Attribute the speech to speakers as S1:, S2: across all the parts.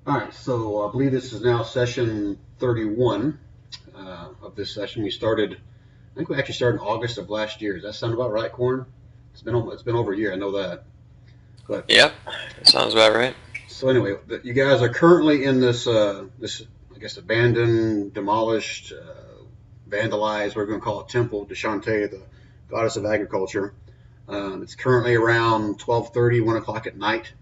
S1: All right, so I believe this is now session 31 of this session. I think we actually started in August of last year. Does that sound about right, Corn? It's been over a year, I know that.
S2: But yep, that sounds about right.
S1: So anyway, you guys are currently in this, I guess, abandoned, demolished, vandalized, we're going to call it Temple Deshante, the goddess of agriculture. It's currently around 12:30, 1 o'clock at night,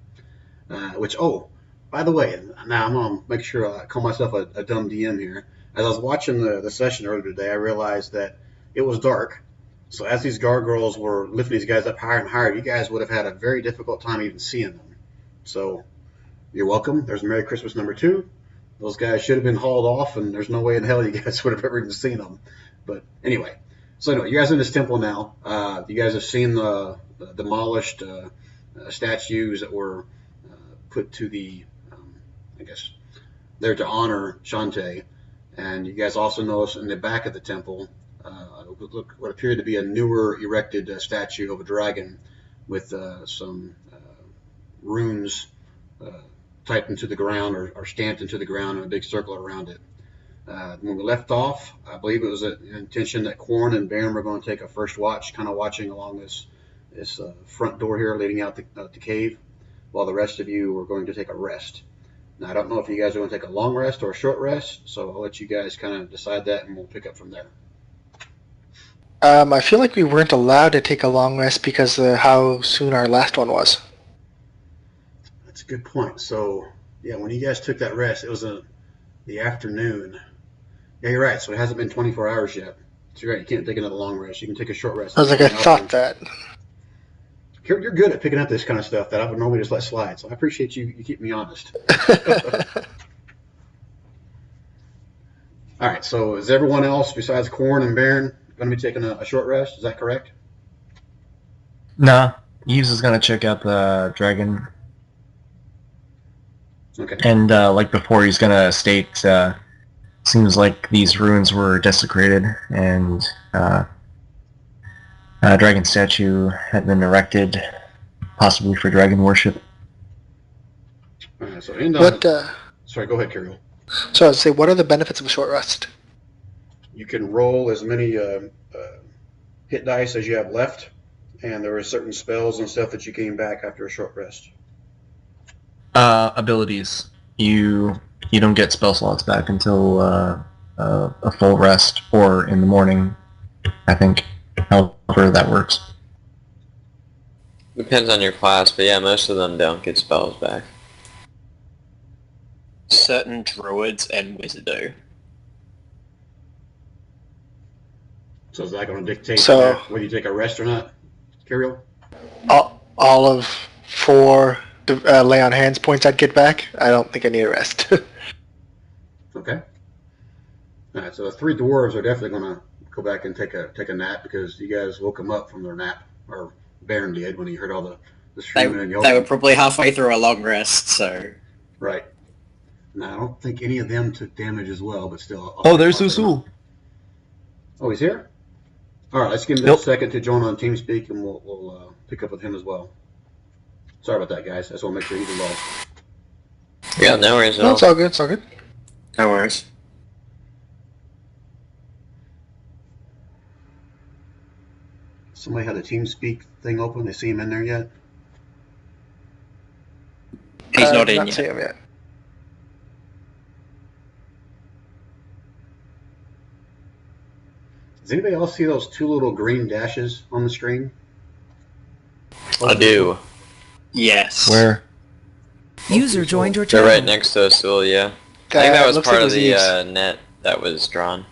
S1: by the way, now I'm going to make sure I call myself a dumb DM here. As I was watching the session earlier today, I realized that it was dark. So as these gargoyles were lifting these guys up higher and higher, you guys would have had a very difficult time even seeing them. So you're welcome. There's Merry Christmas number 2. Those guys should have been hauled off, and there's no way in hell you guys would have ever even seen them. But anyway, you guys are in this temple now. You guys have seen the demolished statues that were put to the there to honor Shante. And you guys also notice in the back of the temple what appeared to be a newer erected statue of a dragon with some runes typed into the ground or stamped into the ground in a big circle around it. When we left off, I believe it was an intention that Corn and Baron were going to take a first watch, kind of watching along this front door here leading out the cave, while the rest of you were going to take a rest. Now, I don't know if you guys are going to take a long rest or a short rest, so I'll let you guys kind of decide that, and we'll pick up from there.
S3: I feel like we weren't allowed to take a long rest because of how soon our last one was.
S1: That's a good point. So, yeah, when you guys took that rest, it was the afternoon. Yeah, you're right. So it hasn't been 24 hours yet. So you're right. You can't take another long rest. You can take a short rest.
S3: I was like, I thought that.
S1: You're good at picking up this kind of stuff that I would normally just let slide. So I appreciate you keep me honest. All right. So is everyone else besides Corn and Baron going to be taking a short rest? Is that correct?
S4: Nah. Yves is going to check out the dragon.
S1: Okay.
S4: And like before, he's going to state, seems like these ruins were desecrated and a dragon statue had been erected, possibly for dragon worship.
S1: All right, so sorry, go ahead, Kirill.
S3: So I'd say, what are the benefits of a short rest?
S1: You can roll as many hit dice as you have left, and there are certain spells and stuff that you gain back after a short rest.
S4: Abilities. You don't get spell slots back until a full rest or in the morning, I think. However that works.
S2: Depends on your class, but yeah, most of them don't get spells back.
S5: Certain druids and wizards do.
S1: So is that going to dictate whether you take a rest or not, Kirill?
S3: All of 4 lay on hands points I'd get back. I don't think I need a rest.
S1: Okay. All right, so the 3 dwarves are definitely going to go back and take a nap because you guys woke them up from their nap, or Baron did when he heard all the screaming and yelling.
S5: They were probably halfway through a long rest, so...
S1: Right. Now, I don't think any of them took damage as well, but still...
S4: There's Usul.
S1: Oh, he's here? All right, let's give him a second to join on TeamSpeak, and we'll pick up with him as well. Sorry about that, guys. I just want to make sure he's involved.
S2: Yeah, no worries at all.
S3: It's all good, it's all good.
S5: No worries.
S1: Somebody had the TeamSpeak thing open. They see him in there yet?
S5: He's not in
S3: not
S5: yet.
S3: See him yet.
S1: Does anybody else see those 2 little green dashes on the screen?
S2: I do.
S5: Yes.
S4: Where?
S6: User joined your
S2: They're
S6: channel.
S2: right next to us, Usul, yeah. I think that was part of the net that was drawn.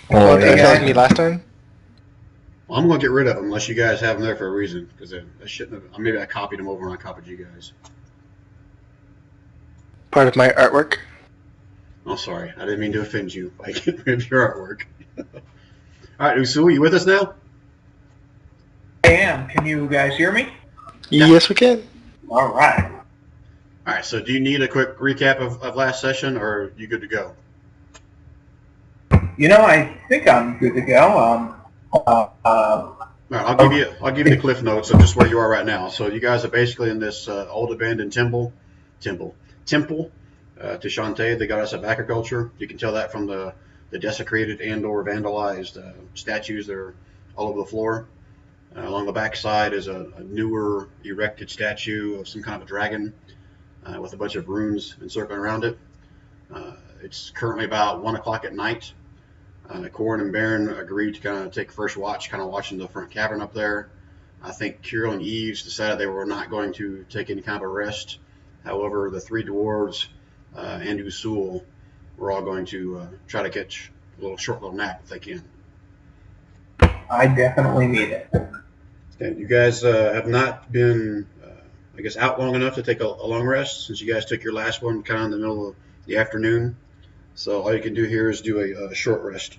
S3: Oh, that was me last time?
S1: Well, I'm going to get rid of them unless you guys have them there for a reason, because I shouldn't have. Maybe I copied them over and I copied you guys.
S3: Part of my artwork.
S1: Oh, sorry. I didn't mean to offend you by getting rid of your artwork. All right, Usul, are you with us now?
S7: I am. Can you guys hear me?
S3: Yes, we can.
S7: All right.
S1: All right, so do you need a quick recap of last session, or are you good to go?
S7: You know, I think I'm good to go.
S1: All right, I'll give you the cliff notes of just where you are right now. So you guys are basically in this old abandoned temple. to Shantae, the goddess of agriculture. You can tell that from the desecrated and/or vandalized statues that are all over the floor. Along the back side is a newer erected statue of some kind of a dragon with a bunch of runes encircling around it. It's currently about 1 o'clock at night. Corin and Baron agreed to kind of take first watch, kind of watching the front cavern up there. I think Kirill and Eves decided they were not going to take any kind of a rest. However, the 3 dwarves and Usul were all going to try to catch a short little nap if they can.
S7: I definitely need it.
S1: Okay, you guys have not been, I guess, out long enough to take a long rest since you guys took your last one kind of in the middle of the afternoon. So all you can do here is do a short rest,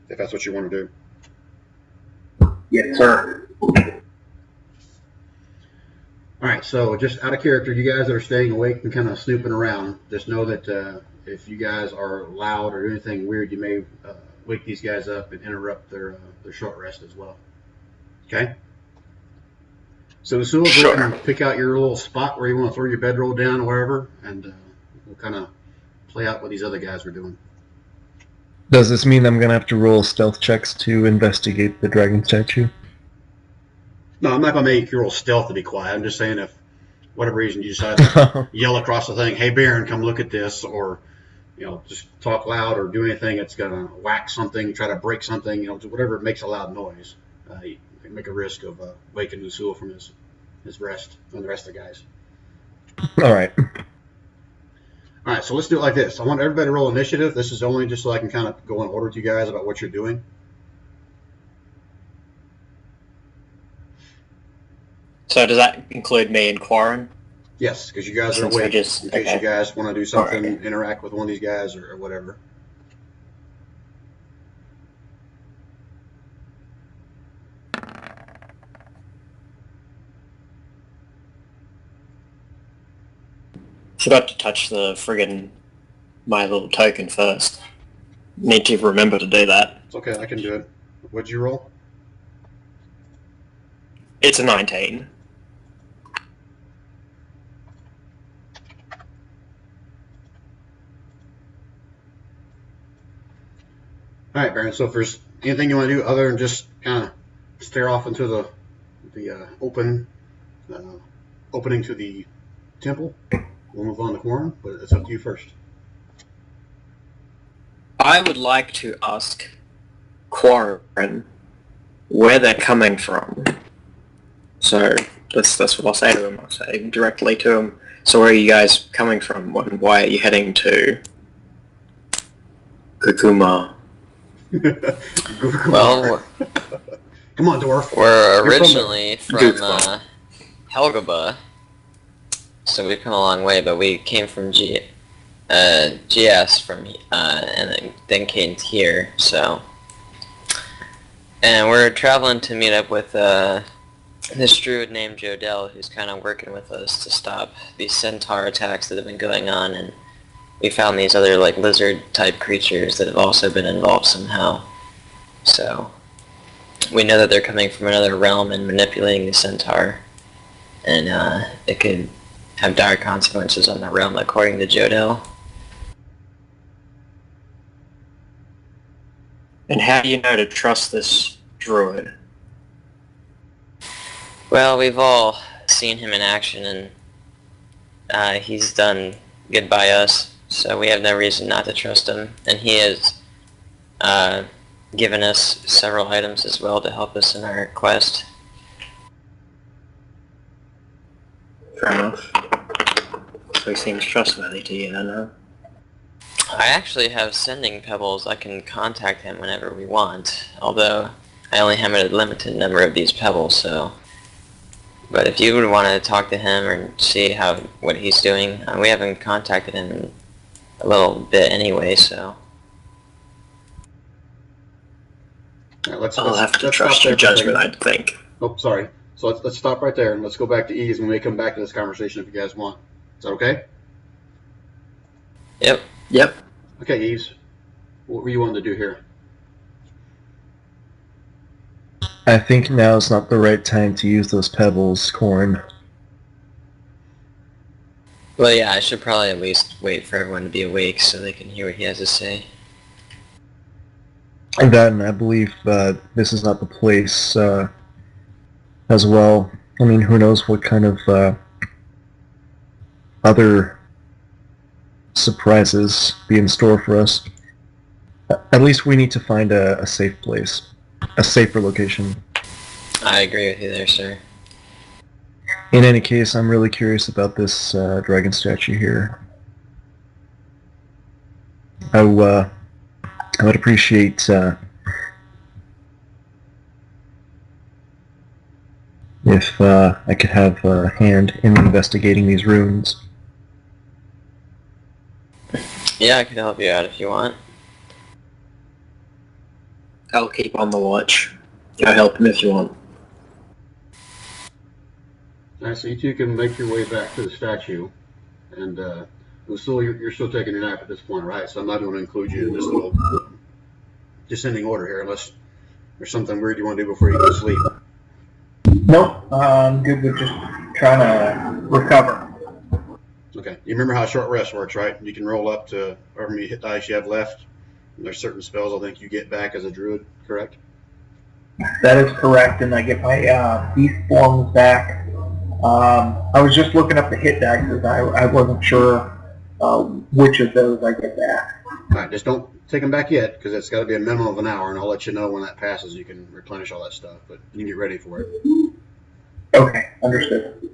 S1: if that's what you want to do.
S7: Yes, sir.
S1: All right, so just out of character, you guys that are staying awake and kind of snooping around, just know that if you guys are loud or do anything weird, you may wake these guys up and interrupt their short rest as well. Okay? So Usul, go ahead and pick out your little spot where you want to throw your bedroll down or wherever, and we'll kind of play out what these other guys were doing.
S4: Does this mean I'm going to have to roll stealth checks to investigate the dragon statue?
S1: No, I'm not going to make you roll stealth to be quiet. I'm just saying if, whatever reason, you decide to yell across the thing, hey, Baron, come look at this, or, just talk loud or do anything that's going to whack something, try to break something, whatever makes a loud noise. You can make a risk of waking Usul from his rest and the rest of the guys.
S4: All right.
S1: All right, so let's do it like this. I want everybody to roll initiative. This is only just so I can kind of go in order with you guys about what you're doing.
S5: So does that include me and Quarren?
S1: Yes, because you guys are
S5: Since we're
S1: awake.
S5: just-
S1: in case
S5: okay.
S1: you guys want to do something,
S5: Alright.
S1: interact with one of these guys or whatever.
S5: Forgot to touch the friggin' my little token first. Need to remember to do that.
S1: It's okay, I can do it. What'd you roll?
S5: It's a 19.
S1: All right, Baron. So if there's anything you want to do other than just kind of stare off into the opening to the temple, we'll move on to Quarren, but it's up to you first.
S5: I would like to ask Quarren where they're coming from. So that's what I'll say to him. I'll say directly to him. So where are you guys coming from? Why are you heading to Kukuma?
S2: Well,
S1: Come on, dwarf.
S2: we're
S1: You're
S2: originally from
S5: Goofball.
S2: Helgaba, so we've come a long way. But we came from GS from and then came here. So, and we're traveling to meet up with this druid named Jodel, who's kind of working with us to stop these centaur attacks that have been going on, and we found these other like lizard-type creatures that have also been involved somehow. So we know that they're coming from another realm and manipulating the centaur, and it could have dire consequences on the realm, according to Jodel.
S5: And how do you know to trust this druid?
S2: Well, we've all seen him in action, and he's done good by us, so we have no reason not to trust him. And he has given us several items as well to help us in our quest.
S5: Fair enough. So he seems trustworthy to you, I know.
S2: I actually have sending pebbles. I can contact him whenever we want, although I only have a limited number of these pebbles, so... But if you would want to talk to him or see what he's doing, we haven't contacted him in a little bit anyway, so...
S1: All right,
S5: I'll have to
S1: let's
S5: trust
S1: stop
S5: your
S1: there for a
S5: judgment,
S1: second.
S5: I think.
S1: Oh, sorry. So let's stop right there and let's go back to Eves and we may come back to this conversation if you guys want. Is that okay?
S2: Yep.
S5: Yep.
S1: Okay, Eves. What were you wanting to do here?
S4: I think now's not the right time to use those pebbles, Corn.
S2: Well, yeah, I should probably at least wait for everyone to be awake so they can hear what he has to say.
S4: And then I believe this is not the place as well. I mean, who knows what kind of other surprises be in store for us. At least we need to find a safe place, a safer location.
S2: I agree with you there, sir.
S4: In any case, I'm really curious about this dragon statue here. I would appreciate if I could have a hand in investigating these runes.
S2: Yeah, I can help you out if you want.
S5: I'll keep on the watch. I'll help him if you want.
S1: Alright, so you two can make your way back to the statue. And, Lucille, you're still taking your nap at this point, right? So I'm not going to include you in this little descending order here unless there's something weird you want to do before you go to sleep.
S7: Nope, I'm good with just trying to recover.
S1: Okay. You remember how short rest works, right? You can roll up to however many hit dice you have left. And there's certain spells I think you get back as a druid, correct?
S7: That is correct, and I get my beast forms back. I was just looking up the hit dice because I wasn't sure which of those I get back.
S1: Alright, just don't take them back yet, because it's got to be a minimum of an hour, and I'll let you know when that passes. You can replenish all that stuff, but you can get ready for it.
S7: Okay, understood.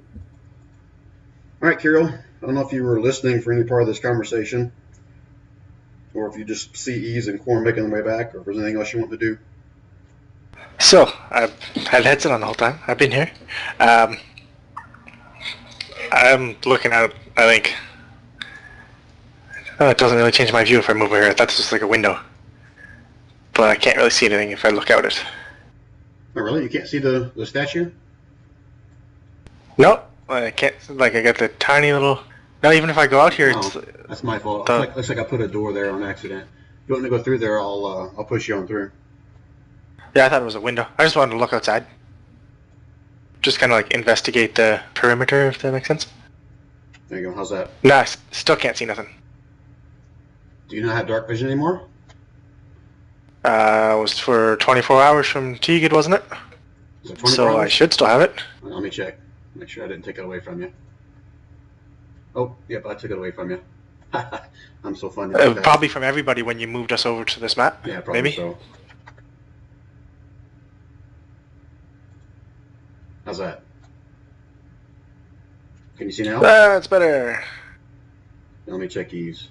S1: Alright, Kirill, I don't know if you were listening for any part of this conversation, or if you just see Ease and Corn making their way back, or if there's anything else you want to do.
S3: So, I've had headset on the whole time. I've been here. I'm looking out, I think. It doesn't really change my view if I move over here. That's just like a window. But I can't really see anything if I look out it.
S1: Oh, really? You can't see the statue?
S3: No, I can't. Like, I got the tiny little... No, even if I go out here, it's...
S1: Oh, that's my fault.
S3: The-
S1: Looks like I put a door there on accident. If you want me to go through there, I'll push you on through.
S3: Yeah, I thought it was a window. I just wanted to look outside. Just kind of like investigate the perimeter, if that makes sense.
S1: There you go. How's that?
S3: Nah, still can't see nothing.
S1: Do you not have dark vision anymore?
S3: It was for 24 hours from Teague, wasn't it?
S1: Is it 24
S3: So I
S1: hours?
S3: should still have it.
S1: Let me check. Make sure I didn't take it away from you. Oh, yep, I took it away from you. I'm so funny. Like that.
S3: Probably from everybody when you moved us over to this map.
S1: Yeah, probably
S3: maybe.
S1: so. How's that? Can you see now?
S3: That's better.
S1: Let me check Ease.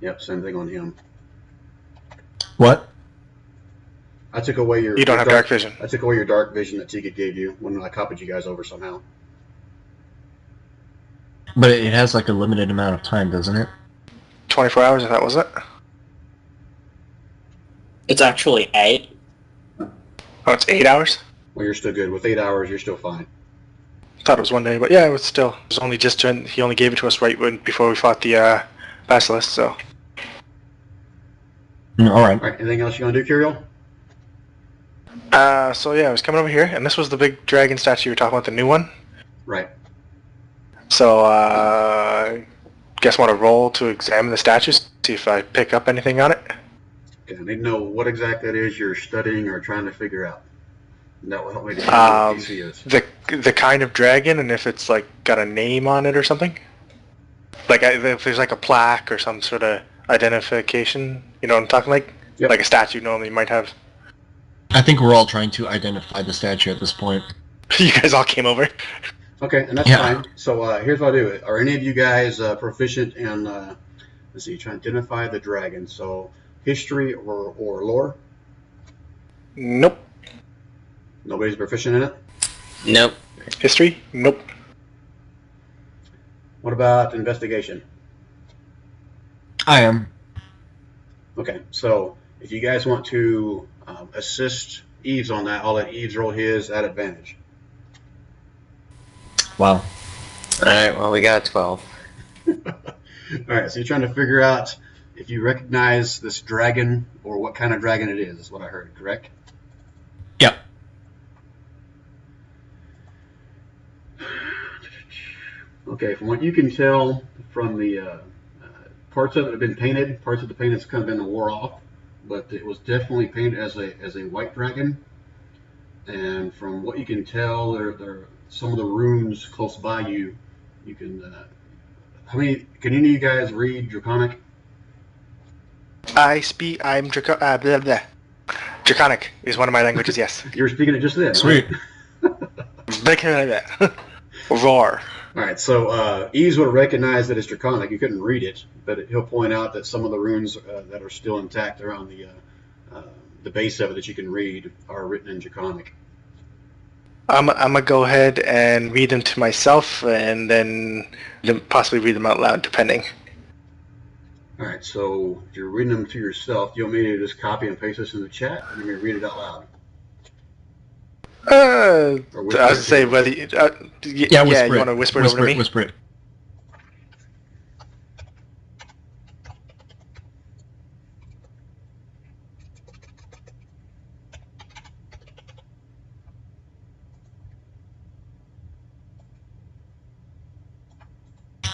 S1: Yep, same thing on him.
S4: What?
S1: I took away your...
S3: You don't
S1: your
S3: have dark vision.
S1: I took away your dark vision that Tika gave you when I copied you guys over somehow.
S4: But it has like a limited amount of time, doesn't it?
S3: 24 hours, if that was it.
S5: It's actually 8.
S3: Oh, it's 8 hours?
S1: Well, you're still good. With 8 hours, you're still fine.
S3: Thought it was 1 day, but yeah, it was still. It was only just he only gave it to us before we fought the Basilisk, so.
S4: Alright.
S1: Alright, anything else you want to do, Kirill?
S3: So yeah, I was coming over here, and this was the big dragon statue you were talking about, the new one.
S1: Right.
S3: So, guess I want to roll to examine the statues, see if I pick up anything on it.
S1: Okay, I need to know what exactly it is you're studying or trying to figure out. And that will help me determine what DC is.
S3: The kind of dragon, and if it's like got a name on it or something. Like if there's like a plaque or some sort of identification, you know what I'm talking like?
S1: Yep.
S3: Like a statue normally might have.
S4: I think we're all trying to identify the statue at this point.
S3: You guys all came over.
S1: Okay, and that's
S4: Yeah.
S1: fine. So here's what I do. Are any of you guys proficient in, let's see, trying to identify the dragon? So history or lore?
S3: Nope.
S1: Nobody's proficient in it?
S2: Nope.
S3: History? Nope.
S1: What about investigation?
S4: I am.
S1: Okay, so if you guys want to assist Eves on that, I'll let Eves roll his at advantage.
S4: Wow.
S2: Alright, well, we got a 12.
S1: Alright, so you're trying to figure out if you recognize this dragon or what kind of dragon it is what I heard, correct?
S4: Yep.
S1: Okay, from what you can tell from the parts of it have been painted, parts of the paint has kind of been wore off, but it was definitely painted as a white dragon. And from what you can tell, there some of the runes close by you. You can. How many? Can any of you guys read Draconic?
S3: I'm blah, blah. Draconic is one of my languages, yes.
S1: You were speaking it just then.
S4: Sweet.
S1: Right?
S3: Roar.
S1: All right, so Ease would have recognized that it's Draconic. You couldn't read it, but he'll point out that some of the runes that are still intact around the base of it that you can read are written in Draconic.
S3: I'm gonna go ahead and read them to myself, and then possibly read them out loud, depending.
S1: All right, so if you're reading them to yourself, you want me to just copy and paste this in the chat, or you want me to read it out loud?
S3: I was gonna say whether yeah, you want to whisper it over to me?
S4: Whisper it.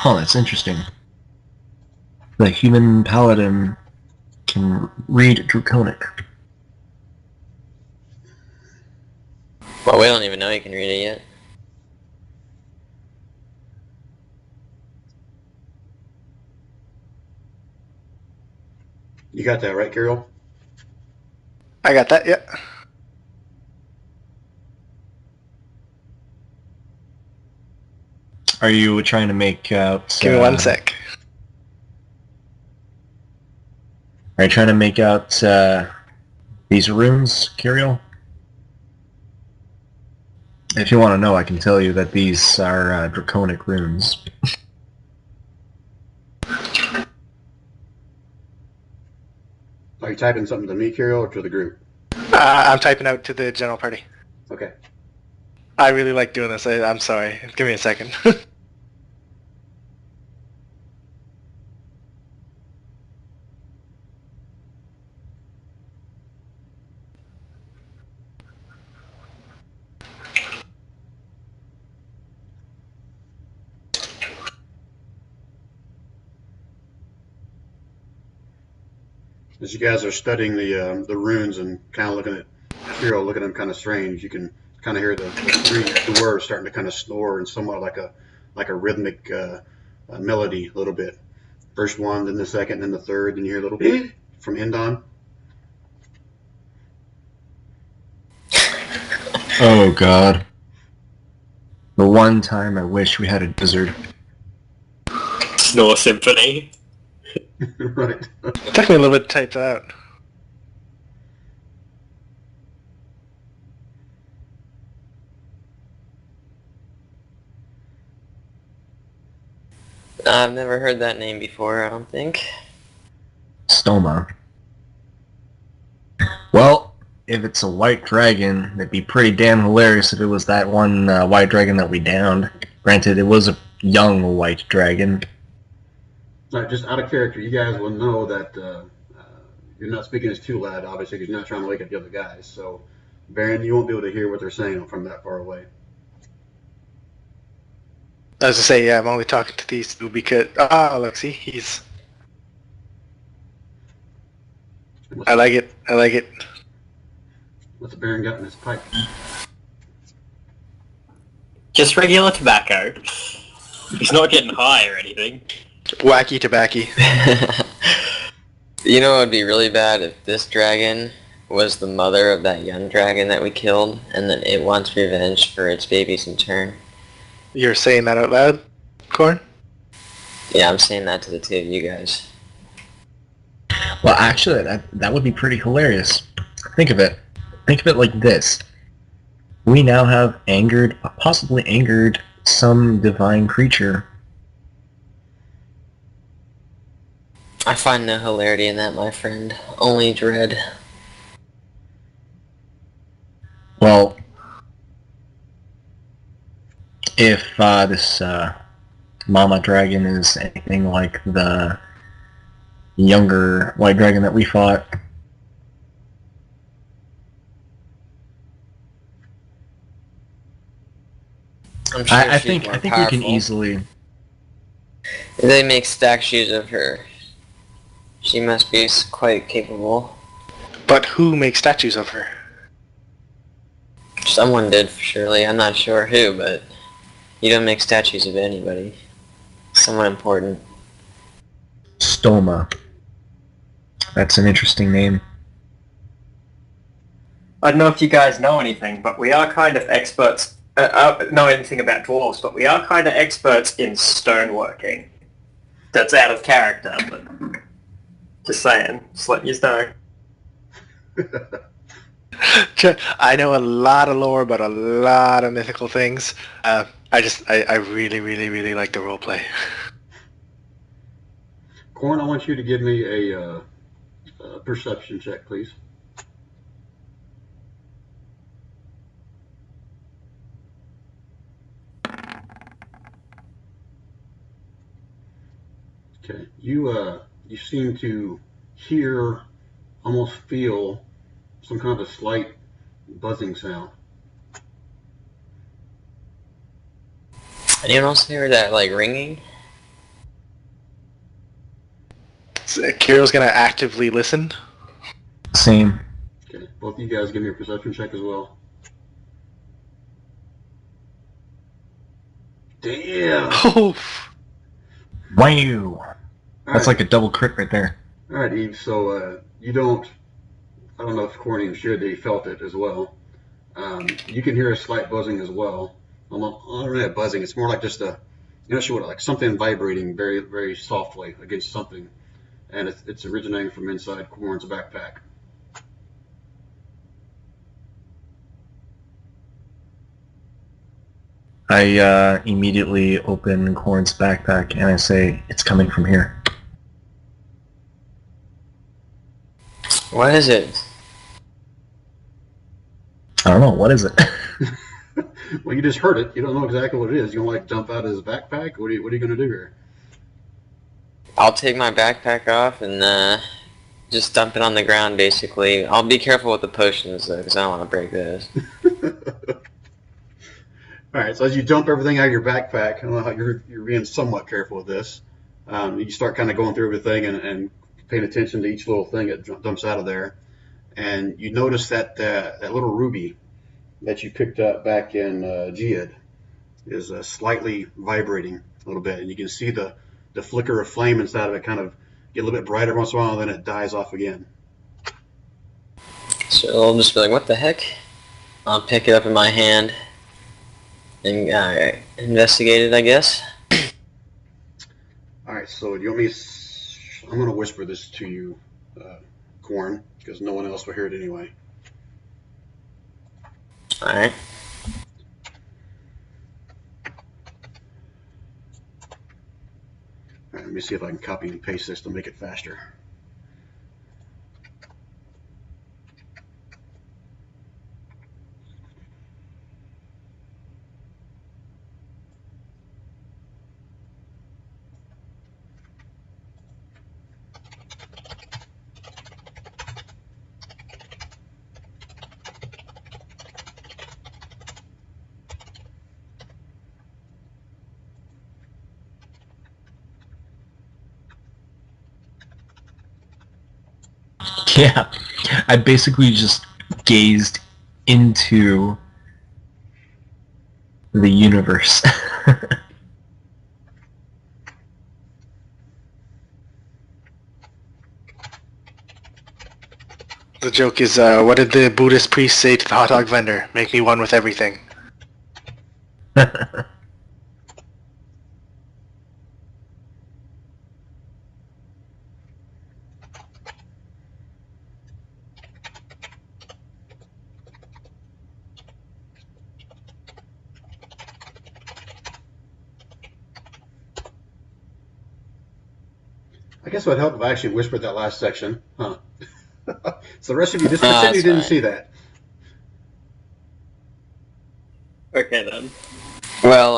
S4: Oh, that's interesting. The human paladin can read Draconic.
S2: Well, we don't even know you can read it yet.
S1: You got that right, Carol?
S3: I got that, yeah.
S4: Are you trying to make out...
S3: Give me 1 sec.
S4: Are you trying to make out these runes, Kirill? If you want to know, I can tell you that these are Draconic runes.
S1: Are you typing something to me, Kirill, or to the group?
S3: I'm typing out to the general party.
S1: Okay.
S3: I really like doing this. I'm sorry. Give me a second.
S1: As you guys are studying the runes and kind of looking at Kirill, looking at him kind of strange, you can kind of hear the words starting to kind of snore and somewhat like a rhythmic melody a little bit. First one, then the second, then the third, then you hear a little from Endon.
S4: Oh god. The one time I wish we had a wizard.
S5: Snore Symphony.
S1: Right.
S3: Took me a little bit to type that out.
S2: I've never heard that name before, I don't think.
S4: Stoma. Well, if it's a white dragon, it'd be pretty damn hilarious if it was that one white dragon that we downed. Granted, it was a young white dragon.
S1: Just out of character, you guys will know that you're not speaking as too loud, obviously, because you're not trying to wake up the other guys. So, Baron, you won't be able to hear what they're saying from that far away.
S3: I was to say, yeah, I'm only talking to these two because look, see, he's. I like it. I like it.
S1: What's the Baron got in his pipe?
S5: Just regular tobacco. He's not getting high or anything.
S3: Wacky tobacco.
S2: You know what would be really bad if this dragon was the mother of that young dragon that we killed, and then it wants revenge for its babies in turn.
S3: You're saying that out loud, Corn?
S2: Yeah, I'm saying that to the two of you guys.
S4: Well, actually, that would be pretty hilarious. Think of it. Think of it like this. We now have possibly angered some divine creature.
S2: I find no hilarity in that, my friend. Only dread.
S4: Well, if this mama dragon is anything like the younger white dragon that we fought,
S2: I'm sure
S4: I
S2: she's
S4: think
S2: more
S4: we can
S2: powerful.
S4: easily.
S2: They make statues of her. She must be quite capable.
S3: But who makes statues of her?
S2: Someone did, surely. I'm not sure who, but you don't make statues of anybody. Someone important.
S4: Stoma. That's an interesting name.
S5: I don't know if you guys know anything, but we are kind of experts. Know anything about dwarves, but we are kind of experts in stoneworking. That's out of character, but just saying, just letting you know.
S3: I know a lot of lore about a lot of mythical things. I really, really, really like the roleplay.
S1: Corn, I want you to give me a perception check, please. Okay, you seem to hear, almost feel some kind of a slight buzzing sound.
S2: Anyone else hear that, like, ringing?
S3: So Kirill's gonna actively listen.
S4: Same.
S1: Okay, both of you guys give me a perception check as well. Damn!
S3: Oh,
S4: Wow. That's like a double crit right there.
S1: All right, Eve. So you don't. I don't know if Corny and shared that he felt it as well. You can hear a slight buzzing as well. I don't really have buzzing. It's more like just a, you're not sure what, like something vibrating very, very softly against something, and it's originating from inside Corn's backpack.
S4: I immediately open Corn's backpack and I say, "It's coming from here."
S2: What is it?
S4: I don't know. What is it?
S1: Well, you just heard it. You don't know exactly what it is. You gonna like jump out of his backpack? What are you gonna do here?
S2: I'll take my backpack off and just dump it on the ground, basically. I'll be careful with the potions, though, because I don't want to break those.
S1: All right. So as you dump everything out of your backpack, I don't know how you're being somewhat careful with this. You start kind of going through everything and paying attention to each little thing that dumps out of there, and you notice that that little ruby that you picked up back in Jihad is slightly vibrating a little bit, and you can see the flicker of flame inside of it kind of get a little bit brighter once in a while, and then it dies off again.
S2: So I'll just be like, what the heck? I'll pick it up in my hand and investigate it, I guess.
S1: All right, so do you want me? I'm going to whisper this to you, Corn, because no one else will hear it anyway.
S2: Alright.
S1: All right, let me see if I can copy and paste this to make it faster.
S4: Yeah. I basically just gazed into the universe.
S3: the joke is, what did the Buddhist priest say to the hot dog vendor? Make me one with everything.
S1: I guess it would help if I actually whispered that last section, huh? So the rest of you just pretend you didn't see that.
S5: Okay then.
S2: Well,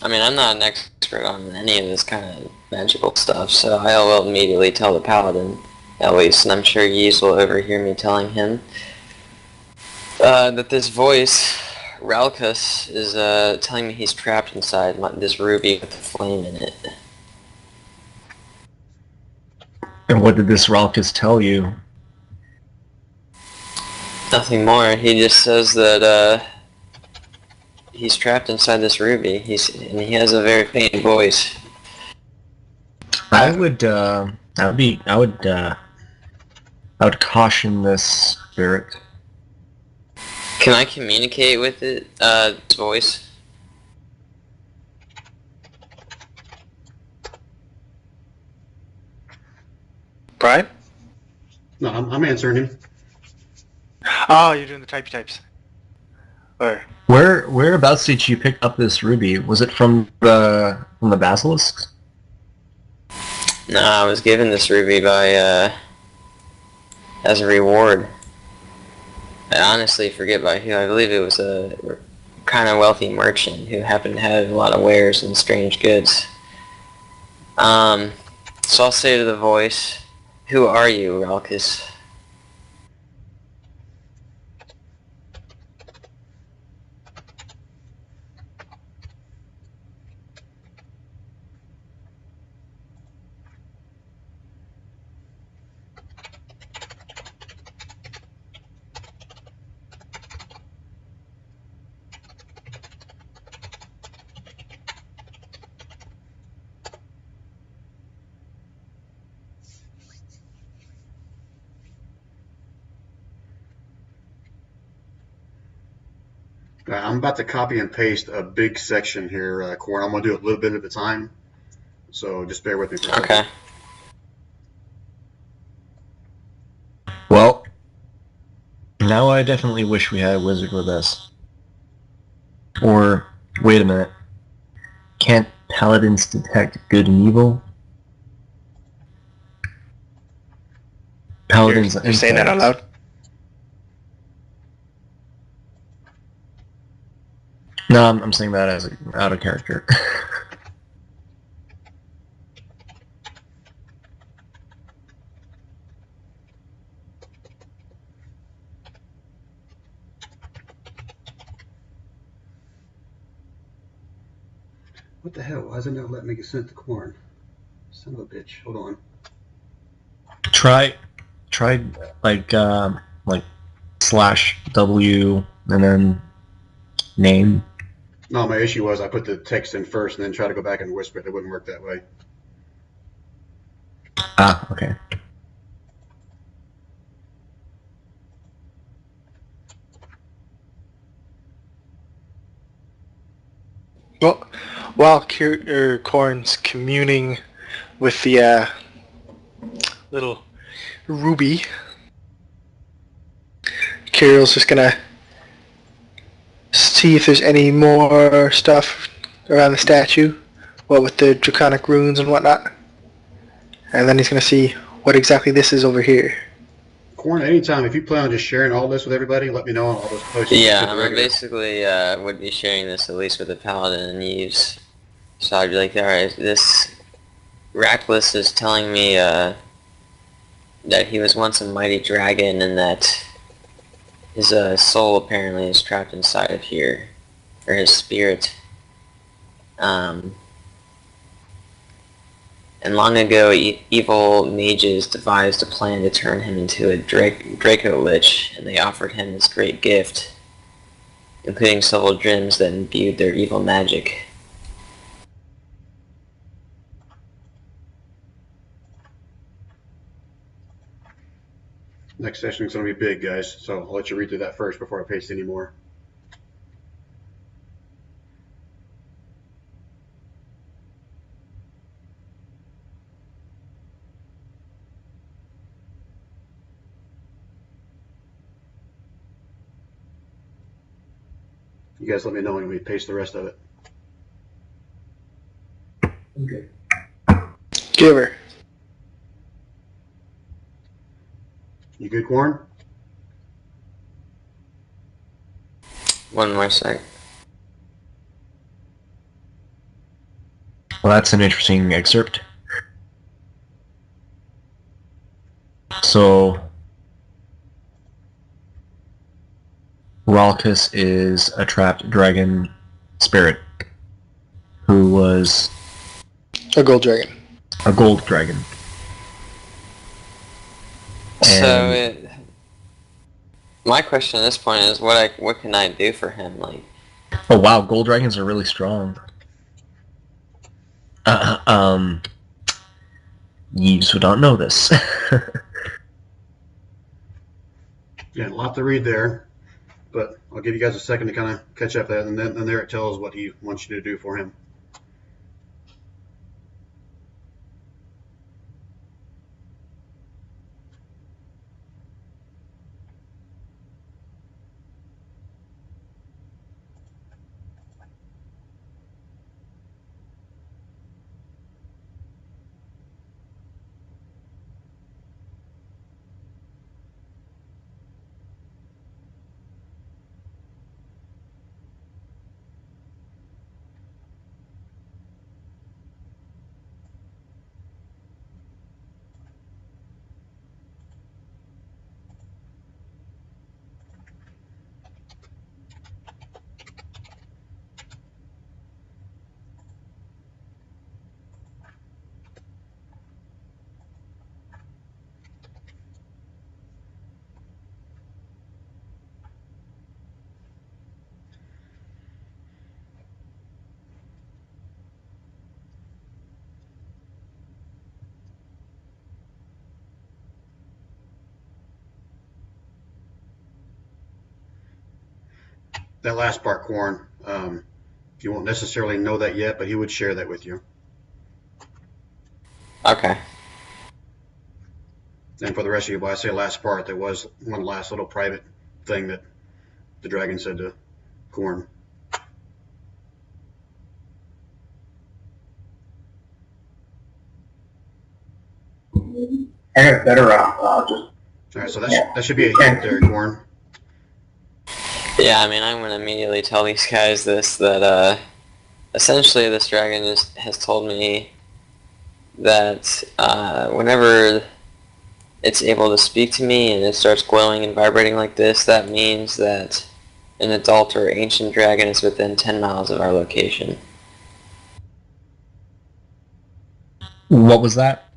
S2: I mean, I'm not an expert on any of this kind of magical stuff, so I will immediately tell the paladin, at least, and I'm sure Ys will overhear me telling him, that this voice, Ralkus, is telling me he's trapped inside this ruby with a flame in it.
S4: And what did this Ralkus tell you?
S2: Nothing more. He just says that he's trapped inside this ruby. And he has a very faint voice.
S4: I would caution this spirit.
S2: Can I communicate with its voice?
S3: Brian?
S1: No, I'm answering him.
S3: Oh, you're doing the typey types. Or
S4: Whereabouts did you pick up this ruby? Was it from the basilisks?
S2: No, I was given this ruby by as a reward. I honestly forget by who. I believe it was a kind of wealthy merchant who happened to have a lot of wares and strange goods. So I'll say to the voice, "Who are you, Ralkus?"
S1: I'm about to copy and paste a big section here, Corn. I'm going to do it a little bit at a time, so just bear with me for a second.
S2: Okay.
S4: Well, now I definitely wish we had a wizard with us. Or, wait a minute. Can't paladins detect good and evil? Paladins...
S3: you're saying that out loud?
S4: No, I'm saying that as out of character.
S1: What the hell? Why isn't that letting me get sent to Corn? Son of a bitch. Hold on.
S4: Try like /W and then name.
S1: No, my issue was I put the text in first and then try to go back and whisper it. It wouldn't work that way.
S4: Ah, okay.
S3: Well, while Corn's communing with the little ruby, Kiriel's just gonna see if there's any more stuff around the statue, what with the draconic runes and whatnot, and then he's gonna see what exactly this is over here.
S1: Corn, anytime, if you plan on just sharing all this with everybody, let me know and I'll just post it.
S2: Yeah, I basically would be sharing this at least with the Paladin and Yves. So I'd be like, alright, this Rackless is telling me that he was once a mighty dragon and that his soul apparently is trapped inside of here. Or his spirit. And long ago, evil mages devised a plan to turn him into a Draco Lich, and they offered him this great gift, including several gems that imbued their evil magic.
S1: Next session is going to be big, guys, so I'll let you read through that first before I paste any more. You guys let me know when we paste the rest of it.
S7: Okay.
S3: Give her.
S1: You good, Corn?
S2: One more sec.
S4: Well, that's an interesting excerpt. So, Ralkus is a trapped dragon spirit who was
S3: A gold dragon.
S4: a gold dragon.
S2: My question at this point is, what can I do for him? Like,
S4: Oh wow, gold dragons are really strong. You just don't know this.
S1: Yeah, a lot to read there, but I'll give you guys a second to kind of catch up that, and then there it tells what he wants you to do for him. That last part, Corn, you won't necessarily know that yet, but he would share that with you.
S2: okay.
S1: And for the rest of you, when I say last part, there was one last little private thing that the dragon said to Corn.
S7: I got better just.
S1: All right, so that should be a hint there, Corn.
S2: Yeah, I mean, I'm gonna immediately tell these guys that essentially this dragon has told me that whenever it's able to speak to me and it starts glowing and vibrating like this, that means that an adult or ancient dragon is within 10 miles of our location.
S4: What was that?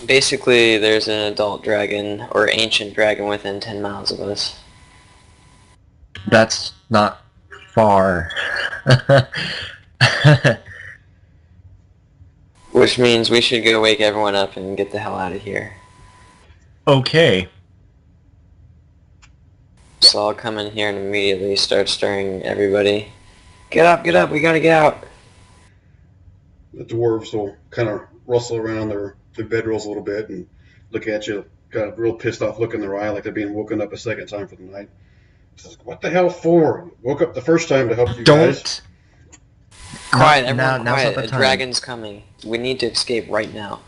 S2: Basically, there's an adult dragon or ancient dragon within 10 miles of us.
S4: That's not far.
S2: Which means we should go wake everyone up and get the hell out of here.
S4: Okay.
S2: So I'll come in here and immediately start stirring everybody. Get up, we gotta get out.
S1: The dwarves will kind of rustle around their bedrolls a little bit and look at you, got a real pissed off look in their eye, like they're being woken up a second time for the night. Says, what the hell for? Woke up the first time to help you guys.
S2: Quiet, everyone
S4: now's
S2: quiet.
S4: not the
S2: A
S4: time.
S2: dragon's coming. We need to escape right now.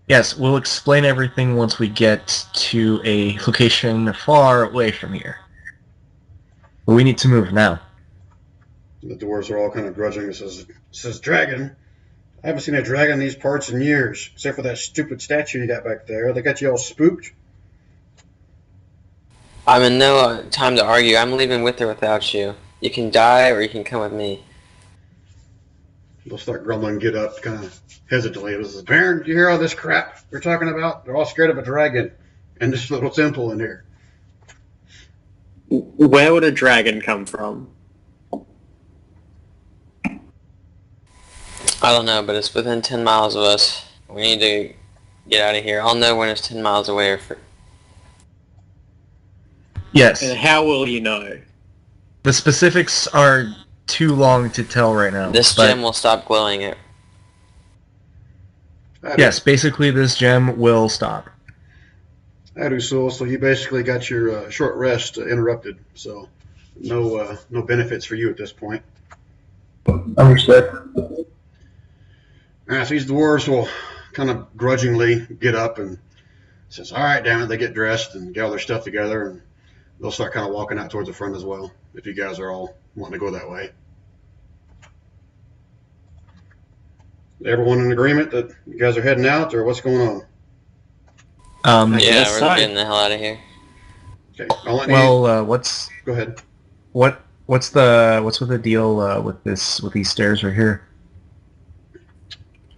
S4: Yes, we'll explain everything once we get to a location far away from here. But we need to move now.
S1: The dwarves are all kind of grudging. It says, dragon? I haven't seen a dragon in these parts in years, except for that stupid statue you got back there. They got you all spooked.
S2: I'm in no time to argue. I'm leaving with or without you. You can die or you can come with me.
S1: They'll start grumbling, get up, kind of hesitantly. It says, Baron, do you hear all this crap they're talking about? They're all scared of a dragon and this little temple in here.
S5: Where would a dragon come from?
S2: I don't know, but it's within 10 miles of us. We need to get out of here. I'll know when it's 10 miles away or
S4: Yes.
S5: And how will you know?
S4: The specifics are too long to tell right now.
S2: This
S4: but
S2: gem will stop glowing it.
S4: yes, basically this gem will stop.
S1: Adusul, so you basically got your short rest interrupted, so no benefits for you at this point.
S7: Understood.
S1: All right, so these dwarves will kind of grudgingly get up and says, all right, damn it, they get dressed and get all their stuff together, and they'll start kind of walking out towards the front as well, if you guys are all wanting to go that way. Everyone in agreement that you guys are heading out, or what's going on?
S2: Yeah,
S5: guess
S2: we're
S5: so.
S2: getting the hell out of here.
S1: Okay, I'll let you
S4: Well,
S1: go ahead.
S4: what's with the deal with these stairs right here?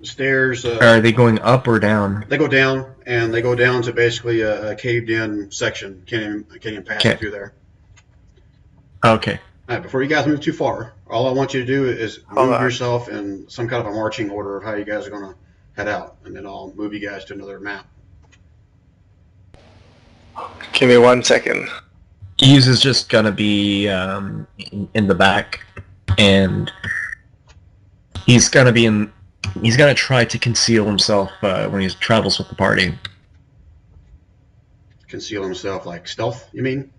S1: stairs.
S4: Are they going up or down?
S1: They go down, and they go down to basically a caved-in section. Can't even pass
S4: Okay.
S1: through there.
S4: Okay.
S1: All right, before you guys move too far, all I want you to do is
S3: Hold
S1: move
S3: on.
S1: yourself in some kind of a marching order of how you guys are going to head out, and then I'll move you guys to another map.
S3: Give me 1 second.
S4: Hughes is just gonna be in the back, and he's gonna be in. He's gonna try to conceal himself when he travels with the party.
S1: Conceal himself like stealth, you mean?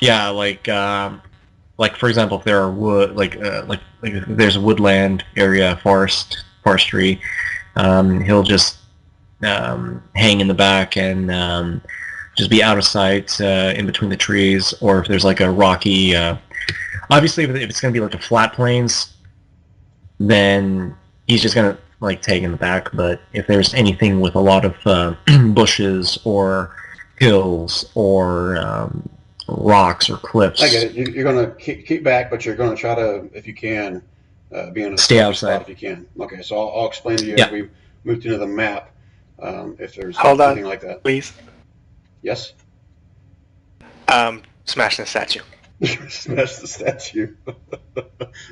S4: Yeah, like for example, if there are wood, like if there's a woodland area, forestry, he'll just hang in the back and just be out of sight in between the trees, or if there's like a rocky, obviously if it's going to be like a flat plains, then he's just going to like take in the back. But if there's anything with a lot of bushes or hills or rocks or cliffs,
S1: I get it. You're going to keep back, but you're going to try to, if you can, be in a
S4: Stay
S1: safe
S4: outside.
S1: spot if you can. Okay, so I'll explain to you
S4: Yeah.
S1: as we move to the map if there's
S3: Hold on.
S1: anything like that.
S3: Please.
S1: Yes?
S3: Smash the statue.
S1: Smash the statue.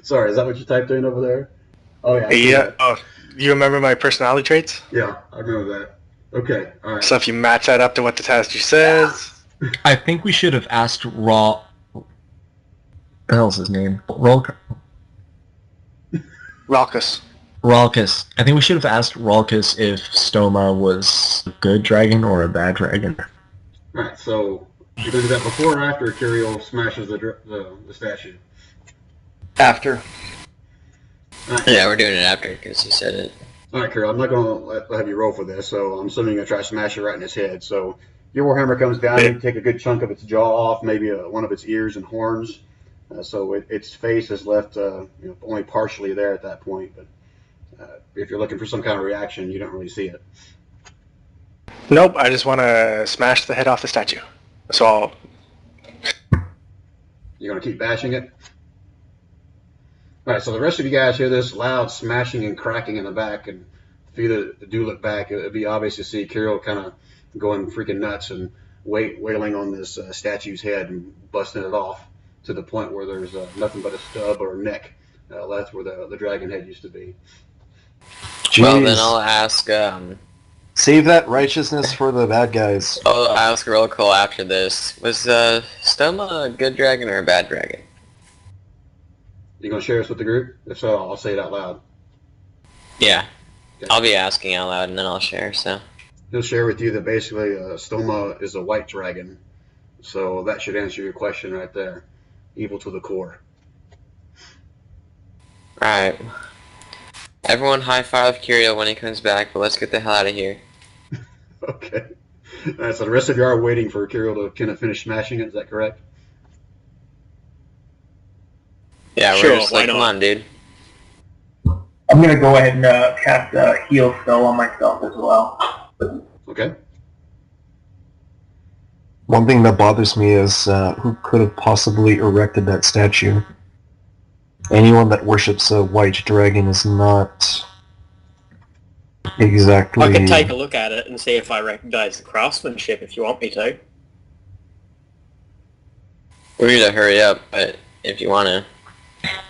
S1: Sorry, is that what you typed in over there? Oh, yeah. I see
S3: Yeah.
S1: that.
S3: Oh, you remember my personality traits?
S1: Yeah, I remember that. Okay, all right.
S3: So if you match that up to what the statue says,
S4: I think we should have asked What the hell's his name?
S3: Raucous.
S4: Ralkus. I think we should have asked Ralkus if Stoma was a good dragon or a bad dragon.
S1: All right, so you're going to do that before or after Kirill smashes the statue?
S5: After.
S2: Yeah, we're doing it after because you said it.
S1: All right, Kirill, I'm not going to have you roll for this, so I'm assuming you're going to try to smash it right in his head. So your warhammer comes down, you take a good chunk of its jaw off, maybe one of its ears and horns. So its face is left only partially there at that point. But if you're looking for some kind of reaction, you don't really see it.
S3: Nope, I just want to smash the head off the statue. So I'll...
S1: You're going to keep bashing it? All right, so the rest of you guys hear this loud smashing and cracking in the back, and if you do look back, it would be obvious to see Kirill kind of going freaking nuts and wailing on this statue's head and busting it off to the point where there's nothing but a stub or a neck left where the dragon head used to be.
S2: Well, then
S8: Jeez.
S2: I'll ask.
S8: Save that righteousness for the bad guys.
S2: I'll ask Rolko after this. Was Stoma a good dragon or a bad dragon?
S1: You going to share this with the group? If so, I'll say it out loud.
S2: Yeah,
S1: Okay.
S2: I'll be asking out loud and then I'll share. So.
S1: He'll share with you that basically Stoma is a white dragon. So that should answer your question right there. Evil to the core.
S2: Alright. Everyone high five Kirill when he comes back, but let's get the hell out of here.
S1: Okay. All right, so the rest of you are waiting for Kirill to kind of finish smashing it. Is that correct?
S2: Yeah,
S5: Sure,
S2: we're just
S5: why
S2: like, come
S5: not?
S2: on, dude.
S7: I'm gonna go ahead and cast heal spell on myself as well.
S1: Okay.
S8: One thing that bothers me is who could have possibly erected that statue. Anyone that worships a white dragon is not exactly...
S5: I can take a look at it and see if I recognize the craftsmanship if you want me to.
S2: We need to hurry up, but if you want to.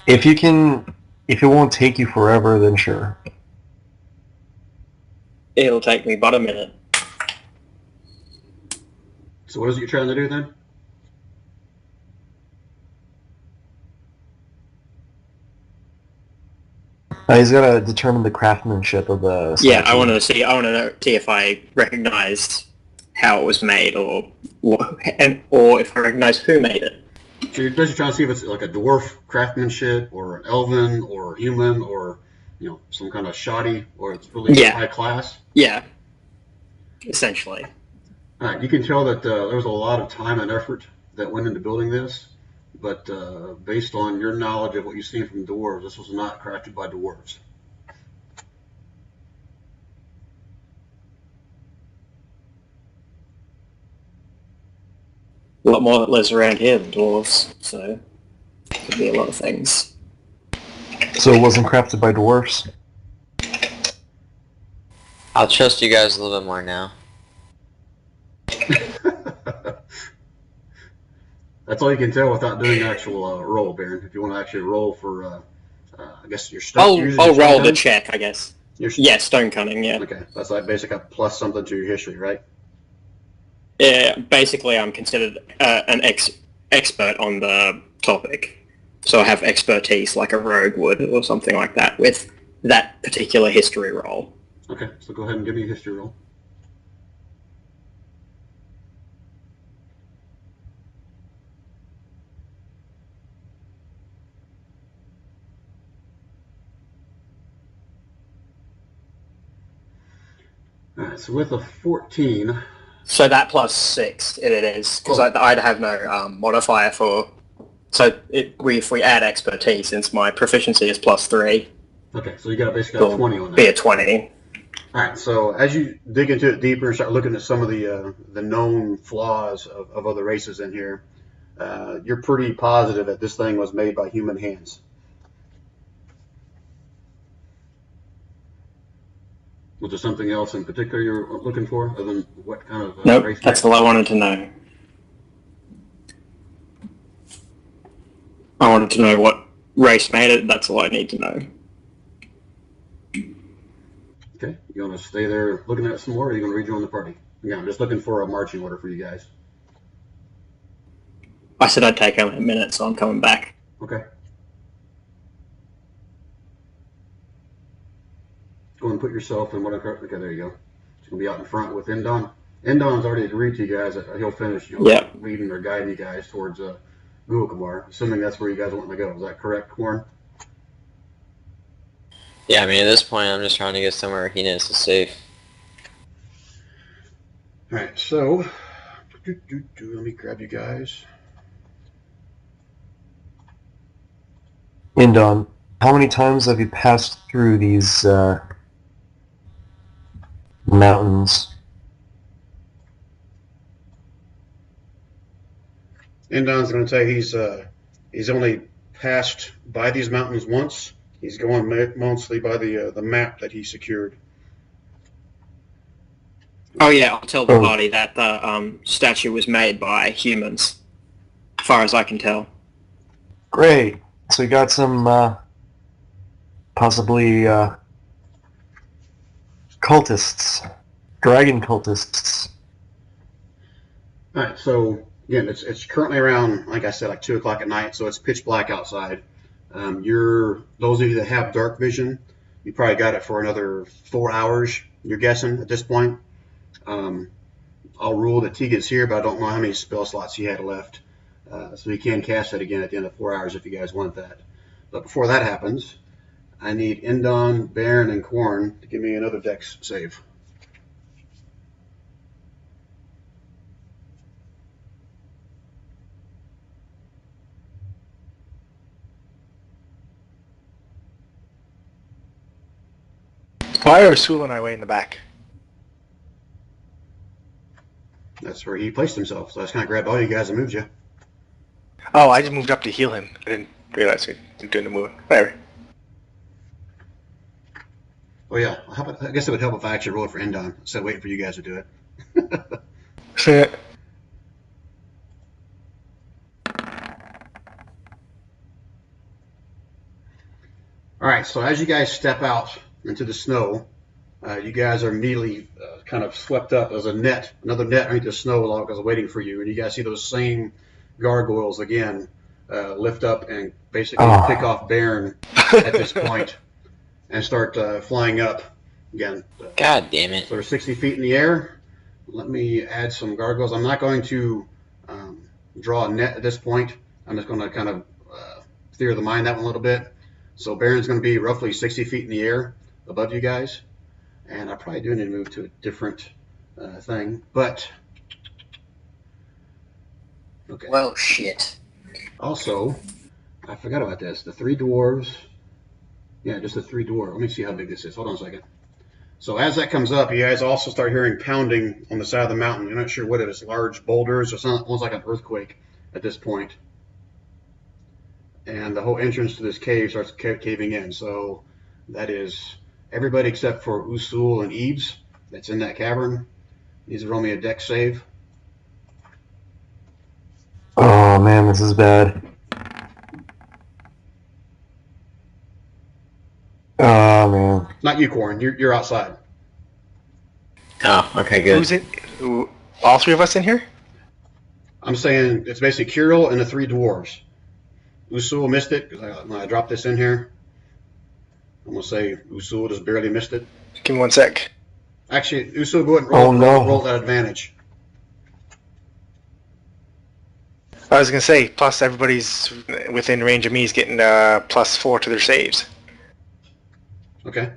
S8: If you can... If it won't take you forever, then sure.
S5: It'll take me but a minute.
S1: So what is it you're trying to do then?
S8: He's got to determine the craftsmanship of the statue.
S5: Yeah, I want to see if I recognize how it was made, or if I recognize who made it.
S1: So you're basically trying to see if it's like a dwarf craftsmanship or an elven or human or some kind of shoddy or it's really
S5: Yeah.
S1: high class.
S5: Yeah, essentially.
S1: All right, you can tell that there was a lot of time and effort that went into building this, but based on your knowledge of what you've seen from dwarves, this was not crafted by dwarves.
S5: A lot more that lives around here than dwarves, so it could be a lot of things.
S8: So it wasn't crafted by dwarves?
S2: I'll trust you guys a little bit more now.
S1: That's all you can tell without doing an actual roll, Baron. If you want to actually roll for, I guess your stuff.
S5: I'll roll the check, I guess. Yeah, stone cunning, yeah.
S1: Okay, that's like basically a plus something to your history, right?
S5: Yeah, basically I'm considered an expert on the topic. So I have expertise like a rogue would or something like that with that particular history roll.
S1: Okay, so go ahead and give me a history roll. Alright, so with a 14...
S5: So that plus 6 it is, because I'd have no modifier for... So if we add expertise, since my proficiency is plus 3...
S1: Okay, so you got basically a 20 on that.
S5: Be a 20.
S1: Alright, so as you dig into it deeper and start looking at some of the known flaws of other races in here, you're pretty positive that this thing was made by human hands. Was there something else in particular you're looking for, other than what kind of
S5: nope,
S1: race?
S5: That's all I wanted to know. I wanted to know what race made it, that's all I need to know.
S1: Okay, you want to stay there looking at it some more, or are you going to rejoin the party? Yeah, I'm just looking for a marching order for you guys.
S5: I said I'd take only a minute, so I'm coming back.
S1: Okay. Go and put yourself in whatever. Okay, there you go. It's going to be out in front with Endon. Endon's already agreed to you guys that he'll finish leading or guiding you guys towards Guacabar, assuming that's where you guys want to go. Is that correct, Corn?
S2: Yeah, I mean, at this point, I'm just trying to get somewhere he knows is safe.
S1: Alright, so... let me grab you guys.
S8: Indon, how many times have you passed through these mountains?
S1: Endon's going to tell you he's only passed by these mountains once. He's going mostly by the map that he secured.
S5: Oh yeah, I'll tell the party that the statue was made by humans, as far as I can tell.
S8: Great. So you got some possibly cultists, dragon cultists.
S1: All right, so again, it's currently around, like I said, like 2 o'clock at night, so it's pitch black outside. Those of you that have dark vision, you probably got it for another 4 hours, you're guessing at this point. I'll rule that Tegan's here, but I don't know how many spell slots he had left. So he can cast that again at the end of 4 hours if you guys want that. But before that happens, I need Endon, Baron, and Corn to give me another dex save.
S3: Why are Sul and I way in the back?
S1: That's where he placed himself. So I just kind of grabbed all you guys and moved you.
S3: Oh, I just moved up to heal him. I didn't realize he was doing the move. Whatever.
S1: Oh yeah, I guess it would help if I actually rolled for Endon instead of waiting for you guys to do it. All right, so as you guys step out into the snow, you guys are immediately kind of swept up as another net underneath the snow log is waiting for you, and you guys see those same gargoyles again lift up and basically pick off Baron at this point and start flying up again.
S2: God damn it.
S1: So they're 60 feet in the air. Let me add some gargoyles. I'm not going to draw a net at this point. I'm just going to kind of theory of the mind that one a little bit. So Baron's going to be roughly 60 feet in the air above you guys. And I probably do need to move to a different thing. But, okay.
S5: Well, shit.
S1: Also, I forgot about this. The 3 dwarves. Yeah, just the 3 dwarves. Let me see how big this is. Hold on a second. So as that comes up, you guys also start hearing pounding on the side of the mountain. You're not sure what it is. Large boulders or something. Almost like an earthquake at this point. And the whole entrance to this cave starts caving in. So that is everybody except for Usul and Eves that's in that cavern needs to roll me a dex save.
S8: Oh man, this is bad. Oh man.
S1: Not you, Corin. You're outside.
S2: Oh, okay, good.
S3: Who's in? All three of us in here?
S1: I'm saying it's basically Kirill and the 3 dwarves. Usul missed it because when I dropped this in here. I'm gonna say Usul just barely missed it.
S3: Give me 1 sec.
S1: Actually, Usul, go ahead and roll.
S8: Oh, no.
S1: Roll that advantage.
S3: I was gonna say, plus everybody's within range of me is getting +4 to their saves.
S1: Okay.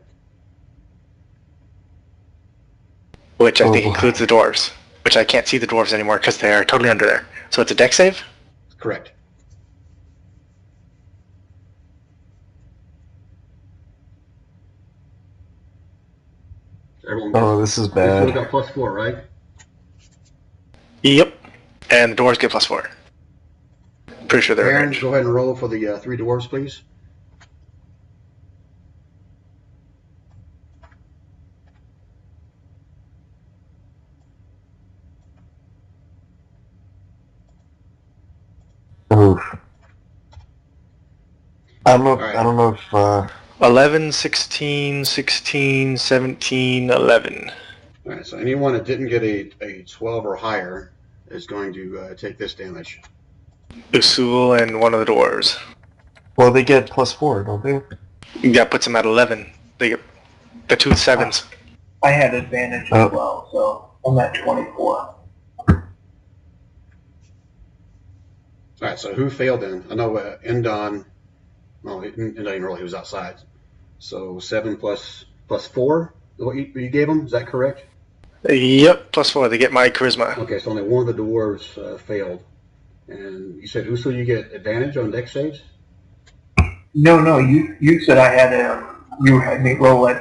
S3: Which I think
S8: Oh.
S3: includes the dwarves. Which I can't see the dwarves anymore because they are totally under there. So it's a dex save?
S1: Correct. Everyone got,
S8: Oh, this is
S1: Usul
S8: bad.
S1: got +4, right?
S3: Yep. And the dwarves get +4. Pretty sure they're in
S1: Aaron,
S3: range.
S1: go ahead and roll for the 3 dwarves, please.
S8: Oof. I don't know.
S1: All right.
S8: I don't know if.
S3: 11, 16, 16, 17, 11.
S1: All right, so anyone that didn't get a 12 or higher is going to take this damage.
S3: Usul and one of the dwarves.
S8: Well, they get +4, don't they?
S3: That puts them at 11. They get the 2 sevens.
S7: I had advantage as well, so I'm at 24.
S1: All right, so who failed then? I know Endon. Well, Endon didn't roll. He was outside. So 7 plus 4 is what you gave him. Is that correct?
S3: Yep, +4. They get my charisma.
S1: Okay, so only one of the dwarves failed. And you said Usul, you get advantage on dex saves?
S7: No, you said I had you had me roll a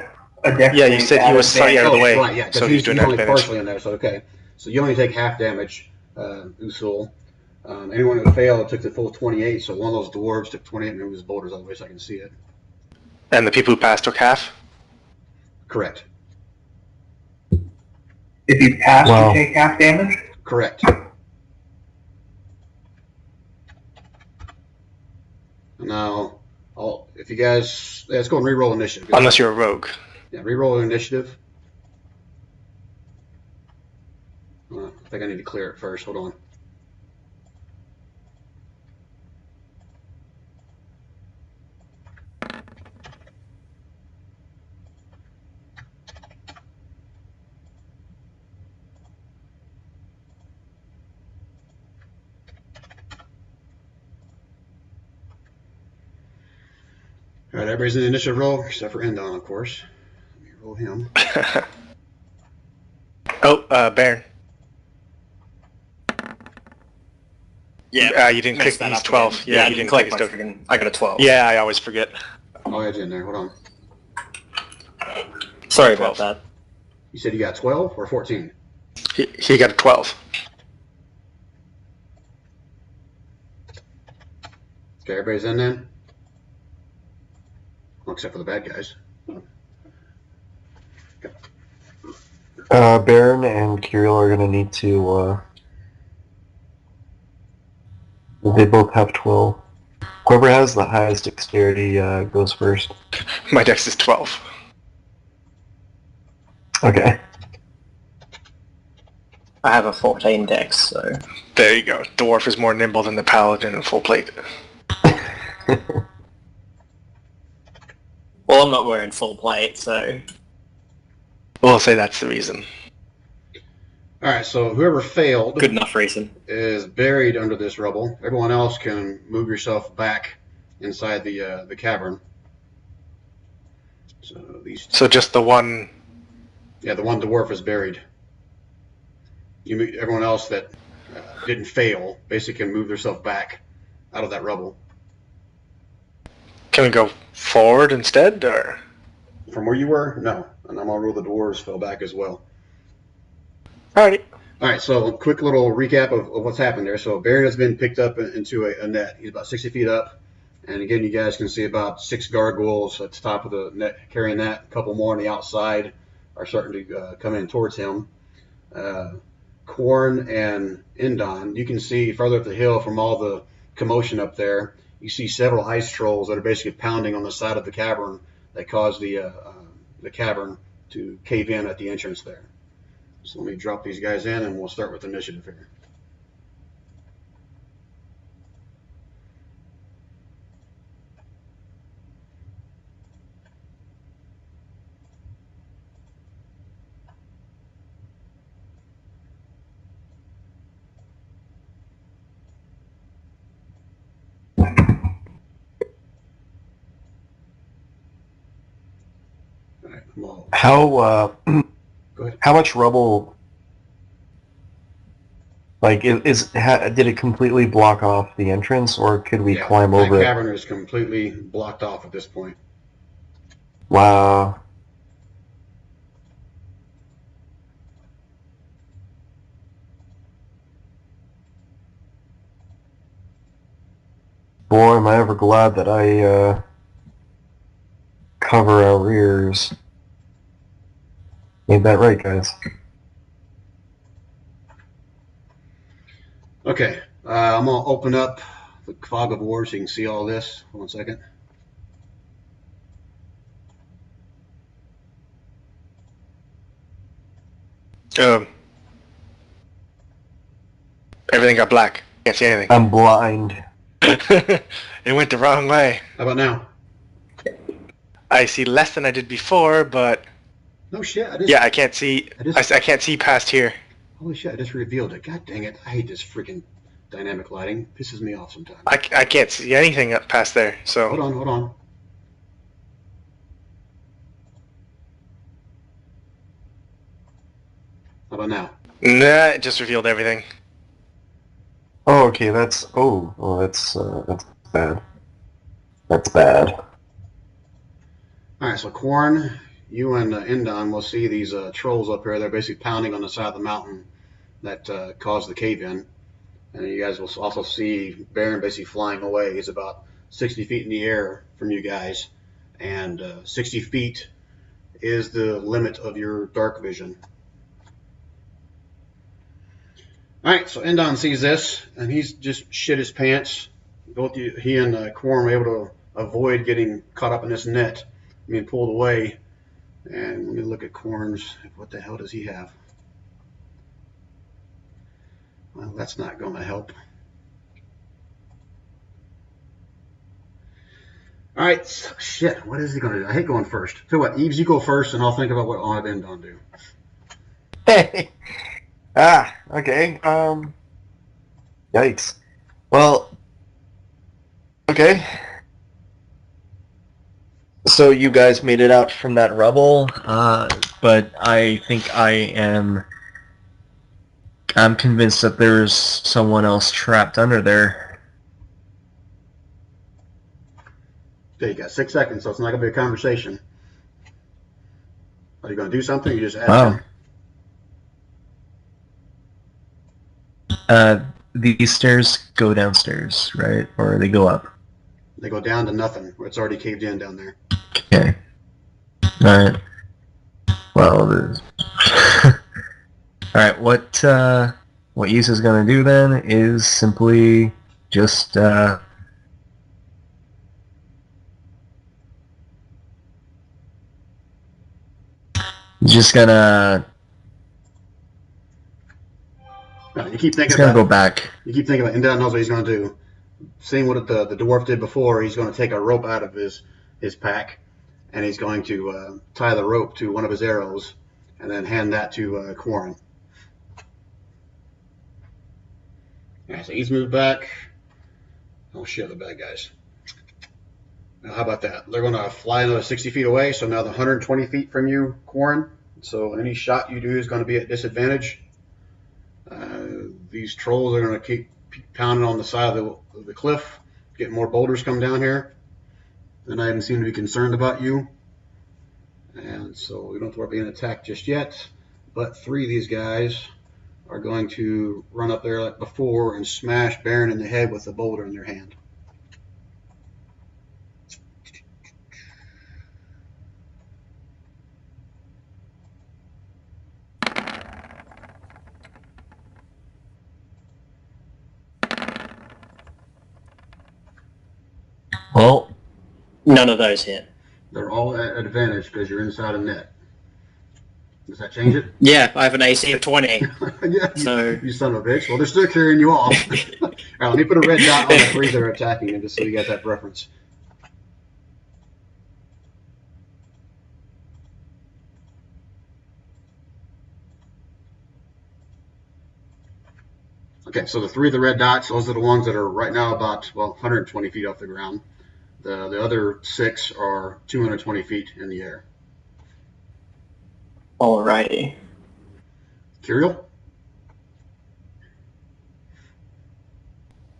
S7: dex
S3: Yeah, you
S7: save
S3: said he
S7: at
S3: was slightly out of the way,
S1: right, yeah. 'Cause
S3: so he's doing
S1: only
S3: advantage.
S1: partially in there, so okay. So you only take half damage, Usul. Anyone who failed took the full 28, so one of those dwarves took 28 and moved his boulders all the way so I can see it.
S3: And the people who passed took half?
S1: Correct.
S7: If you pass,
S8: Wow.
S7: you take half damage?
S1: Correct. Now, if you guys, let's go and re-roll initiative.
S3: Unless you're a rogue.
S1: Yeah, re-roll initiative. I think I need to clear it first. Hold on. All right, everybody's in the initiative roll, except for Endon, of course. Let me roll him.
S3: Baron.
S5: Yeah.
S3: You didn't click
S5: messed that
S3: he's
S5: up
S3: 12.
S5: again.
S3: Yeah,
S5: I
S3: you
S5: didn't
S3: didn't
S5: click
S3: click
S5: my
S3: his token.
S5: friggin'. I got a 12.
S3: Yeah, I always forget.
S1: Oh, it's in there. Hold on.
S5: Sorry about that.
S1: You said you got 12 or 14?
S3: He got a 12.
S1: Okay, everybody's in then? Well, except for the bad guys.
S8: Baron and Kirill are gonna need to. They both have 12. Whoever has the highest dexterity goes first.
S3: My dex is 12.
S8: Okay.
S5: I have a 14 dex, so...
S3: There you go. Dwarf is more nimble than the paladin in full plate.
S5: Well, I'm not wearing full plate, so...
S3: We'll say that's the reason.
S1: All right, so whoever failed
S5: Good enough reason.
S1: is buried under this rubble. Everyone else can move yourself back inside the cavern. So these,
S3: So just the one...
S1: yeah, the one dwarf is buried. Everyone else that didn't fail basically can move themselves back out of that rubble.
S3: Can we go forward instead, or...?
S1: From where you were, no, and I'm gonna roll the dwarves fell back as well.
S3: Alrighty.
S1: All right, so quick little recap of what's happened there. So Baron has been picked up into a net. He's about 60 feet up. And again, you guys can see about 6 gargoyles at the top of the net carrying that, a couple more on the outside. are starting to come in towards him. Khorne and Indon, you can see further up the hill from all the commotion up there, you see several ice trolls that are basically pounding on the side of the cavern that caused the cavern to cave in at the entrance there. So let me drop these guys in and we'll start with initiative here.
S8: How
S1: Go ahead.
S8: how much rubble? Like, did it completely block off the entrance, or could we climb over
S1: that
S8: it?
S1: cavern is completely blocked off at this point.
S8: Wow. Boy, am I ever glad that I cover our rears. Ain't that right, guys?
S1: Okay, I'm going to open up the Fog of War so you can see all this. Hold on a second.
S3: Everything got black. Can't see anything.
S8: I'm blind.
S3: It went the wrong way.
S1: How about now?
S3: I see less than I did before, but
S1: No shit.
S3: yeah, I can't see. I can't see past here.
S1: Holy shit, I just revealed it. God dang it. I hate this freaking dynamic lighting. Pisses me off sometimes.
S3: I can't see anything up past there. So
S1: Hold on. How about now?
S3: nah, it just revealed everything.
S8: Oh, okay. That's bad. That's bad.
S1: All right, so Khorne, you and Indon will see these trolls up here. They're basically pounding on the side of the mountain that caused the cave-in. And you guys will also see Baron basically flying away. He's about 60 feet in the air from you guys. And 60 feet is the limit of your dark vision. All right, so Indon sees this, and he's just shit his pants. Both he and Khorne were able to avoid getting caught up in this net, being pulled away. And let me look at Khorne's. What the hell does he have? Well, that's not going to help. All right, so, shit. What is he going to do? I hate going first. Tell you what, Eves, you go first, and I'll think about what I'll have Indon do.
S8: Hey. Okay. Yikes. Well. Okay. So you guys made it out from that rubble, but I think I'm convinced that there's someone else trapped under there.
S1: Okay, you got 6 seconds, so it's not going to be a conversation. Are you going to do something? Or you just ask
S4: Wow.
S1: him?
S4: These stairs go downstairs, right? Or they go up?
S1: They go down to nothing. It's already caved in down there.
S4: Okay. Alright. Well, alright, what Ys is gonna do then is simply just, just gonna...
S1: No, you keep thinking
S4: He's gonna
S1: about
S4: go back.
S1: You keep thinking about it. Indon knows what he's going to do. Seeing what the dwarf did before, he's going to take a rope out of his pack, and he's going to tie the rope to one of his arrows, and then hand that to Khorne. Alright, so he's moved back. Oh shit, the bad guys. Now, how about that? They're going to fly another 60 feet away, so now they're 120 feet from you, Khorne. So any shot you do is going to be at disadvantage. These trolls are going to keep pounding on the side of the cliff, getting more boulders come down here. They're not even seem to be concerned about you. And so we don't have to worry about being attacked just yet. But 3 of these guys are going to run up there like before and smash Baron in the head with a boulder in their hand.
S5: None of those hit.
S1: They're all at advantage because you're inside a net. Does that change it?
S5: Yeah, I have an AC of 20.
S1: Yeah,
S5: So
S1: you son of a bitch. Well, they're still carrying you off. All right, let me put a red dot on the three that are attacking, and just so you got that reference. Okay, so the three of the red dots, those are the ones that are right now about, well, 120 feet off the ground. The other six are 220 feet in the air.
S5: alrighty.
S1: Kirill?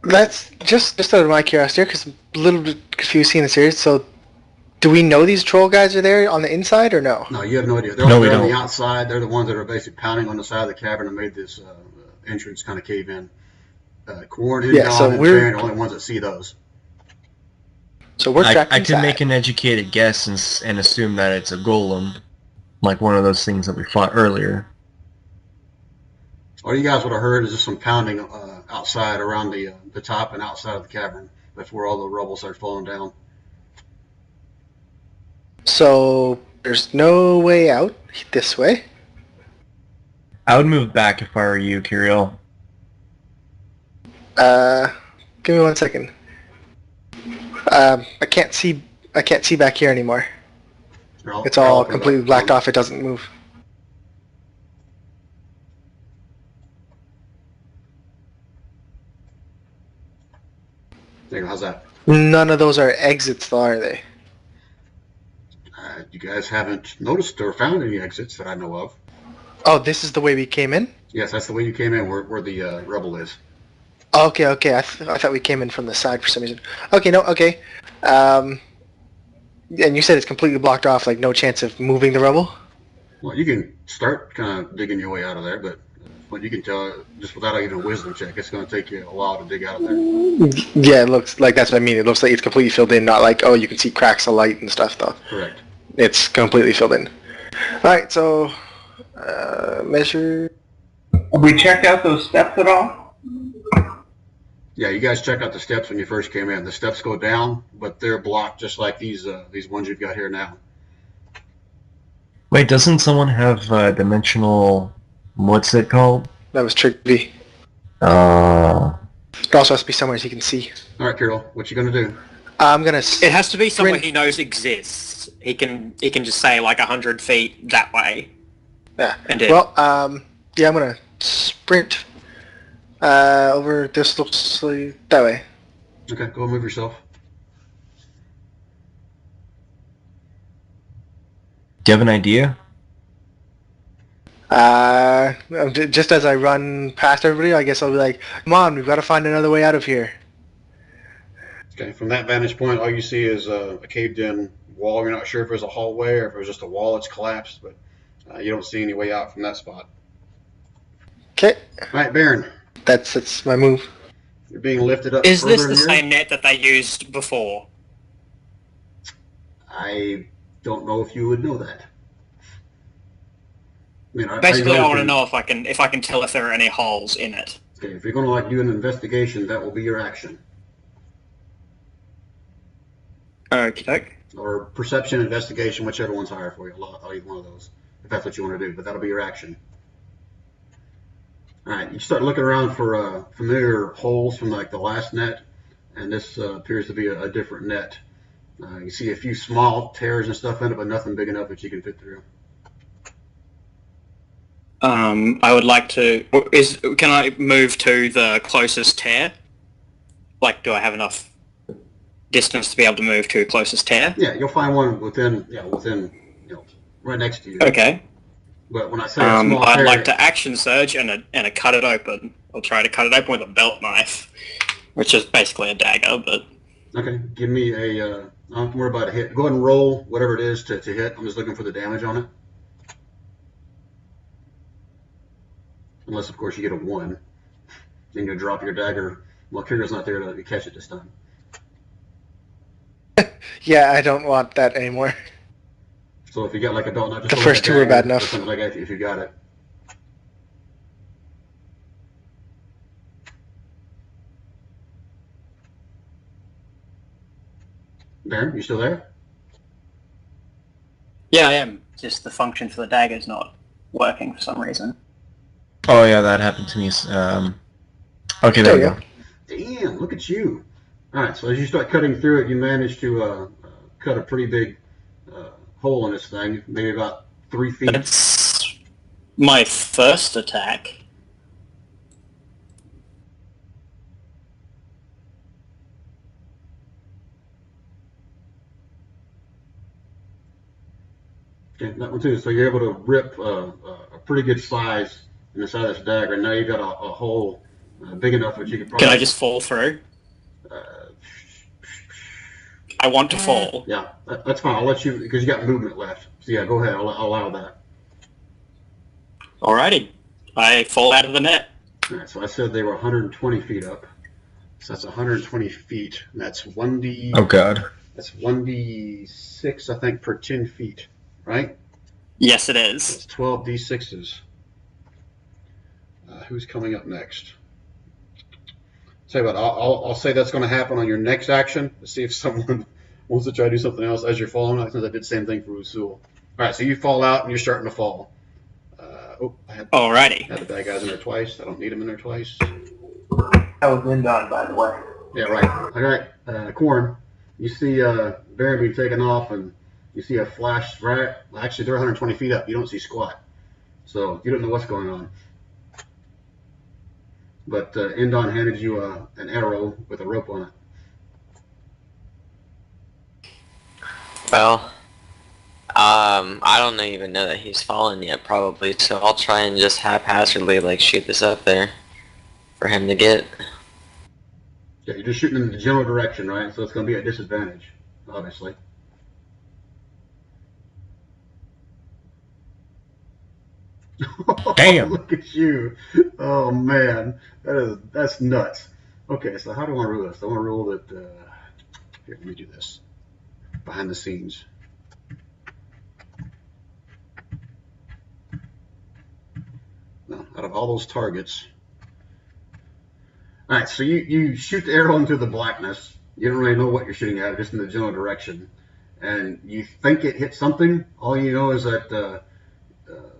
S3: That's just out of my curiosity, because I'm a little bit confused seeing the series. So, do we know these troll guys are there on the inside or no?
S1: No, you have no idea. They're
S4: No, we
S1: on the
S4: don't.
S1: outside. They're the ones that are basically pounding on the side of the cavern and made this entrance kind of cave in. Quarren and
S3: Yeah,
S1: John
S3: so
S1: and
S3: we're-
S1: Farron are the only ones that see those.
S3: So we're trapped
S4: I
S3: inside.
S4: can make an educated guess and assume that it's a golem, like one of those things that we fought earlier.
S1: All you guys would have heard is just some pounding outside around the top and outside of the cavern. That's where all the rubble starts falling down.
S3: So there's no way out this way.
S4: I would move back if I were you, Kirill.
S3: Give me 1 second. I can't see back here anymore. It's all completely blacked off. It doesn't move.
S1: There you go. How's that?
S3: None of those are exits, though, are they?
S1: You guys haven't noticed or found any exits that I know of.
S3: Oh, this is the way we came in?
S1: Yes, that's the way you came in, where the rubble is.
S3: Okay. I thought we came in from the side for some reason. Okay, no, okay. And you said it's completely blocked off, like no chance of moving the rubble?
S1: Well, you can start kind of digging your way out of there, but what you can tell, just without even a wisdom check, it's going to take you a while to dig out of there.
S3: Yeah, it looks like that's what I mean. It looks like it's completely filled in, not like, oh, you can see cracks of light and stuff, though.
S1: Correct.
S3: It's completely filled in. Alright, so, measure...
S7: Have we checked out those steps at all?
S1: Yeah, you guys check out the steps when you first came in. The steps go down, but they're blocked just like these ones you've got here now.
S4: Wait, doesn't someone have dimensional... What's it called?
S3: That was Trick B. It also has to be somewhere he can see.
S1: All right, Kirill, what you going to do?
S3: I'm gonna...
S5: It has to be somewhere
S3: Sprint.
S5: he knows exists. He can just say like 100 feet that way.
S3: Yeah.
S5: And
S3: Well, yeah, I'm gonna sprint over this looks like that way.
S1: Okay, go move yourself.
S4: Do you have an idea?
S3: Just as I run past everybody, I guess I'll be like, come on, we've got to find another way out of here.
S1: Okay, from that vantage point, all you see is a caved-in wall. You're not sure if there's a hallway or if it was just a wall that's collapsed, but you don't see any way out from that spot.
S3: Okay,
S1: All right, Baron,
S3: that's my move.
S1: you're being lifted up
S5: Is this
S1: further
S5: the
S1: in here.
S5: same net that they used before?
S1: I don't know if you would know that. I mean,
S5: Basically, I want to know if I can tell if there are any holes in it.
S1: Okay, if you're going to like do an investigation, that will be your action,
S5: Okay.
S1: or perception, investigation, whichever one's higher for you. I'll use one of those if that's what you want to do. But that'll be your action. All right, you start looking around for familiar holes from like the last net, and this appears to be a different net. You see a few small tears and stuff in it, but nothing big enough that you can fit through.
S5: I would like to. Can I move to the closest tear? Like, do I have enough distance to be able to move to closest tear?
S1: Yeah, you'll find one within, right next to you.
S5: Okay.
S1: But when I say a small
S5: I'd
S1: tear,
S5: like to action surge and cut it open. I'll try to cut it open with a belt knife, which is basically a dagger. But
S1: okay, give me a. Don't worry about a hit. Go ahead and roll whatever it is to hit. I'm just looking for the damage on it. Unless, of course, you get a 1. Then you drop your dagger. Well, Kira's not there to catch it this time.
S3: Yeah, I don't want that anymore.
S1: So if you got like a belt knife, just
S3: The
S1: roll
S3: first
S1: that
S3: two were
S1: dagger
S3: bad
S1: or
S3: enough.
S1: something like that if you got it. Baron, you still there?
S5: Yeah, I am. Just the function for the dagger's not working for some reason.
S4: Oh yeah, that happened to me. Okay, there you go.
S1: Damn, look at you. All right, so as you start cutting through it, you manage to cut a pretty big hole in this thing, maybe about 3 feet.
S5: That's my first attack.
S1: Okay, that one too. So you're able to rip a pretty good size in the side of this dagger. Now you've got a hole big enough that you could probably...
S5: Can I just fall through? I want to fall.
S1: Yeah, that's fine. I'll let you, because you got movement left. So yeah, go ahead. I'll allow that.
S5: Alrighty. I fall out of the net.
S1: All right, so I said they were 120 feet up. So that's 120 feet. And that's 1d...
S4: Oh god.
S1: That's 1d6, I think, per 10 feet, right?
S5: Yes, it is.
S1: That's 12 d6s. Who's coming up next? Tell you what, I'll say that's going to happen on your next action to see if someone wants to try to do something else as you're falling. Since I did the same thing for Usul. All right, so you fall out and you're starting to fall.
S5: Alrighty.
S1: I had the bad guys in there twice. I don't need them in there twice.
S7: That was Indon, by the way.
S1: Yeah, right. All right, Corn, you see Baron being taken off, and you see a flash. Right, actually, they're 120 feet up. You don't see squat, so you don't know what's going on. But Indon handed you an arrow with a rope on it.
S2: Well, I don't even know that he's fallen yet, probably, so I'll try and just haphazardly, like, shoot this up there for him to get.
S1: Yeah, you're just shooting in the general direction, right? So it's going to be a disadvantage, obviously.
S4: Damn.
S1: Look at you. Oh, man. That's nuts. Okay, so how do I want to rule this? I want to rule that... here, let me do this. Behind the scenes. Now, out of all those targets... All right, so you shoot the arrow into the blackness. You don't really know what you're shooting at, just in the general direction. And you think it hit something. All you know is that the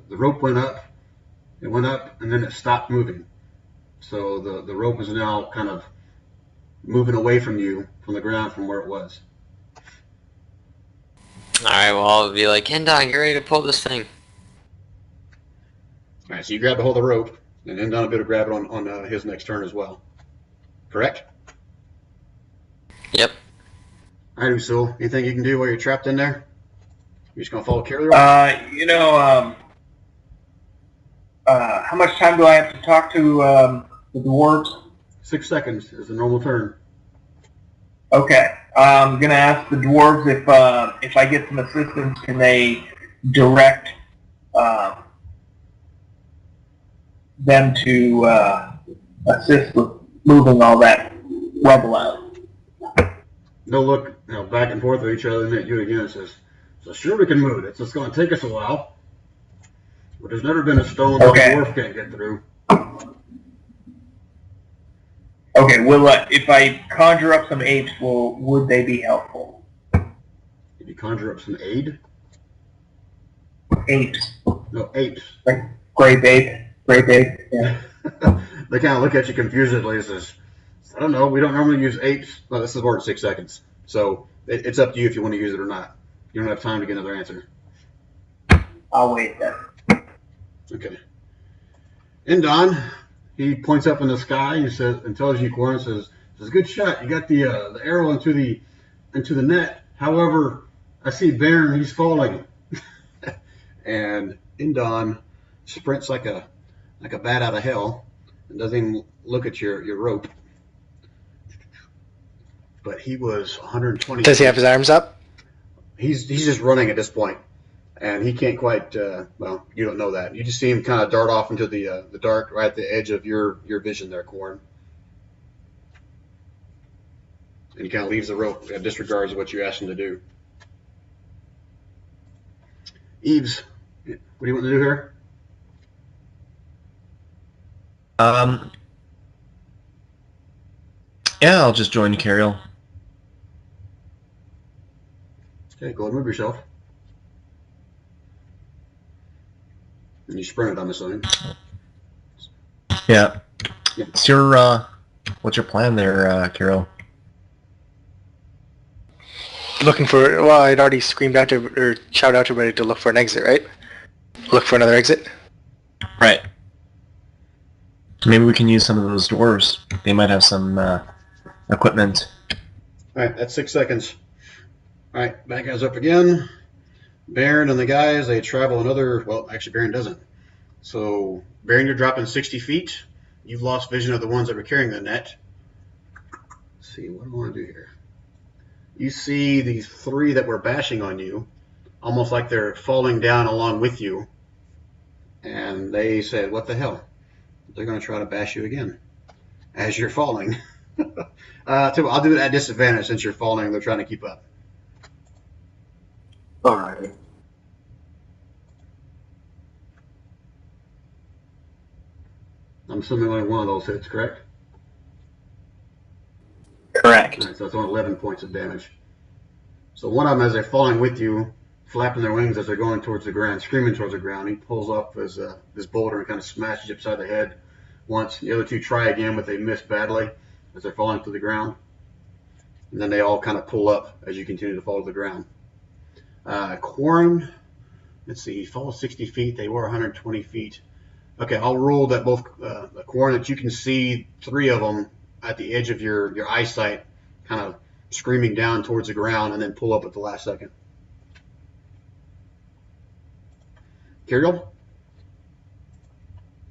S1: rope went up. It went up, and then it stopped moving. So the rope is now kind of moving away from you, from the ground, from where it was.
S2: Alright, well, I'll be like, Indon, get ready to pull this thing.
S1: All right, so you grab a hold of the rope, and then Indon will be able to grab it on his next turn as well. Correct?
S2: Yep.
S1: All right, Usul, anything you can do while you're trapped in there? You're just going to follow Carrier?
S7: How much time do I have to talk to the dwarves?
S1: 6 seconds is the normal turn.
S7: Okay. I'm going to ask the dwarves if I get some assistance, can they direct them to assist with moving all that rubble out?
S1: They'll look back and forth at each other and at you again and says, so sure we can move it. It's just going to take us a while. But there's never been a stone that a dwarf can't get through.
S7: Okay, if I conjure up some apes, would they be helpful?
S1: If you conjure up some aid?
S7: Apes.
S1: No, apes.
S7: Like grape ape? Grape ape, yeah.
S1: They kind of look at you confusedly and says, I don't know, we don't normally use apes. Well, this is more than 6 seconds. So it's up to you if you want to use it or not. You don't have time to get another answer.
S7: I'll wait then.
S1: Okay. Indon, he points up in the sky and tells you, Corn, says, good shot. You got the arrow into the net. However, I see Baron, he's falling. And Indon sprints like a bat out of hell and doesn't even look at your rope. But he was 120.
S3: Does he have his arms up?
S1: He's just running at this point. And he can't quite, well, you don't know that. You just see him kind of dart off into the dark right at the edge of your vision there, Corn. And he kind of leaves the rope, disregards what you asked him to do. Eves, what do you want to do here?
S4: Yeah, I'll just join Carriel.
S1: Okay, go ahead and move yourself. And you sprinted, I'm assuming.
S4: Yeah.
S1: Yeah.
S4: What's your plan there, Kirill?
S3: Looking for... Well, I'd already screamed out to... or shouted out to everybody to look for an exit, right? Look for another exit?
S4: Right. Maybe we can use some of those doors. They might have some equipment.
S1: Alright, that's 6 seconds. Alright, back guys up again. Baron and the guys, they travel another... Well, actually, Baron doesn't. So, Baron, you're dropping 60 feet. You've lost vision of the ones that were carrying the net. Let's see, what do I want to do here? You see these 3 that were bashing on you, almost like they're falling down along with you. And they said, what the hell? They're going to try to bash you again as you're falling. I'll do it at disadvantage since you're falling. They're trying to keep up.
S5: Alright.
S1: I'm assuming only one of those hits, correct?
S5: Correct.
S1: All right, so it's only 11 points of damage. So one of them, as they're falling with you, flapping their wings as they're going towards the ground, screaming towards the ground, he pulls up his boulder and kind of smashes you upside the head once. The other 2 try again, but they miss badly as they're falling to the ground. And then they all kind of pull up as you continue to fall to the ground. Quarren, let's see, he falls 60 feet. They were 120 feet. Okay, I'll rule that both Quarren, that you can see 3 of them at the edge of your eyesight, kind of screaming down towards the ground, and then pull up at the last second. Kirill?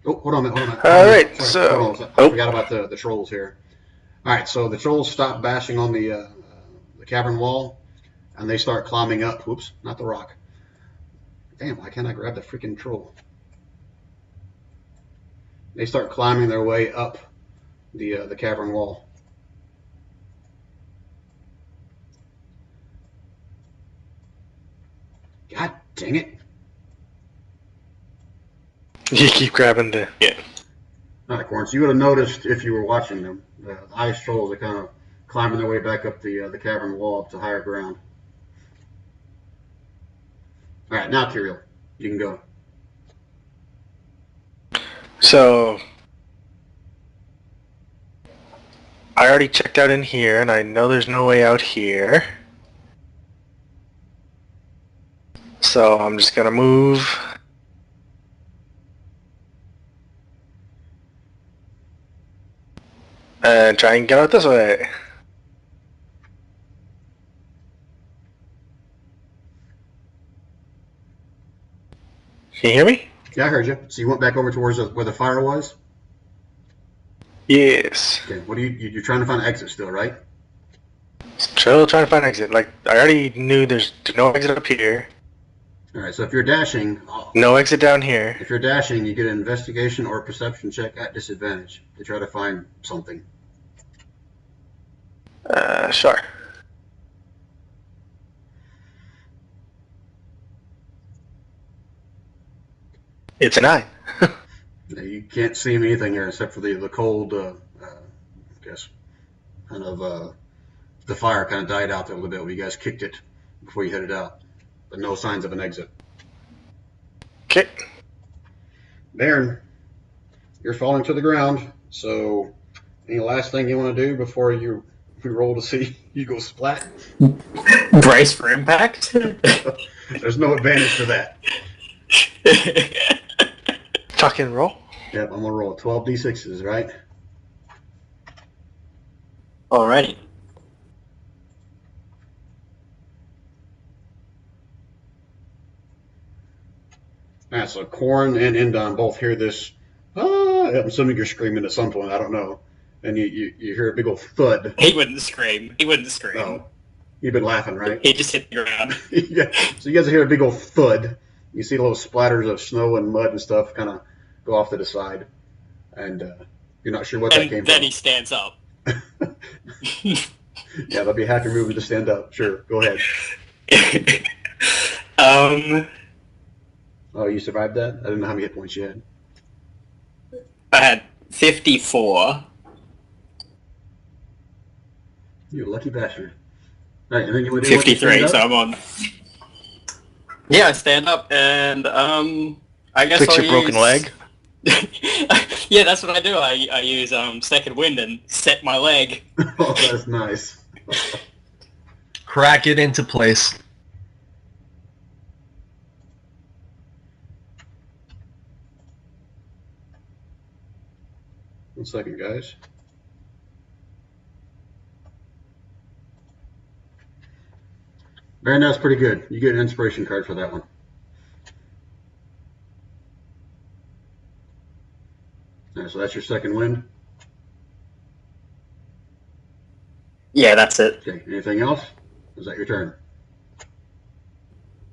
S1: Oh, hold on a minute.
S3: All right,
S1: Sorry,
S3: so...
S1: hold on. I forgot about the trolls here. All right, so the trolls stop bashing on the cavern wall, and they start climbing up. Whoops, not the rock. Damn, why can't I grab the freaking troll? They start climbing their way up the cavern wall. God dang it.
S3: You keep grabbing the... Yeah.
S1: All right, Quarren, so you would have noticed if you were watching them, the ice trolls are kind of climbing their way back up the cavern wall up to higher ground. All right, now Kirill, you can go.
S3: So... I already checked out in here, and I know there's no way out here. So I'm just gonna move... and try and get out this way. Can you hear me?
S1: Yeah, I heard you. So you went back over towards where the fire was?
S3: Yes.
S1: Okay, what are you're trying to find an exit still, right?
S3: Still trying to find an exit. Like, I already knew there's no exit up here.
S1: All right, so if you're dashing...
S3: No exit down here.
S1: If you're dashing, you get an investigation or a perception check at disadvantage to try to find something.
S3: Sure. It's a 9.
S1: You can't see anything here except for the cold, I guess, kind of, the fire kind of died out there a little bit when you guys kicked it before you headed out. But no signs of an exit.
S3: Okay.
S1: Baron, you're falling to the ground, so any last thing you want to do before you roll to see you go splat?
S5: Brace for impact?
S1: There's no advantage to that.
S3: Tuck and roll.
S1: Yep, I'm going to roll 12 d6s, right?
S5: Alrighty.
S1: Alright, so Quarren and Indon both hear this. I'm assuming you're screaming at some point, I don't know. And you hear a big old thud.
S9: He wouldn't scream.
S1: Oh, you've been laughing, right?
S9: He just hit the ground.
S1: Yeah. So you guys hear a big old thud. You see little splatters of snow and mud and stuff kind of go off to the side. And you're not sure what that came
S9: And then
S1: from.
S9: he stands up.
S1: Yeah, that'll be a happy movie to stand up. Sure, go ahead. Oh, you survived that? I didn't know how many hit points you had.
S9: I had 54.
S1: You lucky bastard. Right, and then you would do what, you
S9: 53,
S1: stand
S9: so
S1: up?
S9: I'm on. Yeah, I stand up and I guess
S3: Fix
S9: I'll
S3: your broken
S9: use...
S3: leg.
S9: Yeah, that's what I do. I use second wind and set my leg.
S1: Oh, that's nice.
S4: Crack it into place.
S1: One second, guys. Baron, that's pretty good. You get an inspiration card for that one. All right, so that's your second wind.
S5: Yeah, that's it.
S1: Okay, anything else? Is that your turn?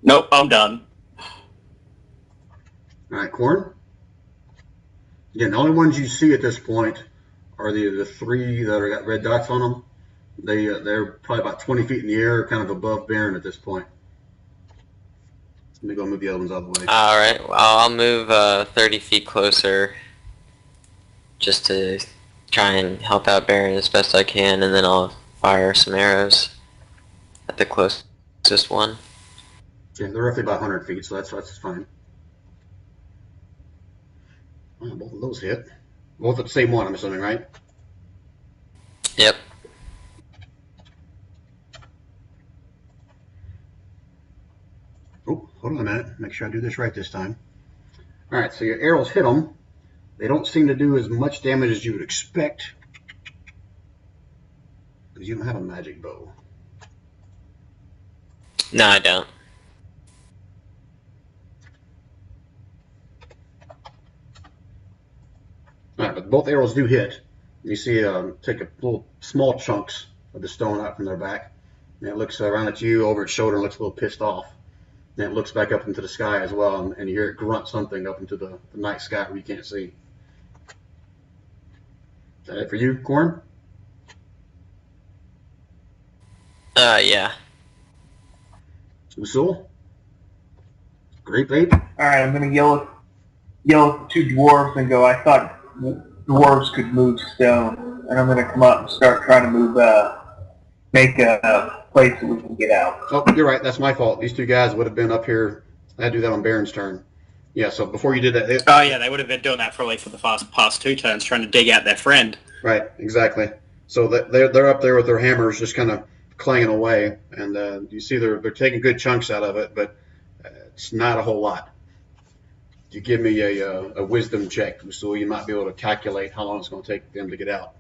S9: Nope, I'm done.
S1: All right, Corn. Again, the only ones you see at this point are the three that are got red dots on them. They're probably about 20 feet in the air, kind of above Baron at this point. Let me go move the other ones out of the way.
S2: Alright, well, I'll move 30 feet closer just to try and help out Baron as best I can, and then I'll fire some arrows at the closest one.
S1: Yeah, they're roughly about 100 feet, so that's fine. Oh, both of those hit. Both at the same one, I'm assuming, right?
S2: Yep.
S1: Oh, hold on a minute. Make sure I do this right this time. All right, so your arrows hit them. They don't seem to do as much damage as you would expect because you don't have a magic bow.
S2: No, I don't.
S1: All right, but both arrows do hit. You see, take a little small chunks of the stone out from their back, and it looks around at you over its shoulder and looks a little pissed off. And it looks back up into the sky as well, and you hear it grunt something up into the night sky where you can't see. Is that it for you, Corn?
S2: Yeah.
S1: Usul? Grape Ape?
S7: Alright, I'm gonna yell at the two dwarves and go, I thought dwarves could move stone. And I'm gonna come up and start trying to move, make a place that we can get out.
S1: Oh, you're right. That's my fault. These two guys would have been up here. I had to do that on Baron's turn. Yeah, so before you did that...
S9: Oh yeah, they would have been doing that for the past 2 turns, trying to dig out their friend.
S1: Right, exactly. So they're up there with their hammers just kind of clanging away, and you see they're taking good chunks out of it, but it's not a whole lot. You give me a wisdom check, so you might be able to calculate how long it's going to take them to get out.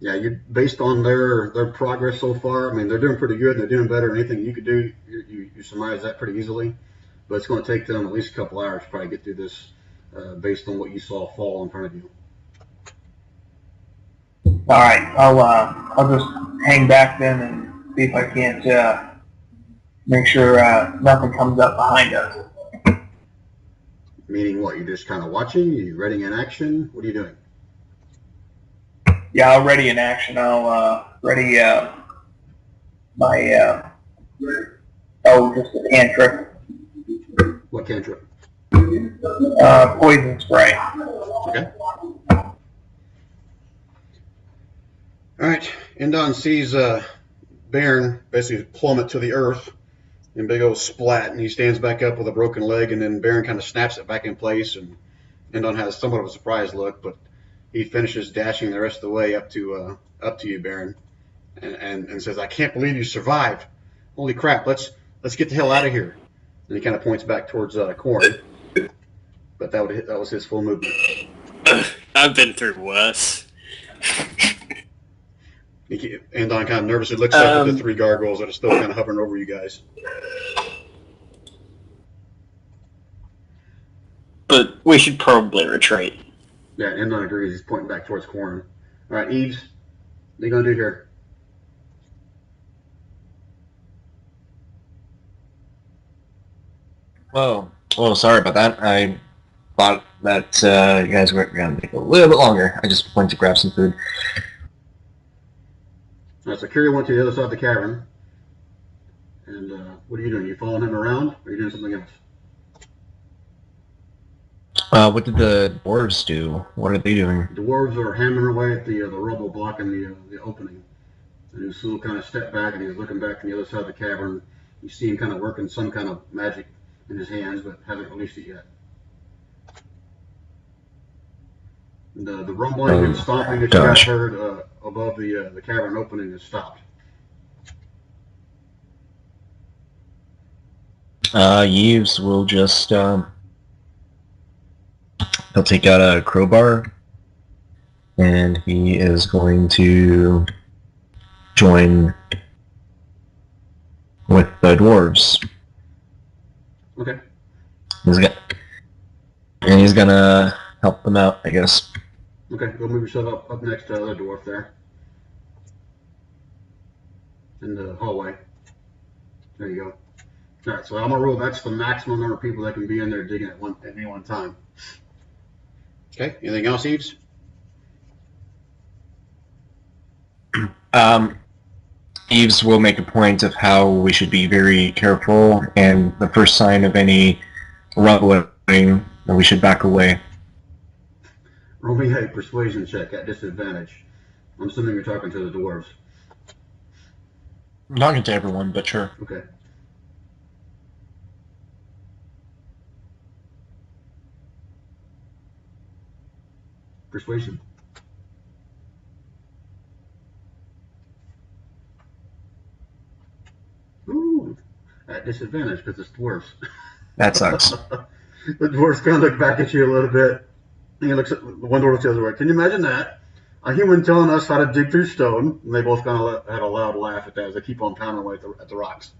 S1: Yeah, based on their progress so far, I mean, they're doing pretty good. They're doing better than anything you could do. You surmise that pretty easily. But it's going to take them at least a couple hours to probably get through this based on what you saw fall in front of you.
S7: Alright, I'll just hang back then and see if I can't make sure nothing comes up behind us.
S1: Meaning what? You're just kind of watching? You're ready in action? What are you doing?
S7: Yeah, I'll ready in action. I'll ready my just a cantrip.
S1: What cantrip?
S7: Poison spray.
S1: Okay. All right. Indon sees Baron basically plummet to the earth in big old splat, and he stands back up with a broken leg, and then Baron kind of snaps it back in place, and Indon has somewhat of a surprised look, but he finishes dashing the rest of the way up to you, Baron, and says, "I can't believe you survived. Holy crap! Let's get the hell out of here." And he kind of points back towards Corn, but that was his full movement.
S9: I've been through worse.
S1: Andon kind of nervously looks up at the 3 gargoyles that are still kind of hovering over you guys.
S5: But we should probably retreat.
S1: Yeah, Andon agrees. He's pointing back towards Corn. All right, Eves, what are you going to do here?
S4: Whoa. Oh, sorry about that. I thought that you guys were going to take a little bit longer. I just went to grab some food.
S1: All right, so Kiri went to the other side of the cavern. And what are you doing? You following him around, or are you doing something else?
S4: What did the dwarves do? What are they doing?
S1: The dwarves are hammering away at the rubble blocking the opening. And Usul kind of stepped back and he was looking back on the other side of the cavern. You see him kind of working some kind of magic in his hands, but hasn't released it yet. The rumbling and stomping that you guys heard above the cavern opening has stopped.
S4: Yves will just he'll take out a crowbar, and he is going to join with the dwarves.
S1: Okay.
S4: He's gonna help them out, I guess.
S1: Okay, go move yourself up next to the other dwarf there. In the hallway. There you go. Alright, so I'm gonna rule that's the maximum number of people that can be in there digging at any one time. Okay, anything else, Yves?
S4: Yves will make a point of how we should be very careful, and the first sign of any rumbling, we should back away.
S1: Roll me a persuasion check at disadvantage. I'm assuming you're talking to the dwarves.
S4: I'm talking to everyone, but sure.
S1: Okay. Persuasion. Ooh, at disadvantage because it's dwarves.
S4: That sucks.
S1: The dwarves kind of look back at you a little bit. And he looks at the one dwarf the other way. Can you imagine that? A human telling us how to dig through stone. And they both kind of had a loud laugh at that as they keep on pounding away at the rocks.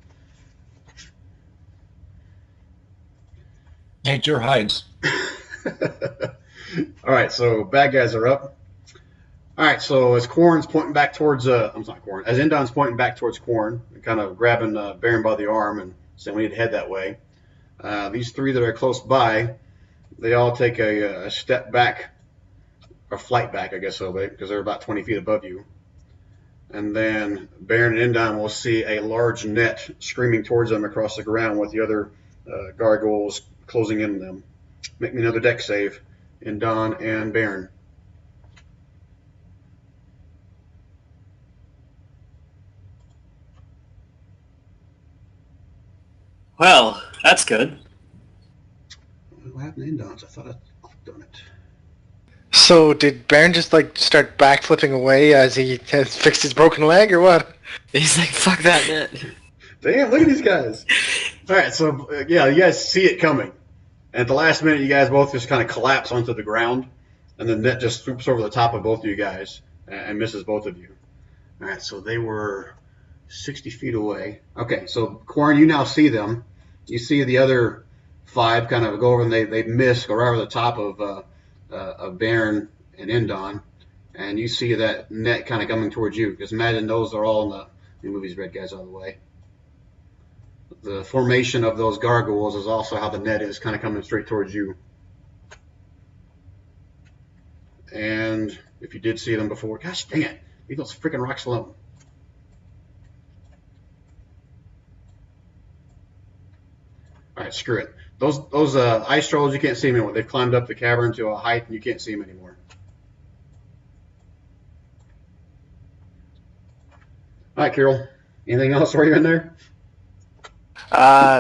S4: Hey, Joe hides.
S1: All right, so bad guys are up. All right, so as Quarren's pointing back towards, I'm not Quarren, as Indon's pointing back towards Quarren, and kind of grabbing Baron by the arm and saying we need to head that way. These three that are close by, they all take a step back, or flight back, I guess so, because they're about 20 feet above you. And then Baron and Indon will see a large net screaming towards them across the ground with the other gargoyles closing in on them. Make me another deck save, Indon and Baron.
S9: Well, that's good.
S1: What happened to Indon's? I thought I'd done it.
S3: So did Baron just like start backflipping away as he has fixed his broken leg, or what?
S2: He's like, fuck that net.
S1: Damn, look at these guys. All right, so yeah, you guys see it coming. And at the last minute, you guys both just kind of collapse onto the ground, and the net just swoops over the top of both of you guys and misses both of you. All right, so they were 60 feet away. Okay, so Quarren, you now see them. You see the other five kind of go over and they miss, go right over the top of Baron and Indon, and you see that net kind of coming towards you. Because imagine those are all in the move these red guys out of the way. The formation of those gargoyles is also how the net is kind of coming straight towards you. And if you did see them before, gosh dang it, leave those freaking rocks alone. All right, screw it. Those ice trolls, you can't see them anymore. They've climbed up the cavern to a height and you can't see them anymore. All right, Kirill. Anything else for you in there?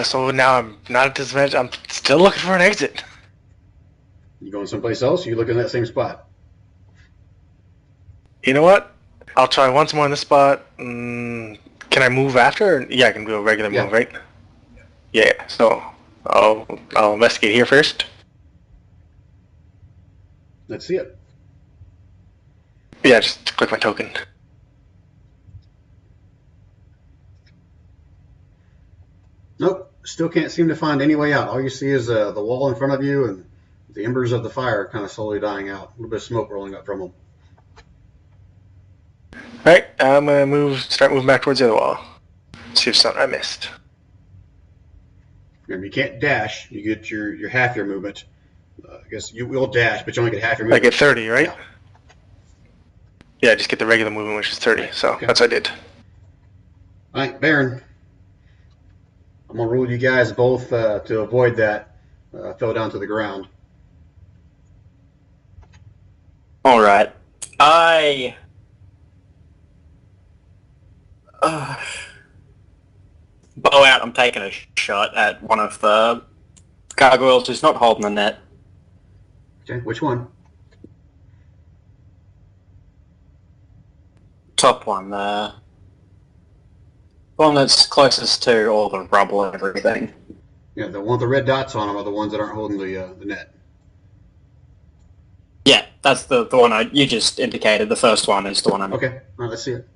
S3: So now I'm not at disadvantage. I'm still looking for an exit.
S1: You going someplace else? Or you looking at that same spot?
S3: You know what? I'll try once more in this spot. Can I move after? Yeah, I can do a regular move, right? Yeah. So I'll investigate here first.
S1: Let's see it.
S3: Yeah, just click my token.
S1: Nope. Still can't seem to find any way out. All you see is the wall in front of you and the embers of the fire kind of slowly dying out. A little bit of smoke rolling up from them.
S3: Alright, I'm gonna start moving back towards the other wall. See if something I missed.
S1: Remember, you can't dash. You get your half your movement. I guess you will dash, but you only get half your
S3: I
S1: movement.
S3: get 30, right?
S1: Yeah.
S3: Yeah, just get the regular movement, which is 30. So
S1: Okay.
S3: that's what I did.
S1: All right, Baron. I'm going to rule you guys both to avoid that. Fell down to the ground.
S5: Alright. Bow out, I'm taking a shot at one of the gargoyles who's not holding the net.
S1: Okay, which one?
S5: Top one, the one that's closest to all the rubble and everything.
S1: Yeah, the one with the red dots on them are the ones that aren't holding the net.
S5: Yeah, that's the one you just indicated. The first one is the one I'm...
S1: Okay, all right, let's see it.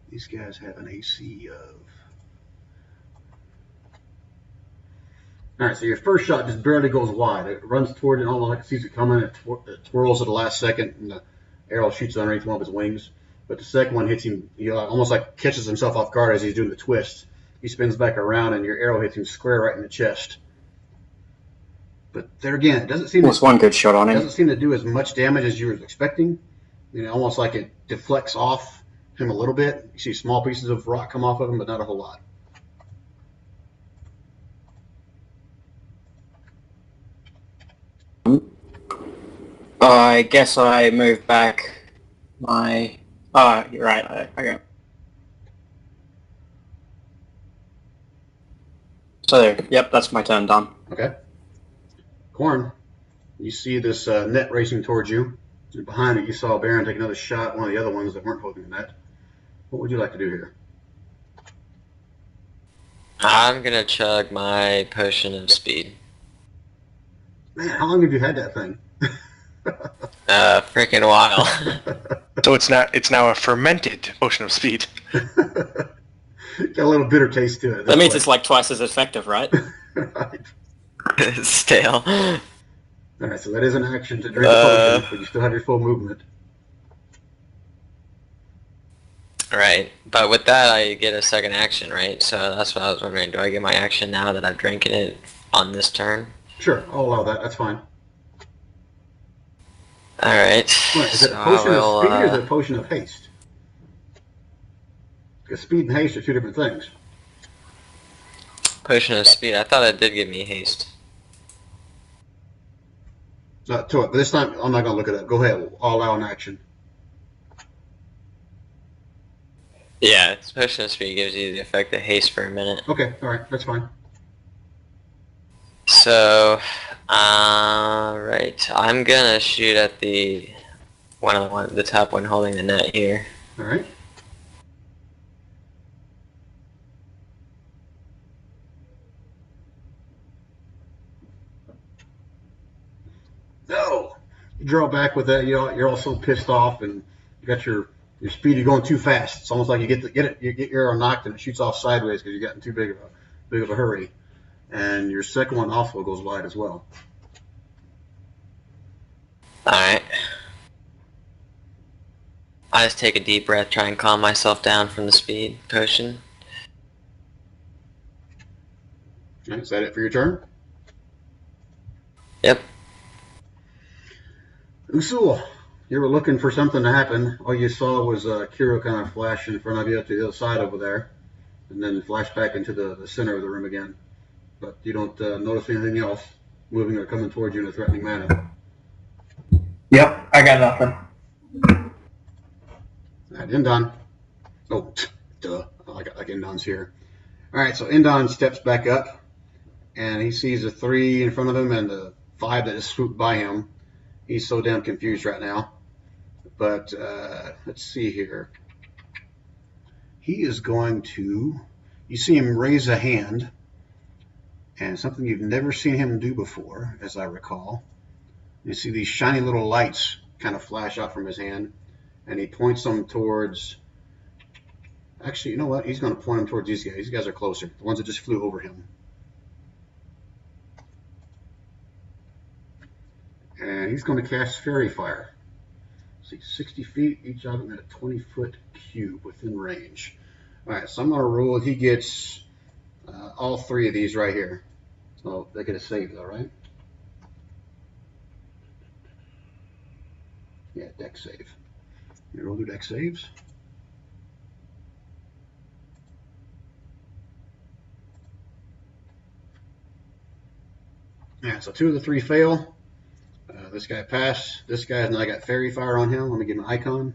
S1: These guys have an AC of... All right, so your first shot just barely goes wide. It runs toward it, almost like it sees it coming. It twirls at the last second, and the arrow shoots underneath one of his wings. But the second one hits him, he almost like catches himself off guard as he's doing the twist. He spins back around, and your arrow hits him square right in the chest. But there again, it doesn't seem
S5: There's one good shot on
S1: it
S5: him.
S1: doesn't seem to do as much damage as you were expecting. Almost like it deflects off him a little bit. You see small pieces of rock come off of him, but not a whole lot.
S5: I guess I moved back my... Oh, you're right. Okay. So there. Yep, that's my turn done.
S1: Okay. Corn, you see this net racing towards you. And behind it, you saw Baron take another shot at one of the other ones that weren't holding the net. What would you like to do here?
S2: I'm gonna chug my potion of speed.
S1: Man, how long have you had that thing?
S2: Freaking while.
S3: So it's now a fermented potion of speed.
S1: Got a little bitter taste to it.
S5: That means it's like twice as effective, right?
S1: Right.
S2: It's stale.
S1: Alright, so that is an action to drink the potion, but you still have your full movement.
S2: Right, but with that I get a second action, right? So that's what I was wondering. Do I get my action now that I've drinking it on this turn?
S1: Sure, I'll allow that. That's fine.
S2: Alright.
S1: What, is it a potion of speed or is it a potion of haste? Because speed and haste are two different things.
S2: Potion of speed. I thought it did give me haste.
S1: But this time, I'm not going to look it up. Go ahead. I'll allow an action.
S2: Yeah, it's potion of speed gives you the effect of haste for a minute.
S1: Okay, alright, that's fine.
S2: So, right, I'm gonna shoot at the top one holding the net here.
S1: Alright. No! You draw back with that, you're all so pissed off, and you got your speed, you're going too fast. It's almost like you get your arrow knocked and it shoots off sideways because you got in too big of a hurry. And your second one also goes wide as well.
S2: Alright. I just take a deep breath, try and calm myself down from the speed potion.
S1: Alright, is that it for your turn?
S2: Yep.
S1: Usul, you were looking for something to happen. All you saw was Kiro kind of flash in front of you to the other side over there, and then flash back into the center of the room again. But you don't notice anything else moving or coming towards you in a threatening manner.
S7: Yep, I got nothing.
S1: Alright, Indon. Oh, duh. I like Indon's here. Alright, so Indon steps back up, and he sees a 3 in front of him and the 5 that has swooped by him. He's so damn confused right now. But let's see here. He is going to... You see him raise a hand, and something you've never seen him do before, as I recall. You see these shiny little lights kind of flash out from his hand, and he points them towards... Actually, you know what? He's going to point them towards these guys. These guys are closer. The ones that just flew over him. And he's going to cast Fairy Fire. See, 60 feet, each of them at a 20-foot cube within range. Alright, so I'm going to roll. He gets all 3 of these right here. So they get a save, though, right? Yeah, deck save. You roll your deck saves. Yeah, so 2 of the 3 fail. This guy passed. This guy's now got fairy fire on him. Let me give him an icon.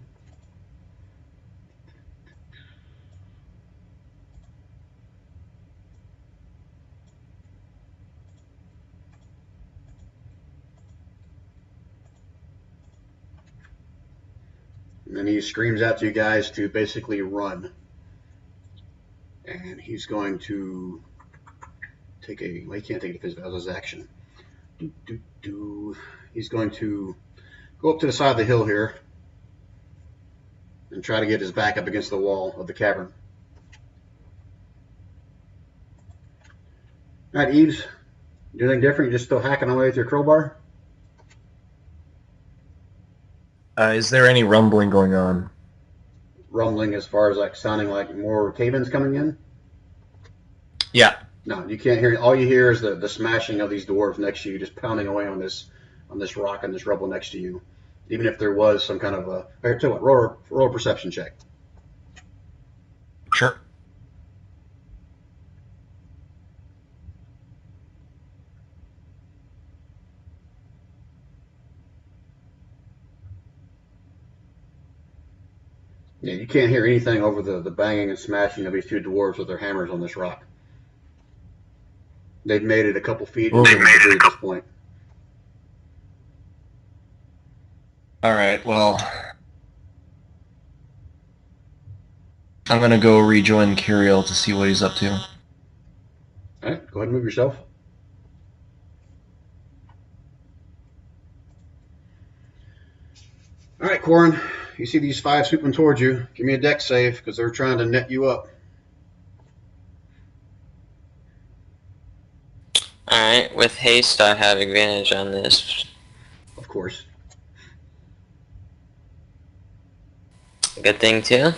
S1: And then he screams out to you guys to basically run. And he's going to take a, well, he can't take it because that was his action. He's going to go up to the side of the hill here and try to get his back up against the wall of the cavern. All right, Eves, do anything different? You're just still hacking away with your crowbar?
S4: Is there any rumbling going on?
S1: Rumbling as far as like sounding like more cave-ins coming in?
S4: Yeah.
S1: No, you can't hear. All you hear is the smashing of these dwarves next to you, just pounding away on this rock and this rubble next to you. Even if there was some kind of a, here, tell you what, roll a perception check.
S4: Sure.
S1: Yeah, you can't hear anything over the banging and smashing of these 2 dwarves with their hammers on this rock. They've made it a couple feet into the debris at this point.
S4: All right, well, I'm going to go rejoin Kiriel to see what he's up to.
S1: All right, go ahead and move yourself. All right, Quarren, you see these 5 swooping towards you. Give me a dex save because they're trying to net you up.
S2: Alright, with haste I have advantage on this.
S1: Of course.
S2: Good thing too.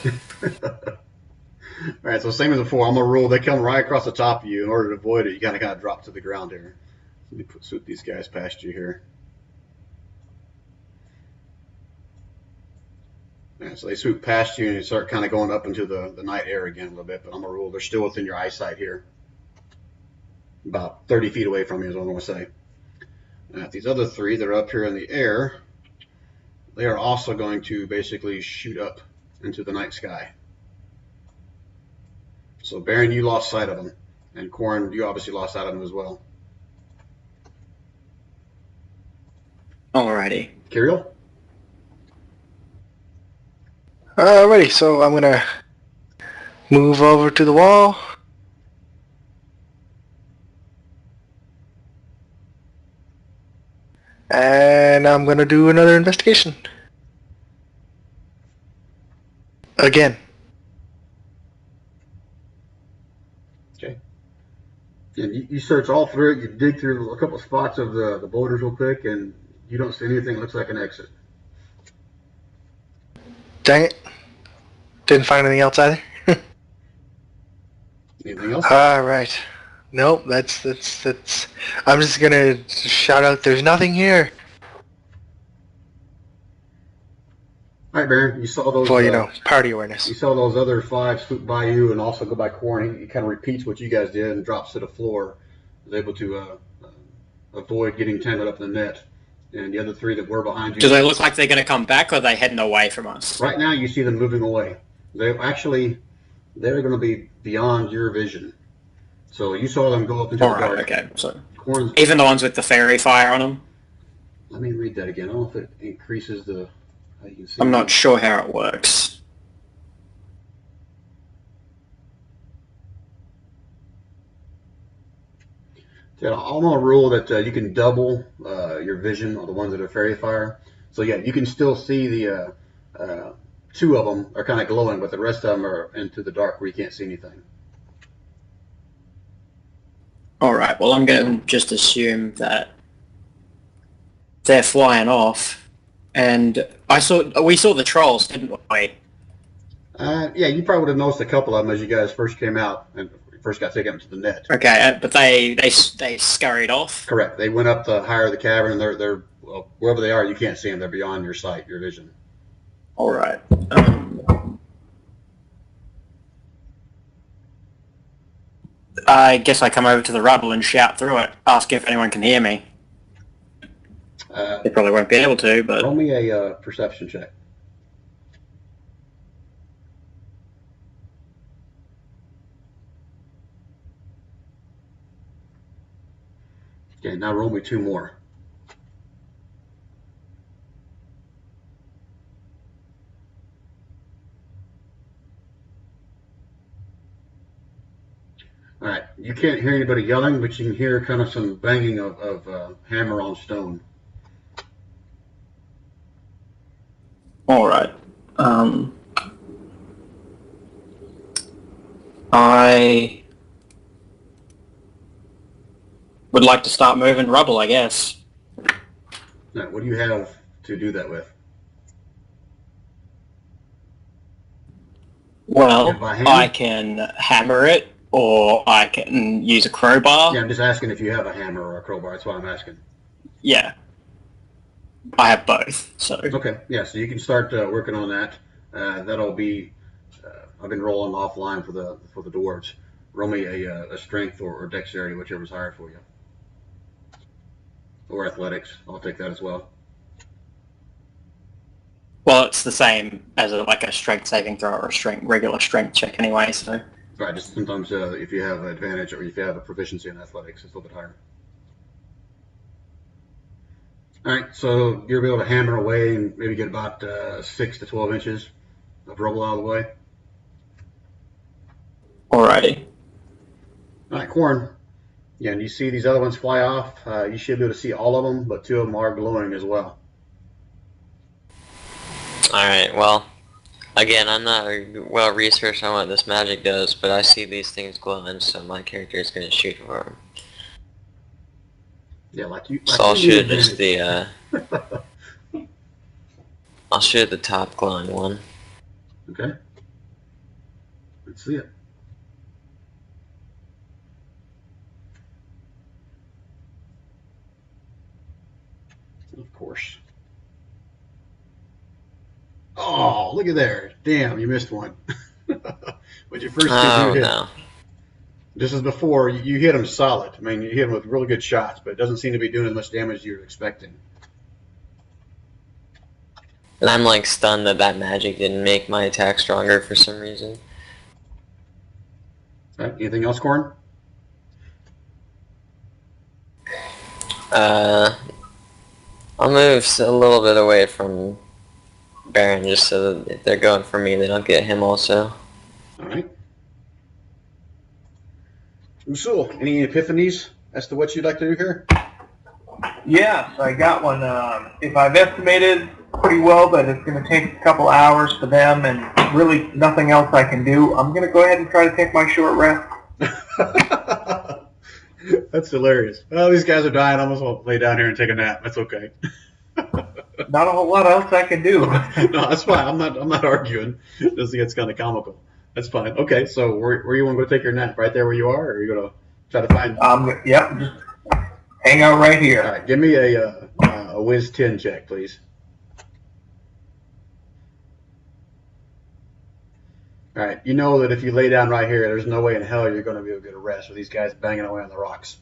S1: Alright, so same as before, I'm going to rule they come right across the top of you. In order to avoid it, you kind of drop to the ground here. Let me swoop these guys past you here. Yeah, so they swoop past you and you start kind of going up into the night air again a little bit, but I'm going to rule they're still within your eyesight here. About 30 feet away from you is what I'm going to say. Now, these other 3 that are up here in the air, they are also going to basically shoot up into the night sky. So Baron, you lost sight of them. And Quarren, you obviously lost sight of them as well.
S5: Alrighty.
S1: Kiriel?
S3: Alrighty, so I'm gonna move over to the wall. And I'm gonna do another investigation. Again.
S1: Okay. And you search all through it. You dig through a couple spots of the boulders real quick, and you don't see anything that looks like an exit.
S3: Dang it. Didn't find anything else either.
S1: Anything else?
S3: Alright. Nope, that's I'm just gonna shout out there's nothing here.
S1: All right, Baron, you saw those.
S3: Well, you know, party awareness.
S1: You saw those other 5 swoop by you and also go by Quarren. He kind of repeats what you guys did and drops to the floor. Was able to avoid getting tangled up in the net. And the other 3 that were behind you.
S9: Do they look like they're going to come back, or are they heading away from us?
S1: Right now, you see them moving away. They're going to be beyond your vision. So you saw them go up into the dark.
S9: Okay. So
S1: Quarren's,
S9: even the ones with the fairy fire on them?
S1: let me read that again. I don't know if it increases the... How you can see
S9: I'm
S1: them.
S9: not sure how it works.
S1: Yeah, I'm going to rule that you can double your vision on the ones that are fairy fire. So yeah, you can still see the 2 of them are kind of glowing, but the rest of them are into the dark where you can't see anything.
S9: Alright, well I'm going to just assume that they're flying off. And we saw the trolls, didn't we?
S1: Yeah, you probably would have noticed a couple of them as you guys first came out and first got taken up to the net.
S9: Okay, but they scurried off?
S1: Correct. They went up the higher the cavern, and they're well, wherever they are, you can't see them. They're beyond your sight, your vision.
S9: I guess I come over to the rubble and shout through it, ask if anyone can hear me. They probably won't be able to, but...
S1: Roll me a perception check. Okay, now roll me 2 more. All right, you can't hear anybody yelling, but you can hear kind of some banging of hammer on stone.
S9: All right. I would like to start moving rubble, I guess.
S1: Now, what do you have to do that with?
S9: Well,
S1: By hand?
S9: I can hammer it, or I can use a crowbar.
S1: Yeah, I'm just asking if you have a hammer or a crowbar. That's why I'm asking.
S9: Yeah. I have both, so...
S1: Okay, yeah, so you can start working on that. That'll be... I've been rolling offline for the dwarves. Roll me a strength or dexterity, whichever's higher for you. Or athletics. I'll take that as well.
S9: Well, it's the same as like a strength saving throw or a regular strength check anyway, so...
S1: Right, just sometimes if you have advantage or if you have a proficiency in athletics, it's a little bit higher. All right, so you'll be able to hammer away and maybe get about 6 to 12 inches of rubble out of the way.
S9: Alrighty.
S1: All right, Corn. Yeah, and you see these other ones fly off. You should be able to see all of them, but 2 of them are glowing as well.
S2: Alright, well, again, I'm not well researched on what this magic does, but I see these things glowing, so my character is going to shoot for them.
S1: Yeah, like you.
S2: So I'll shoot just the, I'll shoot the top glowing one.
S1: Okay. Let's see it. Of course. Oh, look at there. Damn, you missed one. With your first two hit.
S2: No.
S1: Just as before, you hit him solid. I mean, you hit him with really good shots, but it doesn't seem to be doing as much damage as you were expecting.
S2: And I'm like stunned that magic didn't make my attack stronger for some reason.
S1: All right, anything else, Corn?
S2: I'll move a little bit away from Baron just so that if they're going for me, they don't get him also.
S1: All right. Usul, any epiphanies as to what you'd like to do here?
S7: Yes, I got one. If I've estimated pretty well that it's going to take a couple hours for them and really nothing else I can do, I'm going to go ahead and try to take my short rest.
S1: That's hilarious. Well, these guys are dying. I'm just going to lay down here and take a nap. That's okay.
S7: Not a whole lot else I can do.
S1: No, that's fine. I'm not arguing. Just think it's kind of comical. That's fine. Okay, so where you want to go take your nap? Right there where you are, or are you going to try to find?
S7: Yep, just hang out right here.
S1: All right, give me a Wiz 10 check, please. All right, you know that if you lay down right here, there's no way in hell you're going to be able to get a rest with these guys banging away on the rocks.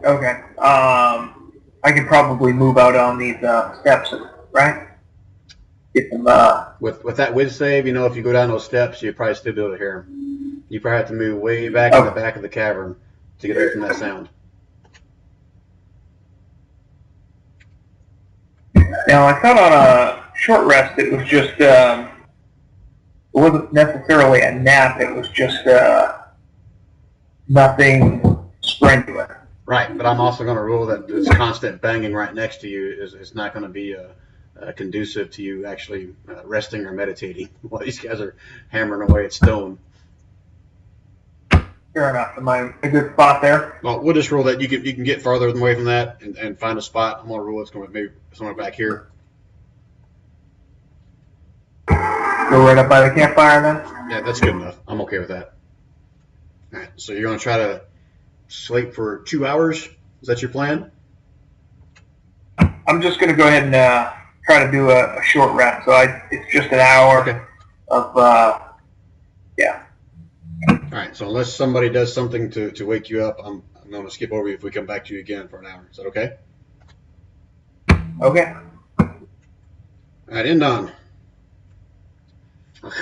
S7: Okay. I could probably move out on these steps, right? Get them.
S1: With that Wiz save, you know, if you go down those steps, you probably still be able to hear them. You probably have to move way back in the back of the cavern to get away from that sound.
S7: Now, I thought on a short rest it was just, it wasn't necessarily a nap, it was just nothing strenuous.
S1: Right, but I'm also going to rule that this constant banging right next to you is not going to be conducive to you actually resting or meditating while these guys are hammering away at stone.
S7: Fair enough. Am I in a good spot there?
S1: Well, we'll just rule that you can get farther away from that and find a spot. I'm going to rule it's going to maybe somewhere back here.
S7: Go right up by the campfire then?
S1: Yeah, that's good enough. I'm okay with that. All right, so you're going to try to sleep for 2 hours? Is that your plan?
S7: I'm just going to go ahead and try to do a short rest. So it's just an hour
S1: Okay.
S7: of, yeah.
S1: All so unless somebody does something to wake you up, I'm going to skip over you if we come back to you again for an hour. Is that okay?
S7: Okay.
S1: All right, Indon.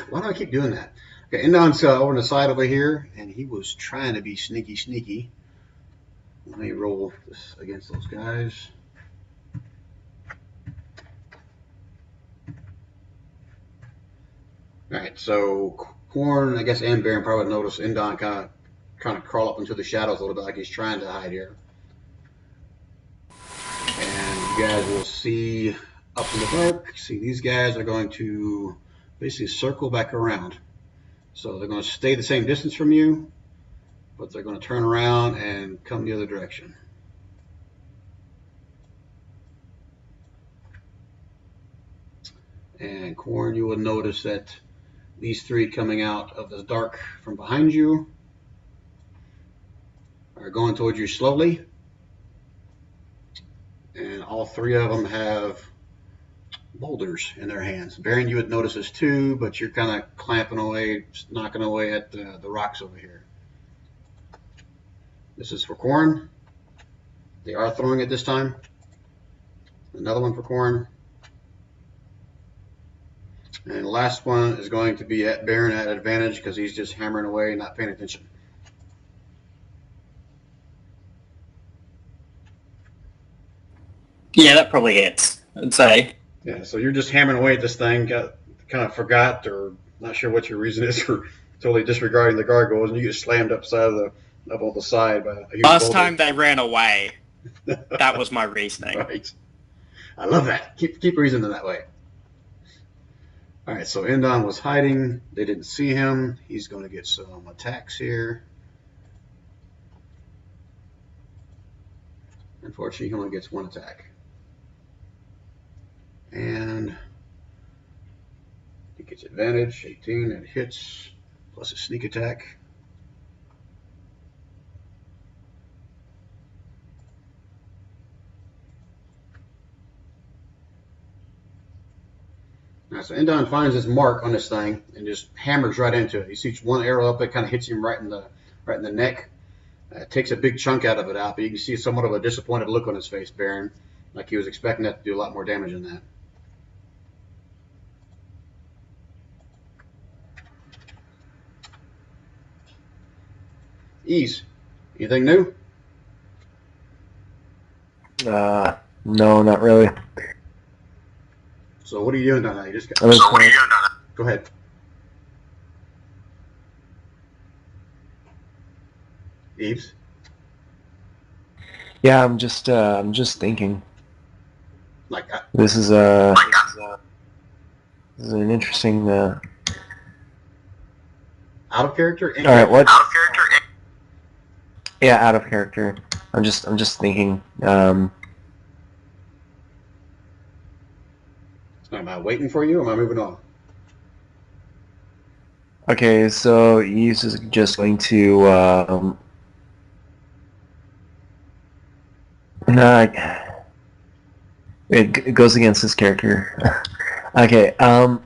S1: Why do I keep doing that? Okay, Indon's over on the side over here, and he was trying to be sneaky. Let me roll this against those guys. All right, so Corn, I guess, and Baron probably noticed Indon kind of crawl up into the shadows a little bit like he's trying to hide here. And you guys will see up in the dark, see these guys are going to basically circle back around. So they're going to stay the same distance from you, but they're going to turn around and come the other direction. And Corn, you will notice that these three coming out of the dark from behind you are going towards you slowly. And all three of them have boulders in their hands. Baron, you would notice this too, but you're kind of clamping away, knocking away at the rocks over here. This is for Corn. They are throwing it this time. Another one for Corn. And the last one is going to be at Baron at advantage because he's just hammering away, not paying attention.
S9: Yeah, that probably hits, I'd say.
S1: Yeah, so you're just hammering away at this thing, kind of forgot or not sure what your reason is for totally disregarding the gargoyles, and you get slammed up on the side by a huge
S9: Last
S1: boulder.
S9: time they ran away, that was my reasoning.
S1: Right. I love that. Keep reasoning that way. All right, so Indon was hiding. They didn't see him. He's going to get some attacks here. Unfortunately, he only gets one attack. And he gets advantage, 18, and hits, plus a sneak attack. Now, so Indon finds his mark on this thing and just hammers right into it. He shoots one arrow up, it kind of hits him right in the neck. Takes a big chunk out of it out, but you can see somewhat of a disappointed look on his face, Baron, like he was expecting that to do a lot more damage than that. Ease, anything new?
S8: No, not really.
S1: So what are you doing down there? You just got... Go ahead. Eves?
S8: Yeah, I'm just thinking.
S1: Like
S8: This is this is an interesting.
S1: out of character?
S8: All right, what? Out of character. Yeah, out of character. I'm just thinking.
S1: Am I waiting for you or am I moving on?
S8: Okay, so he's just going to. No, it goes against his character. Okay, yeah,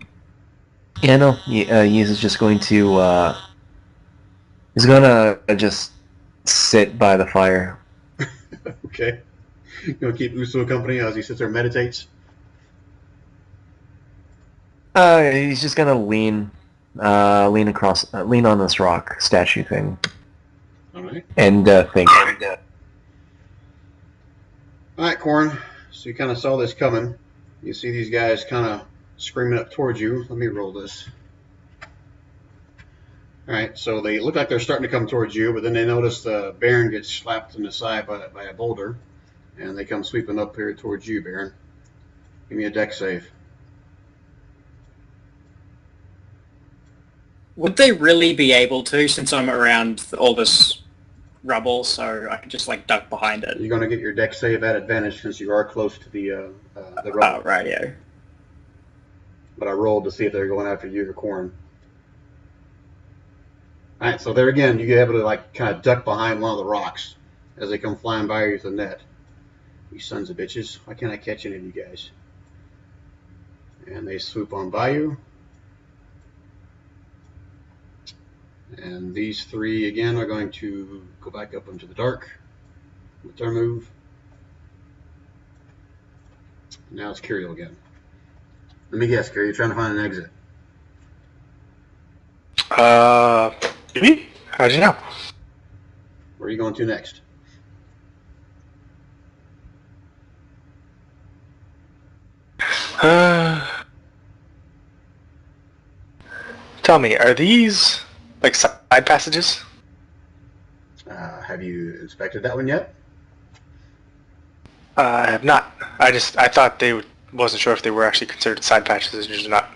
S8: no, he's just going to, he's gonna just sit by the fire.
S1: Okay. You gonna keep Uso company as he sits there and meditates?
S8: He's just gonna lean on this rock statue thing.
S1: Alright.
S8: And, think.
S1: Alright, Corn. So you kind of saw this coming. You see these guys kind of screaming up towards you. Let me roll this. Alright, so they look like they're starting to come towards you, but then they notice the Baron gets slapped in the side by a boulder, and they come sweeping up here towards you, Baron. Give me a deck save.
S9: Would they really be able to, since I'm around all this rubble, so I could just like duck behind it?
S1: You're going to get your deck save at advantage since you are close to the rubble.
S9: Oh, right, yeah.
S1: But I rolled to see if they're going after you or Corn. Alright, so there again, you get able to like kind of duck behind one of the rocks as they come flying by you with the net. You sons of bitches, why can't I catch any of you guys? And they swoop on by you. And these three, again, are going to go back up into the dark with their move. Now it's Curiel again. Let me guess, Curiel, you're trying to find an exit.
S3: Maybe? How'd you know?
S1: Where are you going to next?
S3: Tell me, are these like side passages?
S1: Have you inspected that one yet?
S3: I have not. I thought wasn't sure if they were actually considered side passages or not.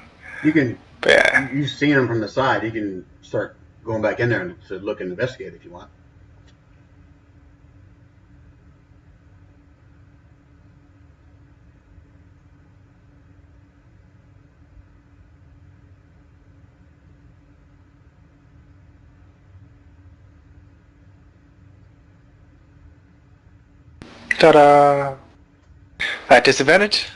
S1: You can.
S3: But yeah.
S1: You've seen them from the side. You can start going back in there and to look and investigate if you want.
S3: Ta-da! At disadvantage?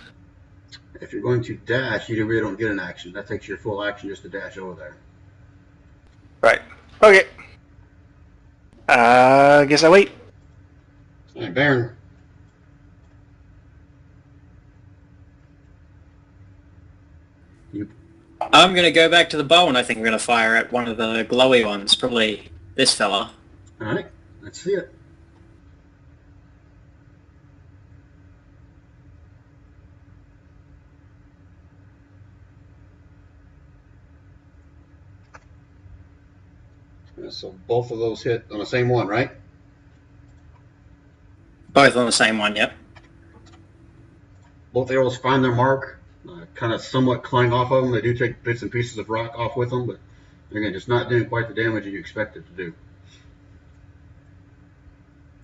S1: If you're going to dash, you really don't get an action. That takes your full action just to dash over there.
S3: Right. Okay. Guess I wait.
S1: All right, Baron.
S9: I'm going to go back to the bow, and I think I'm going to fire at one of the glowy ones, probably this fella.
S1: All right, let's see it. So both of those hit on the same one, right?
S9: Both on the same one, yep.
S1: Both arrows find their mark, kind of somewhat clang off of them. They do take bits and pieces of rock off with them, but again, just not doing quite the damage that you expect it to do.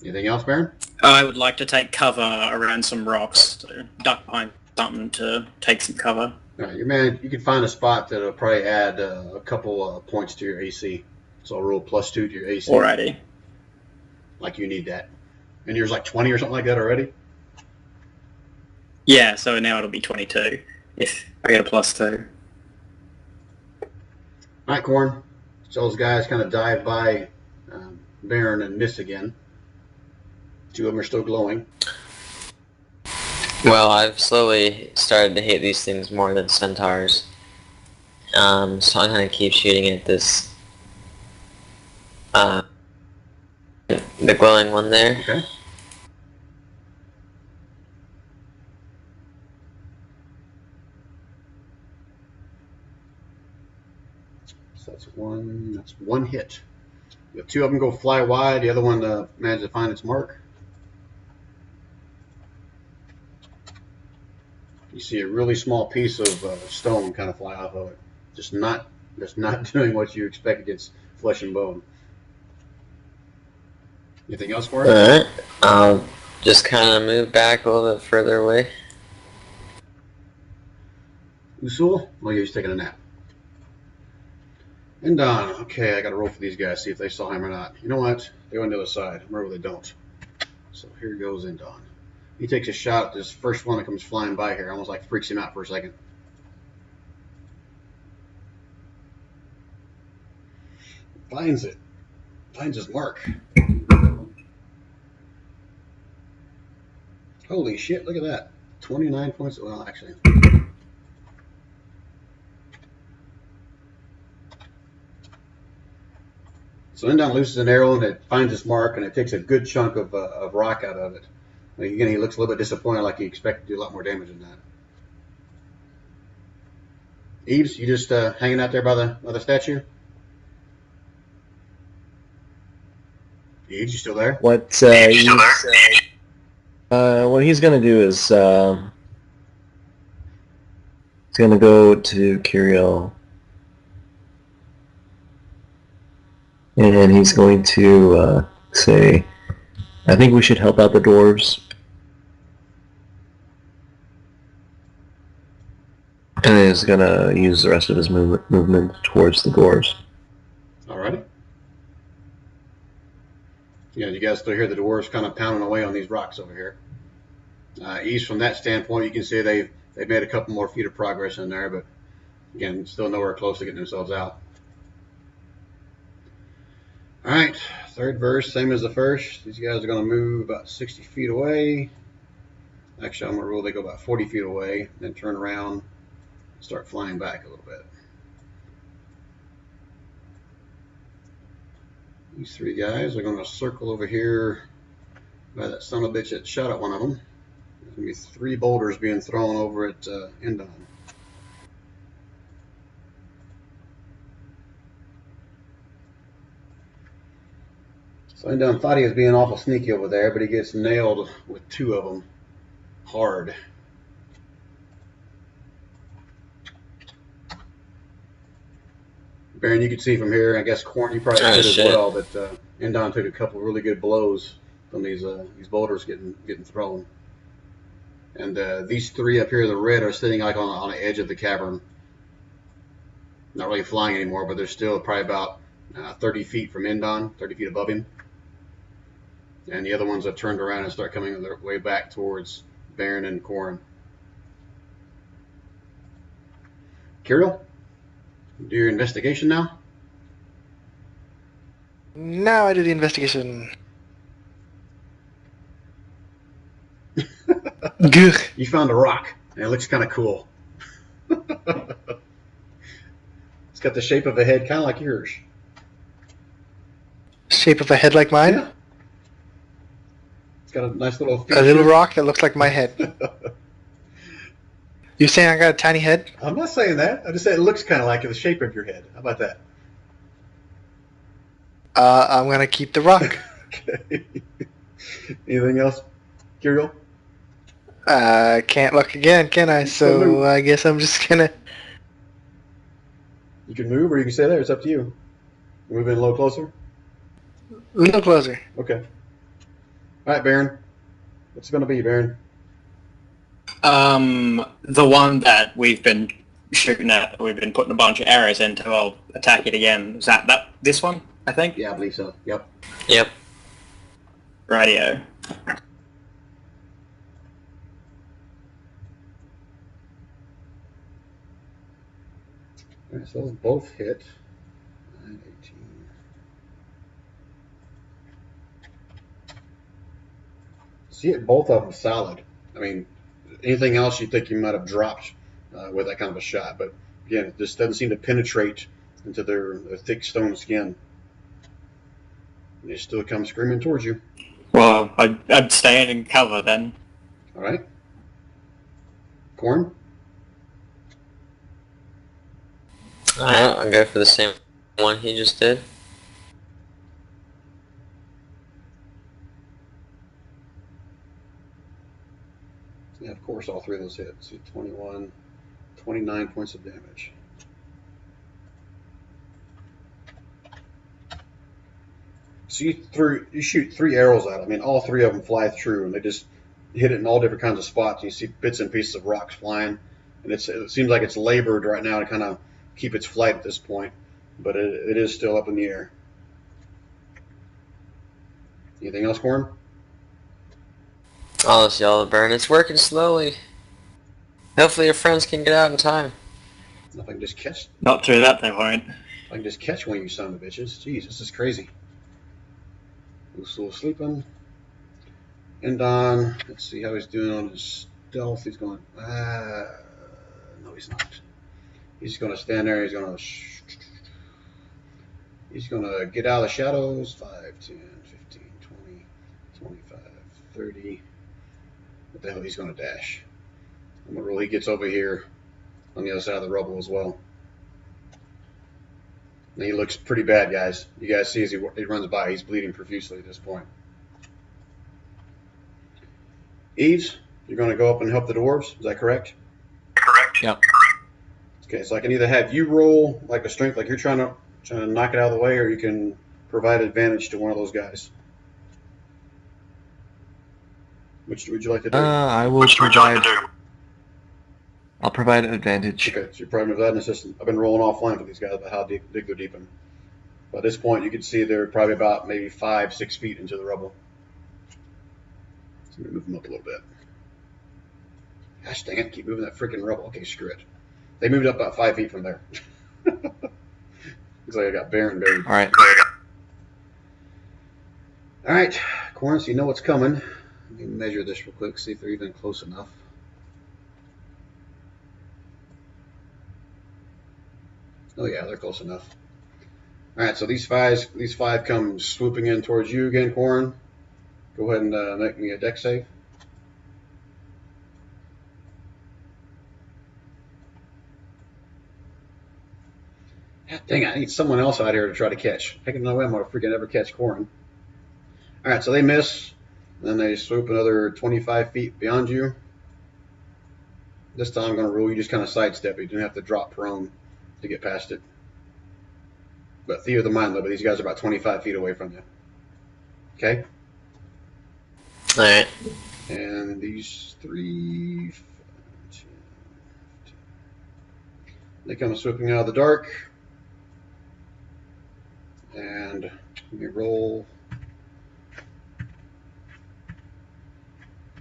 S1: Anything else, Baron?
S9: I would like to take cover around some rocks, so duck behind something to take some cover.
S1: All right, you can find a spot that'll probably add a couple points to your AC. So I'll roll +2 to your AC.
S9: Alrighty.
S1: Like you need that. And yours like 20 or something like that already?
S9: Yeah, so now it'll be 22 if I get a +2.
S1: Alright, Corn. So those guys kind of dive by Baron and miss again. Two of them are still glowing.
S2: Well, I've slowly started to hate these things more than centaurs. So I'm gonna keep shooting at this the glowing one there.
S1: Okay. So that's one hit. You have two of them go fly wide. The other one manages to find its mark. You see a really small piece of stone kind of fly off of it. Just not doing what you expect against flesh and bone. Anything else for it?
S2: Alright. I'll just kind of move back a little bit further away.
S1: Usul? Oh yeah, he's taking a nap. And Don. Okay, I gotta roll for these guys, see if they saw him or not. You know what? They go on the other side. Remember, they don't. So here goes Indon. He takes a shot at this first one that comes flying by here. Almost like freaks him out for a second. Finds it. Finds his mark. Holy shit, look at that. 29 points. Well, actually. So Indon loses an arrow and it finds its mark and it takes a good chunk of rock out of it. Again, he looks a little bit disappointed, like he expected to do a lot more damage than that. Eves, you just hanging out there by the statue? Eves, you still there?
S8: What he's gonna do is he's gonna go to Curiel, and he's going to say, "I think we should help out the dwarves." And then he's gonna use the rest of his movement towards the dwarves.
S1: Alrighty. Yeah, you guys still hear the dwarves kind of pounding away on these rocks over here. East, from that standpoint, you can see they've made a couple more feet of progress in there, but again, still nowhere close to getting themselves out. All right, third verse, same as the first. These guys are going to move about 60 feet away. Actually, I'm going to rule they go about 40 feet away, then turn around and start flying back a little bit. These three guys are going to circle over here by that son of a bitch that shot at one of them. There's going to be 3 boulders being thrown over at Endon. So Endon thought he was being awful sneaky over there, but he gets nailed with 2 of them hard. Baron, you can see from here, I guess Corn, you probably did as well, but Endon took a couple of really good blows from these boulders getting thrown. And these 3 up here, the red, are sitting like on the edge of the cavern. Not really flying anymore, but they're still probably about 30 feet from Endon, 30 feet above him. And the other ones have turned around and start coming their way back towards Baron and Corn. Kirill, do your investigation now.
S3: Now I do the investigation.
S1: You found a rock, and it looks kind of cool. It's got the shape of a head, kind of like yours.
S3: Shape of a head like mine?
S1: Yeah. It's got a nice little feature.
S3: A little rock that looks like my head. You saying I got a tiny head?
S1: I'm not saying that. I just said it looks kind of like the shape of your head. How about that?
S3: I'm going to keep the rock.
S1: Okay. Anything else, Kirill?
S3: Can't look again, can I? So I guess I'm just going to...
S1: You can move or you can stay there. It's up to you. Move in a little closer?
S3: A little closer.
S1: Okay. All right, Baron. What's it going to be, Baron?
S9: The one that we've been shooting at, we've been putting a bunch of arrows into, I'll attack it again. Is that this one, I think?
S1: Yeah, I believe so. Yep.
S2: Yep.
S9: Radio.
S1: All right, so those both hit. 9, 18. See it, both of them solid. I mean, anything else you think you might have dropped with that kind of a shot, but again, it just doesn't seem to penetrate into their thick stone skin. And they still come screaming towards you.
S9: Well, I'd stay in cover then.
S1: All right. Corn?
S2: Alright, I'll go for the same one he just did.
S1: Yeah, of course, all 3 of those hit. See, 21, 29 points of damage. So you shoot 3 arrows at them. I mean, all 3 of them fly through, and they just hit it in all different kinds of spots. You see bits and pieces of rocks flying, and it seems like it's labored right now to kind of keep its flight at this point, but it is still up in the air. Anything else, Corn?
S2: Oh, this yellow burn. It's working slowly. Hopefully your friends can get out in time.
S1: If I can just catch.
S9: Not through that, they won't.
S1: If I can just catch one of you son of bitches. Jeez, this is crazy. Still sleeping. Endon, let's see how he's doing on his stealth. He's going, no, he's not. He's going to stand there. He's going to get out of the shadows. 5, 10, 15, 20, 25, 30. What the hell? He's going to dash. I'm going to roll. He gets over here on the other side of the rubble as well. And he looks pretty bad, guys. You guys see as he runs by, he's bleeding profusely at this point. Eves, you're going to go up and help the dwarves. Is that correct?
S5: Correct. Yep.
S1: Okay, so I can either have you roll like a strength, like you're trying to knock it out of the way, or you can provide advantage to one of those guys. Which would you like to do?
S8: I will provide. I'll provide an advantage.
S1: Okay, so you're probably that assistant. I've been rolling offline for these guys about how deep they're deep in. By this point, you can see they're probably about maybe 5, 6 feet into the rubble. So I'm gonna move them up a little bit. Gosh dang it! Keep moving that freaking rubble. Okay, screw it. They moved up about 5 feet from there. Looks like I got Baron buried.
S8: All right.
S1: All right, Corn, so you know what's coming. Let me measure this real quick, see if they're even close enough. Oh yeah, they're close enough. All right, so these five come swooping in towards you again, Corn. Go ahead and make me a deck save. God dang, I need someone else out here to try to catch. I can no way I'm gonna freaking ever catch Corn. All right, so they miss, and then they swoop another 25 feet beyond you. This time I'm gonna rule you just kind of sidestep it. You don't have to drop prone to get past it. But Theo the Mind Lib, these guys are about 25 feet away from you. Okay?
S2: Alright.
S1: And these three, 5, 10, 15. They come swooping out of the dark. And let me roll.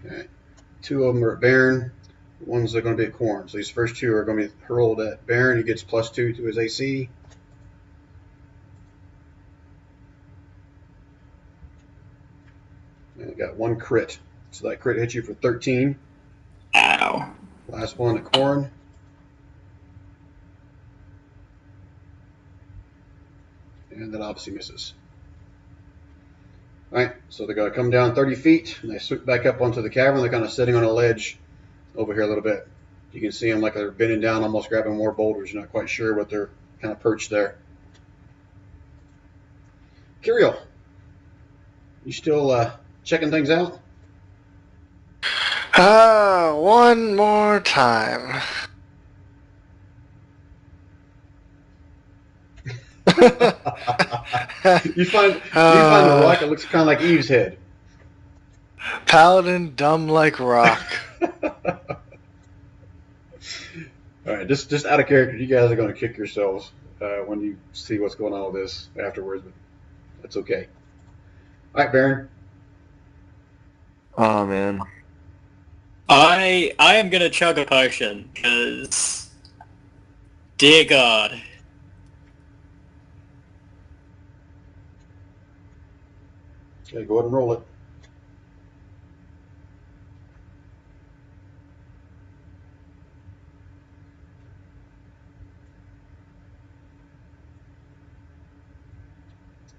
S1: Okay. 2 of them are at Baron. One's going to be at Corn. So these first 2 are going to be hurled at Baron. He gets +2 to his AC. And I got 1 crit. So that crit hits you for 13.
S9: Ow.
S1: Last one at Corn. And that obviously misses. Alright, so they're going to come down 30 feet, and they swoop back up onto the cavern. They're kind of sitting on a ledge over here a little bit. You can see them like they're bending down, almost grabbing more boulders. You're not quite sure what they're kind of perched there. Kirill, you still checking things out?
S3: One more time.
S1: you find the rock that looks kind of like Eve's head.
S3: Paladin dumb like rock.
S1: All right, just out of character, you guys are going to kick yourselves when you see what's going on with this afterwards, but that's okay. All right, Baron.
S8: Oh man.
S9: I am gonna chug a potion, because... Dear God.
S1: Okay, go ahead and roll it.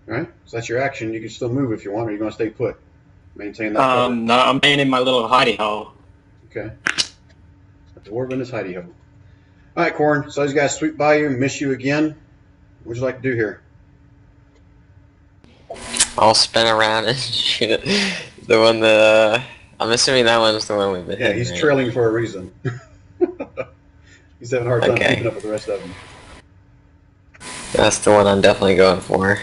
S1: All right, so that's your action. You can still move if you want, or you're going to stay put. Maintain that cover.
S9: No, I'm staying in my little hidey hole.
S1: Okay. A dwarf in his hidey hole. All right, Corn. So these guys sweep by you and miss you again. What would you like to do here?
S2: I'll spin around and shoot it. The one that, I'm assuming that one's the one we've been hitting,
S1: he's
S2: right?
S1: trailing for a reason. He's having a hard time
S2: Okay.
S1: keeping up with the rest of them.
S2: That's the one I'm definitely going for.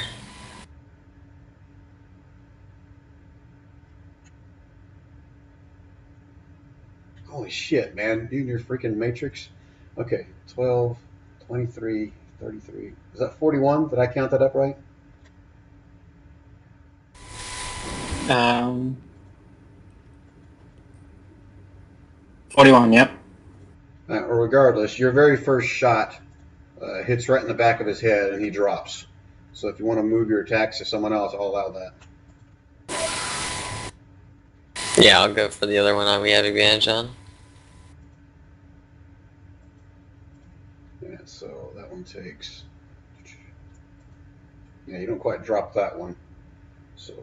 S1: Holy shit, man. You and your freaking Matrix. Okay, 12, 23, 33. Is that 41? Did I count that up right?
S9: 41, yep.
S1: Or regardless, your very first shot hits right in the back of his head and he drops. So if you want to move your attacks to someone else, I'll allow that.
S2: Yeah, I'll go for the other one we have advantage on.
S1: Yeah, so that one takes... Yeah, you don't quite drop that one. So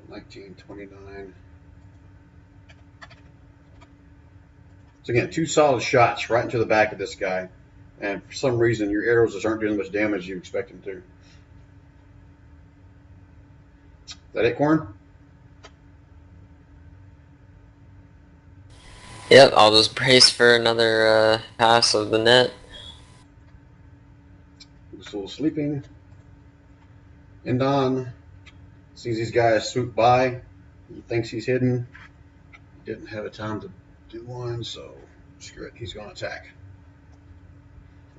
S1: 19, 29... So again, 2 solid shots right into the back of this guy. And for some reason, your arrows just aren't doing as much damage as you expect them to. Is that it, Corn?
S2: Yep, I'll just brace for another pass of the net.
S1: He's a little sleeping. Indon sees these guys swoop by. He thinks he's hidden. He didn't have a time to do one, so screw it. He's going to attack.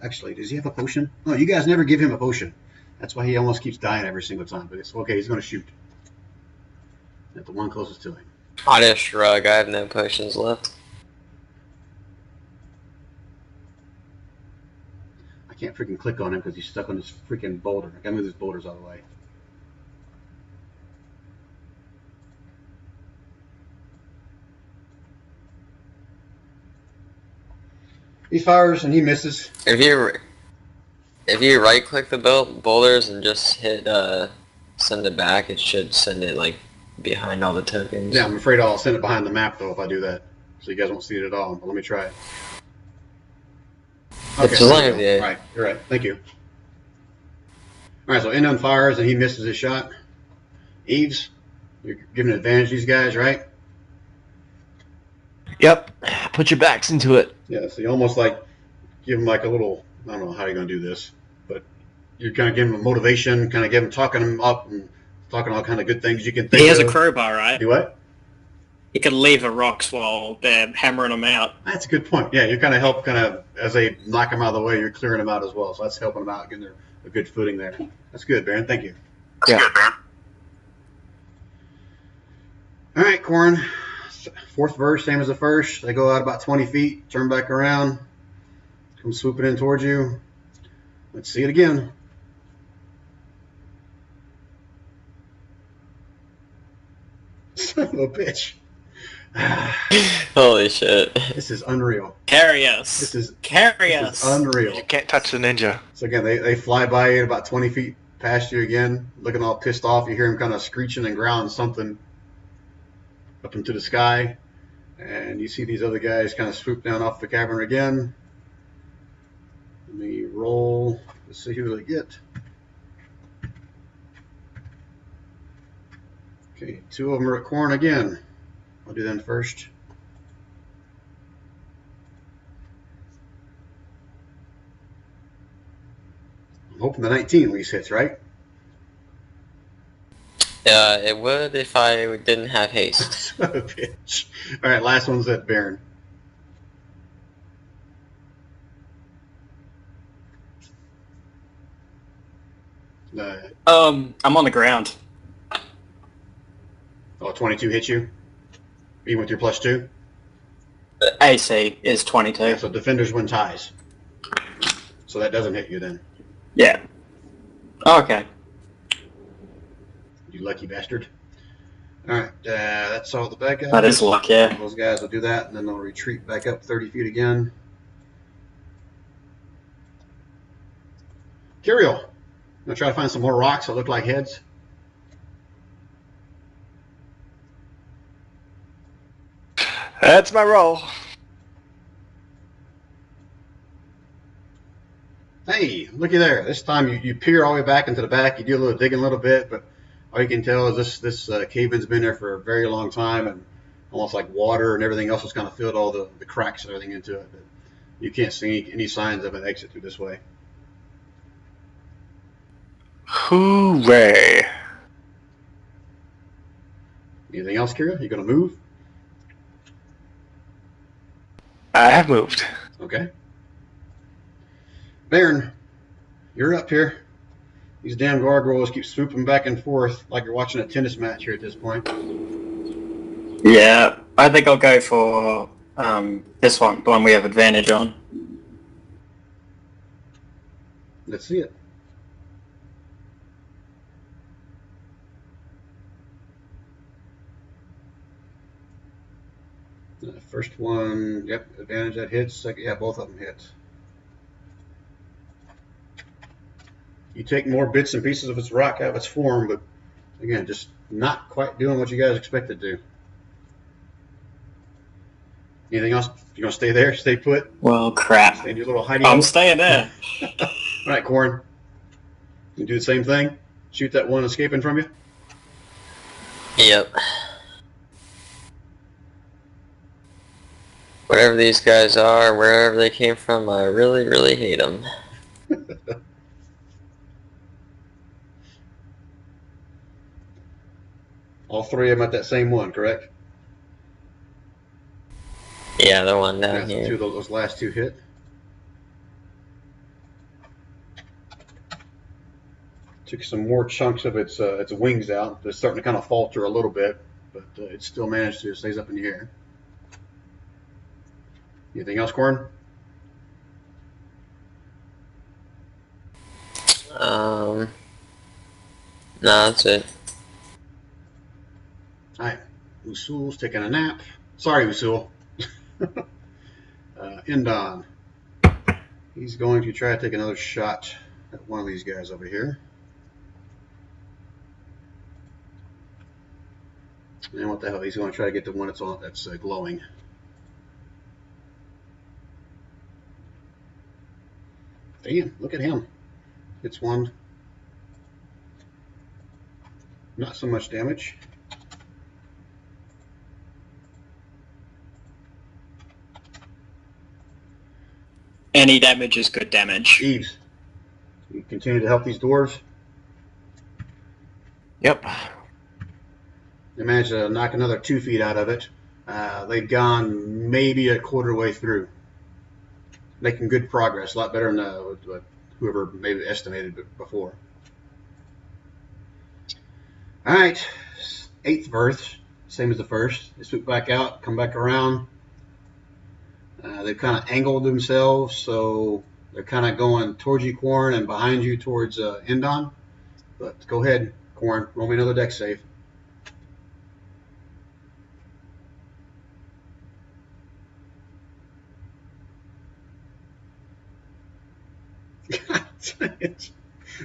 S1: Actually, does he have a potion? Oh, you guys never give him a potion. That's why he almost keeps dying every single time. But it's okay. He's going to shoot at the one closest to him.
S2: I'll just shrug. I have no potions left.
S1: I can't freaking click on him because he's stuck on this freaking boulder. I gotta move these boulders out of the way. He fires and he misses.
S2: If you right click the boulders and just hit send it back, it should send it like behind all the tokens.
S1: Yeah, I'm afraid I'll send it behind the map though if I do that, so you guys won't see it at all. But let me try it.
S2: It's as long as you.
S1: Right, you're right. Thank you. All right, so Indon fires and he misses his shot. Eves, you're giving advantage to these guys, right?
S8: Yep. Put your backs into it.
S1: Yeah, so you almost like give them like a little, I don't know how you're going to do this, but you're kind of giving them motivation, kind of talking them up and talking all kind of good things you can think of.
S9: He has a crowbar, right?
S1: Do what?
S9: He can lever rocks while they're hammering them out.
S1: That's a good point. Yeah, you kind of help as they knock them out of the way, you're clearing them out as well. So that's helping them out, getting a good footing there. That's good, Baron. Thank you.
S8: Yeah.
S5: Good, man.
S1: All right, Corn. Fourth verse, same as the first. They go out about 20 feet, turn back around, come swooping in towards you. Let's see it again. Son of a bitch.
S2: Holy shit.
S1: This is unreal.
S9: Carry us.
S1: This is unreal.
S3: You can't touch the ninja.
S1: So again, they fly by you about 20 feet past you again, looking all pissed off. You hear them kind of screeching and growling something up into the sky. And you see these other guys kind of swoop down off the cavern again. Let me roll. Let's see who they get. Okay, 2 of them are at Corn again. I'll do them first. I'm hoping the 19 at least hits, right?
S2: It would if I didn't have haste.
S1: Son of a bitch. All right, last one's at Baron.
S9: I'm on the ground.
S1: 22 hits you? Even with your +2?
S9: The AC is 22.
S1: Yeah, so defenders win ties. So that doesn't hit you then.
S9: Yeah. Okay.
S1: You lucky bastard. Alright, that's all the bad guys.
S9: That is luck, yeah.
S1: Those guys will do that, and then they'll retreat back up 30 feet again. Curiel, I'm going to try to find some more rocks that look like heads.
S3: That's my roll.
S1: Hey, looky there. This time you peer all the way back into the back. You do a little digging a little bit, but all you can tell is this cave-in's been there for a very long time, and almost like water and everything else has kind of filled all the cracks and everything into it. But you can't see any signs of an exit through this way.
S3: Hooray.
S1: Anything else, Kira? You going to move?
S3: I have moved.
S1: Okay. Baron, you're up here. These damn gargoyles keep swooping back and forth like you're watching a tennis match here at this point.
S9: Yeah, I think I'll go for this one, the one we have advantage on.
S1: Let's see it. First one, yep, advantage that hits. Second, yeah, both of them hit. You take more bits and pieces of its rock out of its form, but again, just not quite doing what you guys expected to. Anything else? You gonna stay there? Stay put?
S9: Well, crap.
S1: Stay in your little hiding.
S9: I'm staying there.
S1: All right, Corn. You do the same thing. Shoot that one escaping from you.
S2: Yep. Whatever these guys are, wherever they came from, I really, really hate them.
S1: All 3 of them at that same one, correct?
S2: Yeah, the one down
S1: Yeah,
S2: here.
S1: so those last 2 hit. Took some more chunks of its wings out. It's starting to kind of falter a little bit, but it still managed to stays up in the air. Anything else, Corn?
S2: No, that's it.
S1: All right, Usul's taking a nap. Sorry, Usul. Indon, He's going to try to take another shot at one of these guys over here. And what the hell? He's going to try to get the one that's glowing. Damn, look at him. It's one. Not so much damage.
S9: Any damage is good damage.
S1: Eves, you continue to help these dwarves.
S8: Yep.
S1: They managed to knock another 2 feet out of it. They've gone maybe a quarter way through. Making good progress, a lot better than what whoever maybe estimated before. All right, 8th verse, same as the first. They swoop back out, come back around. They've kind of angled themselves, so they're kind of going towards you, Quarren, and behind you towards Endon. But go ahead, Quarren, roll me another dex save.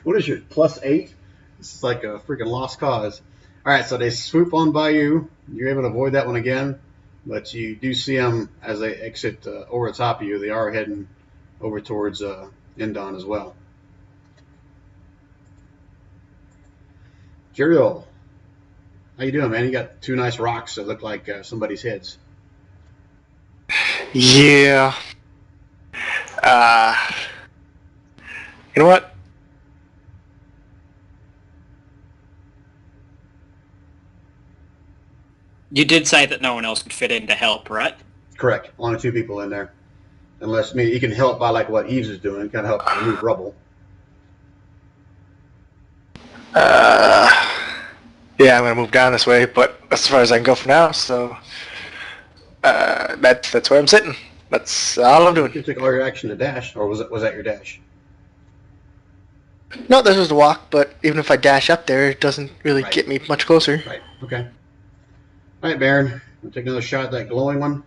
S1: What is your +8? This is like a freaking lost cause. All right, so they swoop on by you. You're able to avoid that one again, but you do see them as they exit over the top of you. They are heading over towards Endon as well. Kirill, how you doing, man? You got 2 nice rocks that look like somebody's heads.
S3: Yeah. You know what?
S9: You did say that no one else could fit in to help, right?
S1: Correct. Only 2 people in there. Unless, I mean, you can help by like what Eves is doing, kind of help remove rubble.
S3: Yeah, I'm gonna move down this way, but that's as far as I can go for now. So that's where I'm sitting. That's all I'm doing.
S1: You took all your action to dash, or was that your dash?
S3: No, this was the walk, but even if I dash up there, it doesn't really get me much closer.
S1: Right. Okay. All right, Baron. We'll take another shot at that glowing one.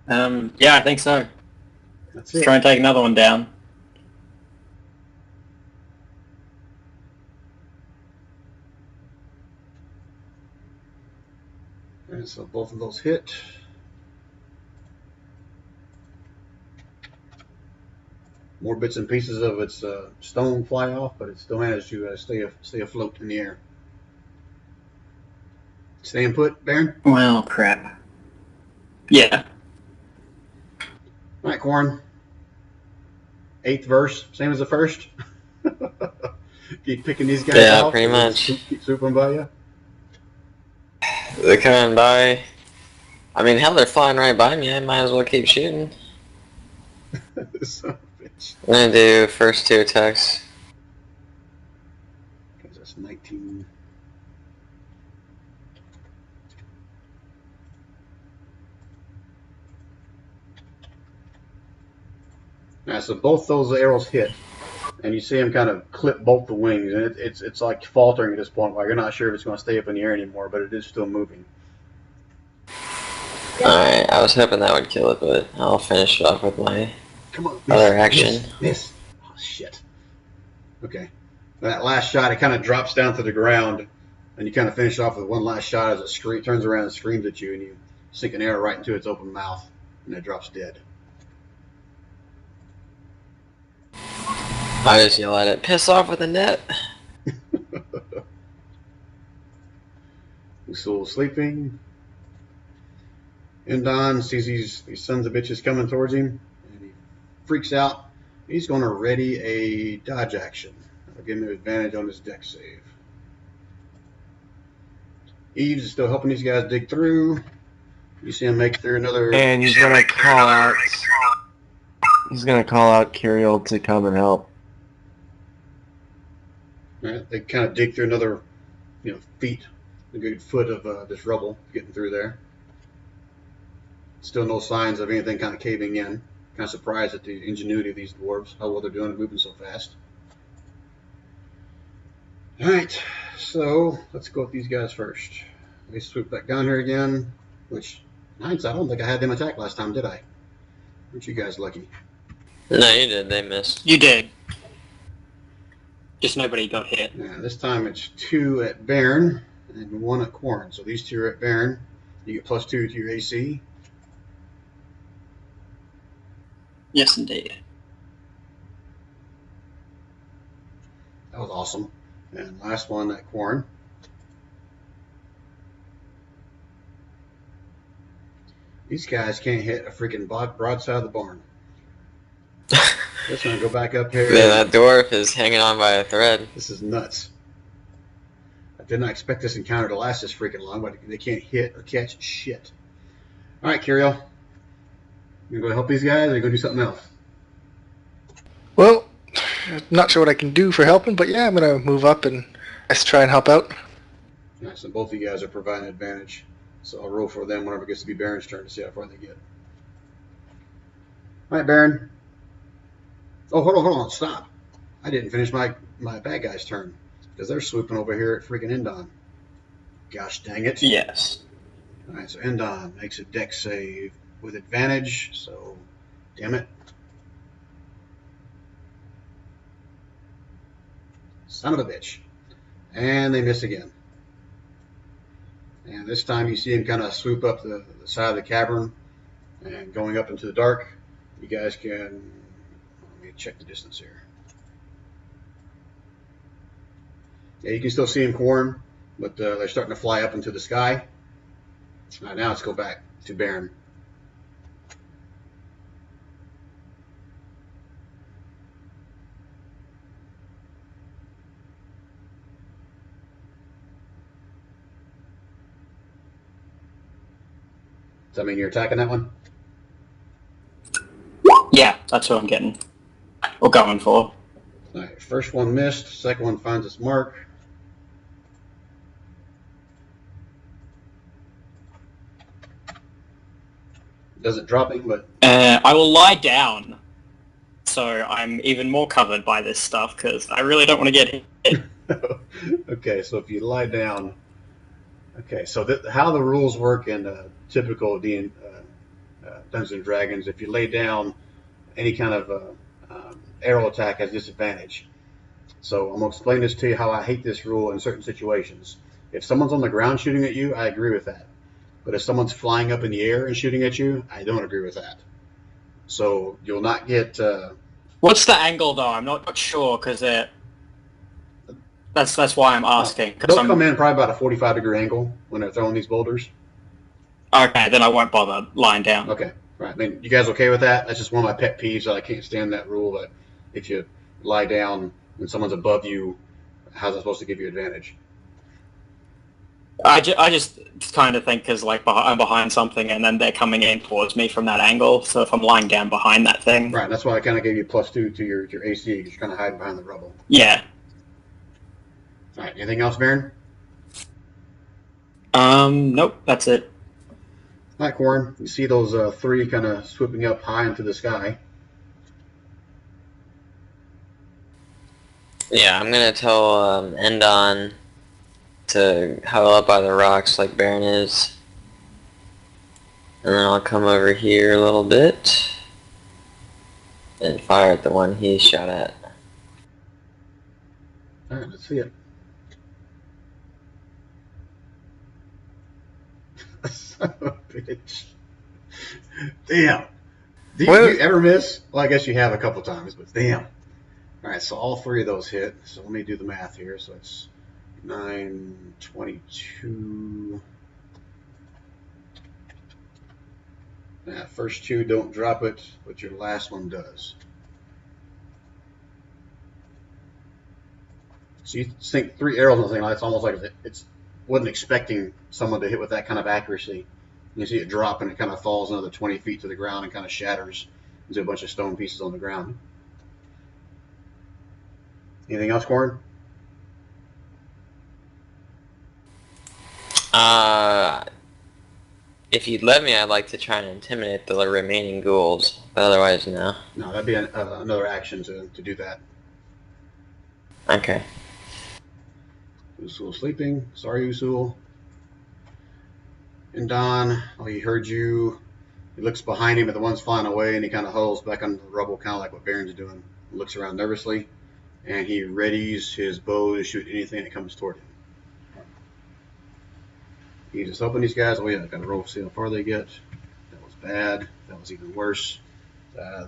S9: Yeah, I think so.
S1: That's
S9: Let's
S1: it.
S9: try and take another one down.
S1: All right, so both of those hit. More bits and pieces of its stone fly off, but it still managed to stay afloat in the air. Staying put, Baron?
S9: Well, crap. Yeah.
S1: All right, Quarren. 8th verse, same as the first. Keep picking these guys
S2: Yeah,
S1: out.
S2: pretty much.
S1: Keep swooping by you.
S2: They're coming by. I mean, hell, they're flying right by me. I might as well keep shooting.
S1: Son of a bitch.
S2: I'm gonna do first 2 attacks.
S1: Because that's 19. Alright, so both those arrows hit, and you see him kind of clip both the wings, and it's like faltering at this point, while you're not sure if it's going to stay up in the air anymore, but it is still moving.
S2: Alright, I was hoping that would kill it, but I'll finish it off with my
S1: Come on,
S2: other action.
S1: Miss. Oh, shit. Okay. That last shot, it kind of drops down to the ground, and you kind of finish off with one last shot as it turns around and screams at you, and you sink an arrow right into its open mouth, and it drops dead.
S2: I just yell at it, piss off with a net.
S1: Usul sleeping. Endon sees these sons of bitches coming towards him, and he freaks out. He's going to ready a dodge action. That'll give him an advantage on his dex save. Eves is still helping these guys dig through. You see him make through another...
S8: And he's gonna call out. He's gonna call out Kirill to come and help.
S1: Right, they kind of dig through another, feet, a good foot of this rubble getting through there. Still no signs of anything kind of caving in. Kind of surprised at the ingenuity of these dwarves, how well they're doing and moving so fast. Alright, so let's go with these guys first. They swoop back down here again, which, in hindsight, I don't think I had them attack last time, did I? Aren't you guys lucky?
S2: No, you did. They missed.
S9: You did. Just nobody got hit.
S1: Yeah, this time it's 2 at Baron and 1 at Quarren. So these 2 are at Baron. You get +2 to your AC.
S9: Yes, indeed.
S1: That was awesome. And last one at Quarren. These guys can't hit a freaking broadside of the barn. Just gonna go back up here.
S2: Yeah, that dwarf is hanging on by a thread.
S1: This is nuts. I did not expect this encounter to last this freaking long, but they can't hit or catch shit. All right, Kirill. You gonna go help these guys, or you gonna do something else?
S3: Well, I'm not sure what I can do for helping, but yeah, I'm gonna move up and let's try and help out.
S1: All right, so both of you guys are providing advantage. So I'll roll for them whenever it gets to be Baron's turn to see how far they get. All right, Baron. Oh, hold on, stop. I didn't finish my bad guy's turn because they're swooping over here at freaking Endon. Gosh dang it.
S9: Yes.
S1: All right, so Endon makes a dex save with advantage, so damn it. Son of a bitch. And they miss again. And this time you see him kind of swoop up the side of the cavern and going up into the dark. You guys can, let me check the distance here. Yeah, you can still see him, Quarren, but they're starting to fly up into the sky. All right, now let's go back to Baron. Does that mean you're attacking that one?
S9: Yeah, that's what I'm getting. Or going for.
S1: All right, first one missed. Second one finds its mark. Doesn't drop him, but...
S9: I will lie down. So I'm even more covered by this stuff, because I really don't want to get hit.
S1: Okay, so if you lie down... Okay, so how the rules work in typical Dungeons & Dragons, if you lay down, any kind of arrow attack has disadvantage. So I'm going to explain this to you how I hate this rule in certain situations. If someone's on the ground shooting at you, I agree with that. But if someone's flying up in the air and shooting at you, I don't agree with that. So you'll not get...
S9: What's the angle, though? I'm not sure, because that's why I'm asking.
S1: They'll come in probably about a 45-degree angle when they're throwing these boulders.
S9: Okay, then I won't bother lying down.
S1: Okay, right. I mean, you guys okay with that? That's just one of my pet peeves. That I can't stand that rule that if you lie down and someone's above you, how's that supposed to give you advantage?
S9: I just kind of think because like I'm behind something and then they're coming in towards me from that angle. So if I'm lying down behind that thing,
S1: right? That's why I kind of gave you +2 to your AC because you're kind of hiding behind the rubble.
S9: Yeah.
S1: All right. Anything else, Baron?
S9: Nope. That's it.
S1: All right, Quarren. You see those 3 kind of swooping up high into the sky.
S2: Yeah, I'm gonna tell Endon to huddle up by the rocks like Baron is. And then I'll come over here a little bit and fire at the one he shot at.
S1: Alright, let's see it. Son of a bitch. Damn. Do you ever miss? Well, I guess you have a couple times, but damn. Alright, so all 3 of those hit. So let me do the math here. So it's 9, 22. First 2 don't drop it, but your last one does. So you think 3 arrows and thing like it's almost like it's wasn't expecting someone to hit with that kind of accuracy. You see it drop and it kind of falls another 20 feet to the ground and kind of shatters into a bunch of stone pieces on the ground. Anything else, Quarren?
S2: If you'd let me, I'd like to try and intimidate the remaining ghouls, but otherwise, no.
S1: No, that'd be another action to do that.
S2: Okay.
S1: Usul sleeping. Sorry, Usul. And Don, he heard you. He looks behind him at the ones flying away, and he kind of huddles back under the rubble, kind of like what Baron's doing. He looks around nervously, and he readies his bow to shoot anything that comes toward him. He's just hoping these guys. Oh yeah, I got to roll to see how far they get. That was bad. That was even worse.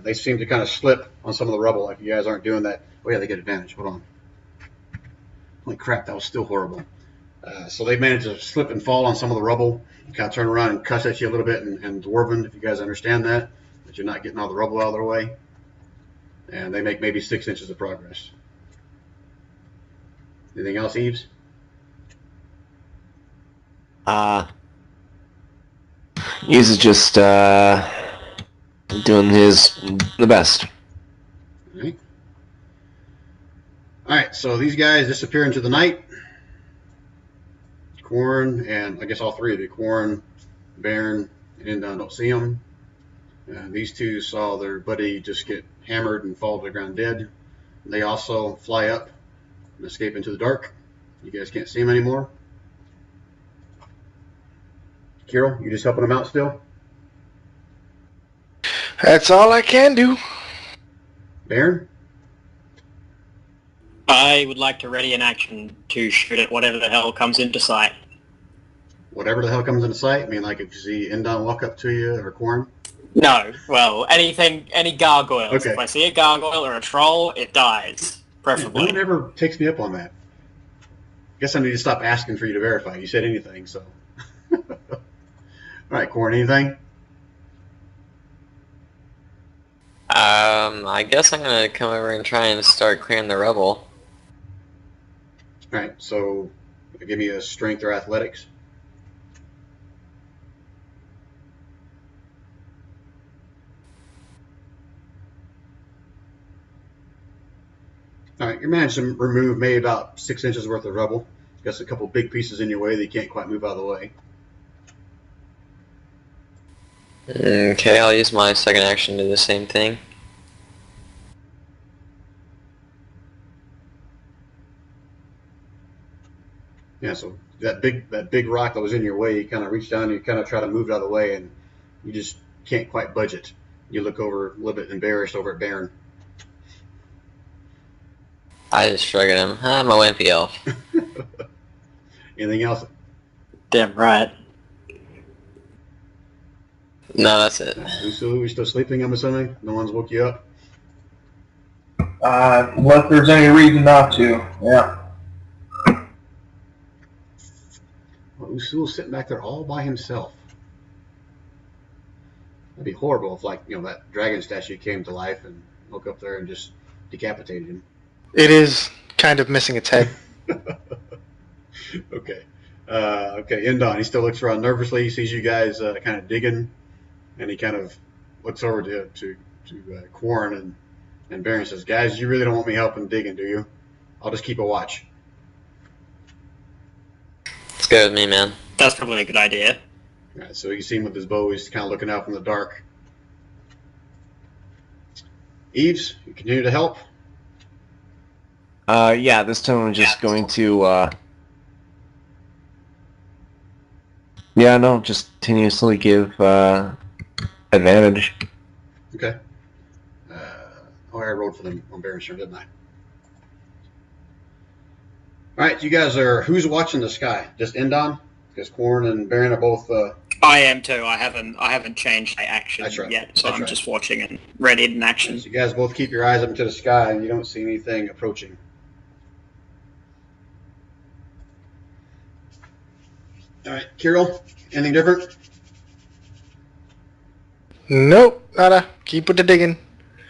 S1: They seem to kind of slip on some of the rubble, like you guys aren't doing that. Oh yeah, they get advantage. Hold on. Holy crap, that was still horrible. So they managed to slip and fall on some of the rubble. You kind of turn around and cuss at you a little bit, and Dwarven, if you guys understand that you're not getting all the rubble out of their way. And they make maybe 6 inches of progress. Anything else, Eves?
S8: Eves is just doing the best.
S1: All right, so these guys disappear into the night. Quarren, and I guess all three of you, Quarren, Baron, and don't see them. These two saw their buddy just get hammered and fall to the ground dead. They also fly up and escape into the dark. You guys can't see them anymore. Kirill, you just helping them out still?
S3: That's all I can do.
S1: Baron?
S9: I would like to ready an action to shoot at whatever the hell comes into sight.
S1: Whatever the hell comes into sight? I mean, like if you see Endon walk up to you or Quarren?
S9: No, well, any gargoyles.
S1: Okay.
S9: If I see a gargoyle or a troll, it dies, preferably.
S1: No one ever takes me up on that. Guess I need to stop asking for you to verify. You said anything, so. All right, Quarren, anything?
S2: I guess I'm gonna come over and try and start clearing the rubble.
S1: All right, so give me a strength or athletics. All right, you're managed to remove maybe about 6 inches worth of rubble. Got a couple big pieces in your way that you can't quite move out of the way.
S2: Okay, I'll use my second action to do the same thing.
S1: Yeah, so that big rock that was in your way, you kind of reach down and you kind of try to move it out of the way, and you just can't quite budge it. You look over a little bit embarrassed over at Baron.
S2: I just shrug at him. I'm a wimpy elf.
S1: Anything else?
S9: Damn right.
S2: No, that's it.
S1: Usu, you still sleeping, I'm assuming? No one's woke you up?
S7: Unless there's any reason not to, yeah.
S1: Well, Usu's sitting back there all by himself. That'd be horrible if, like, that dragon statue came to life and woke up there and just decapitated him.
S3: It is kind of missing its head.
S1: Okay. Okay, Endon, he still looks around nervously. He sees you guys kind of digging, and he kind of looks over to Quarren and Baron says, "Guys, you really don't want me helping digging, do you? I'll just keep a watch."
S2: It's good with me, man.
S9: That's probably a good idea.
S1: All right, so you see him with his bow. He's kind of looking out from the dark. Eves, you continue to help?
S8: Yeah, this time I'm just going to, just continuously give, advantage.
S1: Okay. I rolled for them on Baron's turn, didn't I? All right, you guys who's watching the sky? Just Endon? Because Quarren and Baron are both...
S9: I am too. I haven't changed my action yet, so I'm just watching and ready in action.
S1: So you guys both keep your eyes up into the sky, and you don't see anything approaching. All right, Kirill, anything different?
S3: Nope, nada. Keep with the digging.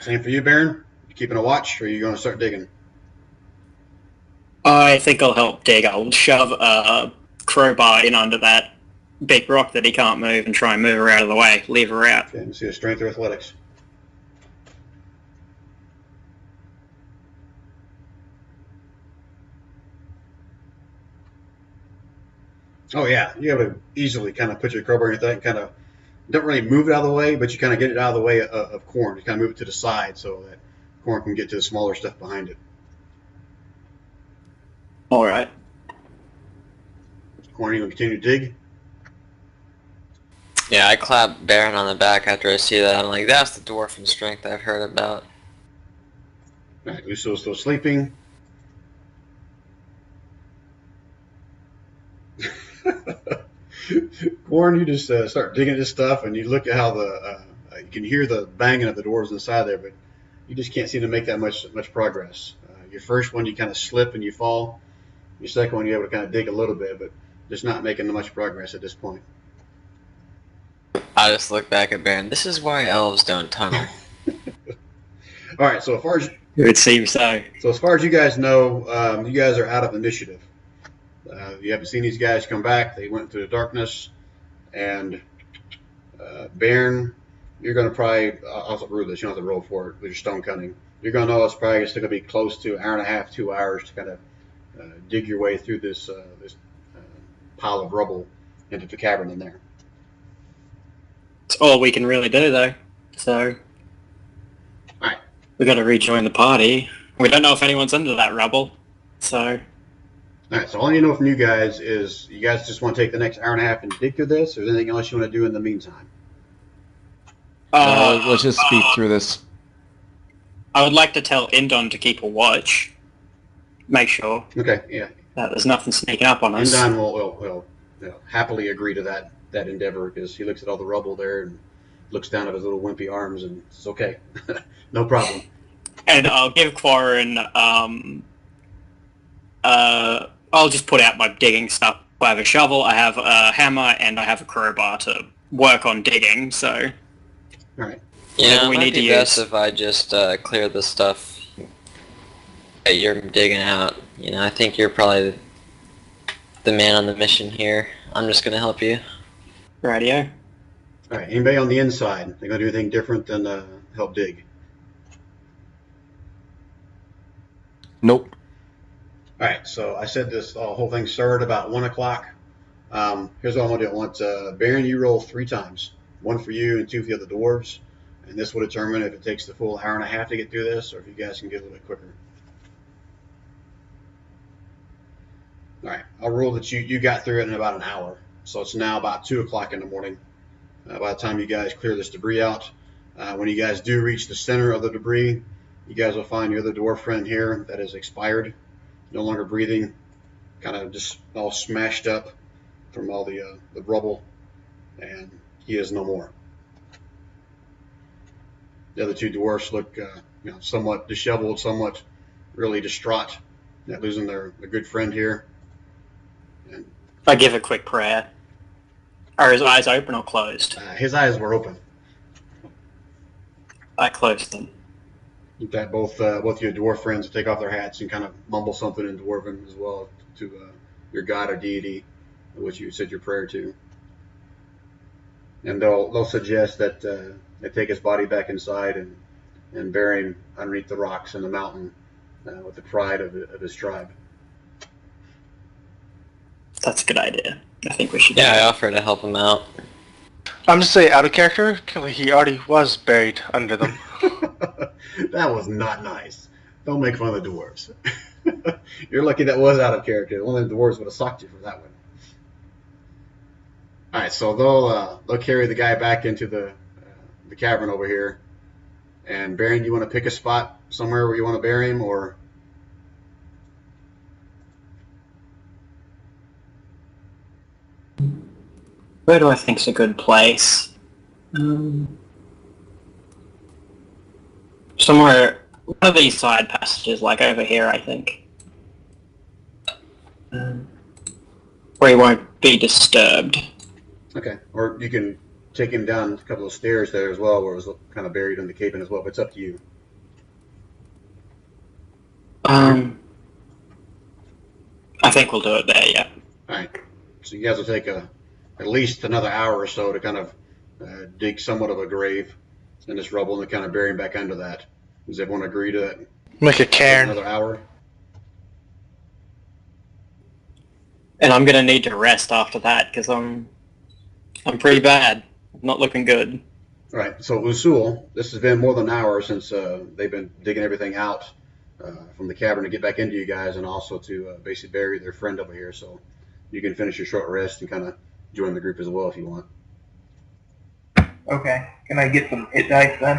S1: Same for you, Baron? You keeping a watch, or are you going to start digging?
S9: I think I'll help dig. I'll shove a crowbar in under that big rock that he can't move and try and move her out of the way. Leave her out.
S1: Okay, let's see a strength or athletics. Oh yeah, you have to easily kind of put your crowbar in your thing, kind of don't really move it out of the way, but you kind of get it out of the way of Quarren. You kind of move it to the side so that Quarren can get to the smaller stuff behind it.
S9: All right.
S1: Quarren, you going to continue to dig?
S2: Yeah, I clap Baron on the back after I see that. I'm like, that's the dwarven strength I've heard about.
S1: All right, Uso's still sleeping. Warren, you just start digging at this stuff, and you look at how you can hear the banging of the doors inside there, but you just can't seem to make that much progress. Your first one, you kind of slip and you fall. Your second one, you're able to kind of dig a little bit, but just not making much progress at this point.
S2: I just look back at Baron. This is why elves don't tunnel.
S1: All right, so as far as
S5: It would seem so.
S1: So as far as you guys know, you guys are out of initiative. You haven't seen these guys come back. They went through the darkness. And Baron, you're going to probably, I'll rule this, you don't have to roll for it with your stone cunning. You're going to know it's probably still going to be close to an hour and a half, 2 hours to kind of dig your way through this pile of rubble into the cavern in there.
S5: It's all we can really do, though. So,
S1: Alright.
S5: we got to rejoin the party. We don't know if anyone's under that rubble. So,
S1: Alright, so all you know from you guys is you guys just want to take the next hour and a half and dig through this, or is there anything else you want to do in the meantime?
S8: Let's just speed through this.
S5: I would like to tell Indon to keep a watch. Make sure
S1: Okay, yeah.
S5: that there's nothing sneaking up on us.
S1: Indon will happily agree to that endeavor because he looks at all the rubble there and looks down at his little wimpy arms and says, okay, no problem.
S5: And I'll give Quarren, I'll just put out my digging stuff. I have a shovel, I have a hammer, and I have a crowbar to work on digging, so...
S1: All right.
S2: Yeah, it
S5: we
S2: might
S5: need to
S2: be best
S5: use.
S2: if I just clear the stuff that you're digging out. You know, I think you're probably the man on the mission here. I'm just gonna help you.
S5: Radio.
S1: All right, anybody on the inside? They gonna do anything different than help dig?
S8: Nope.
S1: All right, so I said this whole thing started about 1 o'clock. Here's what I want to do. I want Baron, you roll 3 times. 1 for you and 2 for the other dwarves. And this will determine if it takes the full hour and a half to get through this or if you guys can get a little bit quicker. All right, I'll rule that you got through it in about an hour. So it's now about 2 o'clock in the morning. By the time you guys clear this debris out, when you guys do reach the center of the debris, you guys will find your other dwarf friend here that is expired, no longer breathing, kind of just all smashed up from all the rubble, and he is no more. The other 2 dwarfs look, somewhat disheveled, somewhat really distraught at losing their good friend here. And
S5: I give a quick prayer. Are his eyes open or closed?
S1: his eyes were open.
S5: I closed them.
S1: You've got both your dwarf friends to take off their hats and kind of mumble something in Dwarven as well to your god or deity, which you said your prayer to. And they'll suggest that they take his body back inside and bury him underneath the rocks in the mountain with the pride of his tribe.
S5: That's a good idea. I think we should
S2: Yeah,
S5: do
S2: I
S5: that.
S2: offer to help him out.
S3: I'm just saying, out of character, he already was buried under them.
S1: That was not nice. Don't make fun of the dwarves. You're lucky that was out of character. One of the dwarves would have socked you for that one. All right, so they'll carry the guy back into the cavern over here. And Baron, you want to pick a spot somewhere where you want to bury him, or?
S5: Where do I think's a good place? Somewhere, one of these side passages, like over here, I think. Where he won't be disturbed.
S1: Okay, or you can take him down a couple of stairs there as well, where it was kind of buried in the cave-in as well, but it's up to you.
S5: I think we'll do it there, yeah.
S1: All right, so you guys will take at least another hour or so to kind of dig somewhat of a grave in this rubble and kind of bury him back under that. Does everyone agree to that?
S3: Make a cairn.
S1: Another hour?
S5: And I'm gonna need to rest after that, because I'm pretty bad. I'm not looking good.
S1: All right, so Usul, this has been more than an hour since they've been digging everything out from the cavern to get back into you guys and also to basically bury their friend over here. So you can finish your short rest and kind of join the group as well if you want.
S7: Okay. Can I get some hit dice then?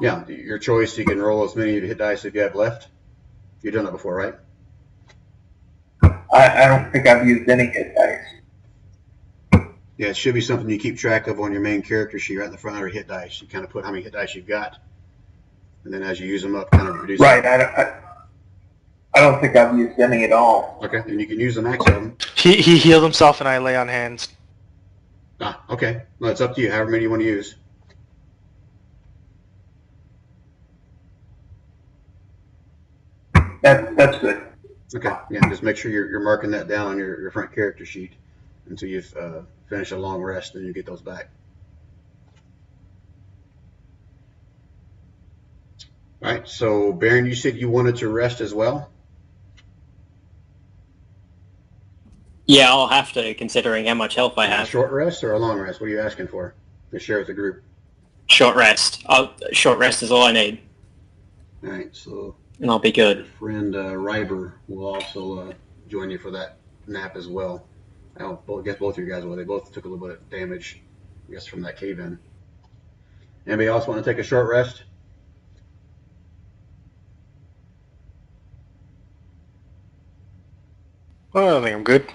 S1: Yeah, your choice. You can roll as many hit dice if you have left. You've done that before, right?
S7: I don't think I've used any hit dice.
S1: Yeah, it should be something you keep track of on your main character sheet right in the front of your hit dice. You kind of put how many hit dice you've got, and then as you use them up, kind of reduce.
S7: Right. I don't think I've used any at all.
S1: Okay, then you can use the max of them.
S3: He healed himself and I lay on hands.
S1: Ah, okay. Well, it's up to you. However many you want to use.
S7: That's good.
S1: Okay, yeah, just make sure you're marking that down on your front character sheet until you've finished a long rest, then you get those back. All right, so Baron, you said you wanted to rest as well?
S9: Yeah, I'll have to, considering how much health I
S1: A
S9: have.
S1: short rest or a long rest? What are you asking for to share with the group?
S9: Short rest. Short rest is all I need,
S1: All right, so
S9: and I'll be
S1: your
S9: good.
S1: friend Ryber will also join you for that nap as well. I guess both of you guys will. They both took a little bit of damage, I guess, from that cave-in. Anybody else want to take a short rest?
S3: Well, I think I'm good.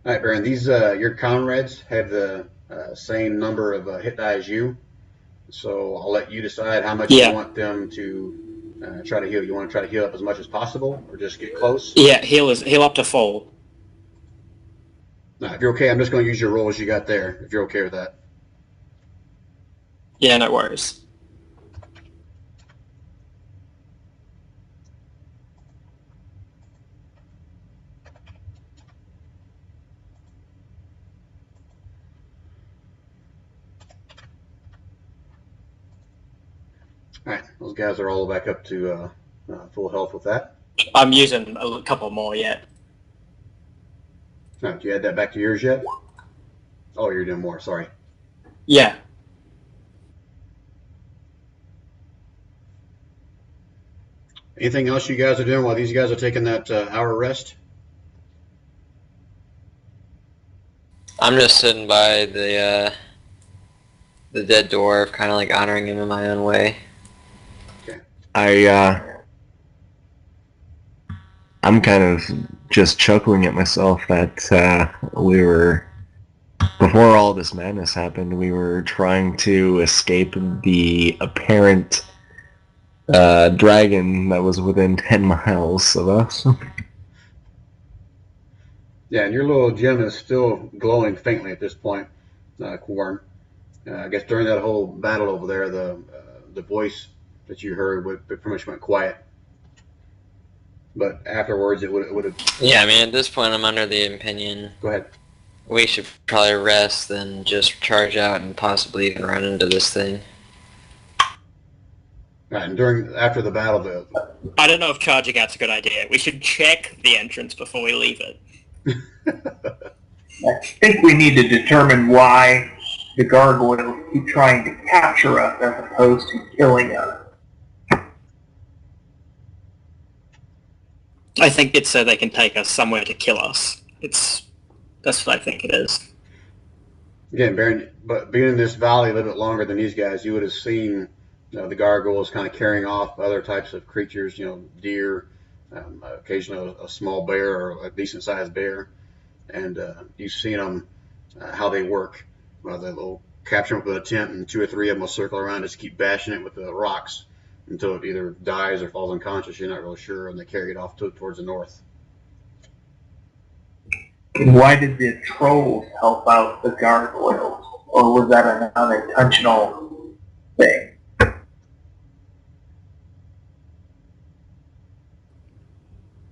S1: All right, Baron, these your comrades have the same number of hit die as you, so I'll let you decide how much you want them to try to heal. You want to try to heal up as much as possible, or just get close?
S9: Yeah, heal up to full.
S1: Now, if you're okay, I'm just going to use your rolls you got there, if you're okay with that.
S9: Yeah, no worries.
S1: All right, those guys are all back up to full health with that.
S9: I'm using a couple more yet.
S1: All right, do you add that back to yours yet? Oh, you're doing more, sorry.
S9: Yeah.
S1: Anything else you guys are doing while these guys are taking that hour rest?
S2: I'm just sitting by the dead dwarf, kind of like honoring him in my own way.
S8: I'm kind of just chuckling at myself that we were, before all this madness happened, we were trying to escape the apparent dragon that was within 10 miles of us.
S1: Yeah, and your little gem is still glowing faintly at this point, Quarren. I guess during that whole battle over there, the voice that you heard pretty much went quiet. But afterwards, it would have.
S2: Yeah, I mean, at this point, I'm under the opinion.
S1: Go ahead.
S2: We should probably rest, then just charge out and possibly even run into this thing.
S1: Right, and after the battle,
S9: I don't know if charging out's a good idea. We should check the entrance before we leave it.
S7: I think we need to determine why the gargoyles keep trying to capture us as opposed to killing us.
S9: I think it's so they can take us somewhere to kill us. That's what I think it is.
S1: Again, Baron, but being in this valley a little bit longer than these guys, you would have seen the gargoyles kind of carrying off other types of creatures, deer, occasionally a small bear or a decent-sized bear. And you've seen them, how they work. Well, they'll capture them with a tent, and 2 or 3 of them will circle around, just keep bashing it with the rocks until it either dies or falls unconscious. You're not really sure, and they carry it off towards the north.
S7: Why did the trolls help out the gargoyles? Or was that an unintentional thing?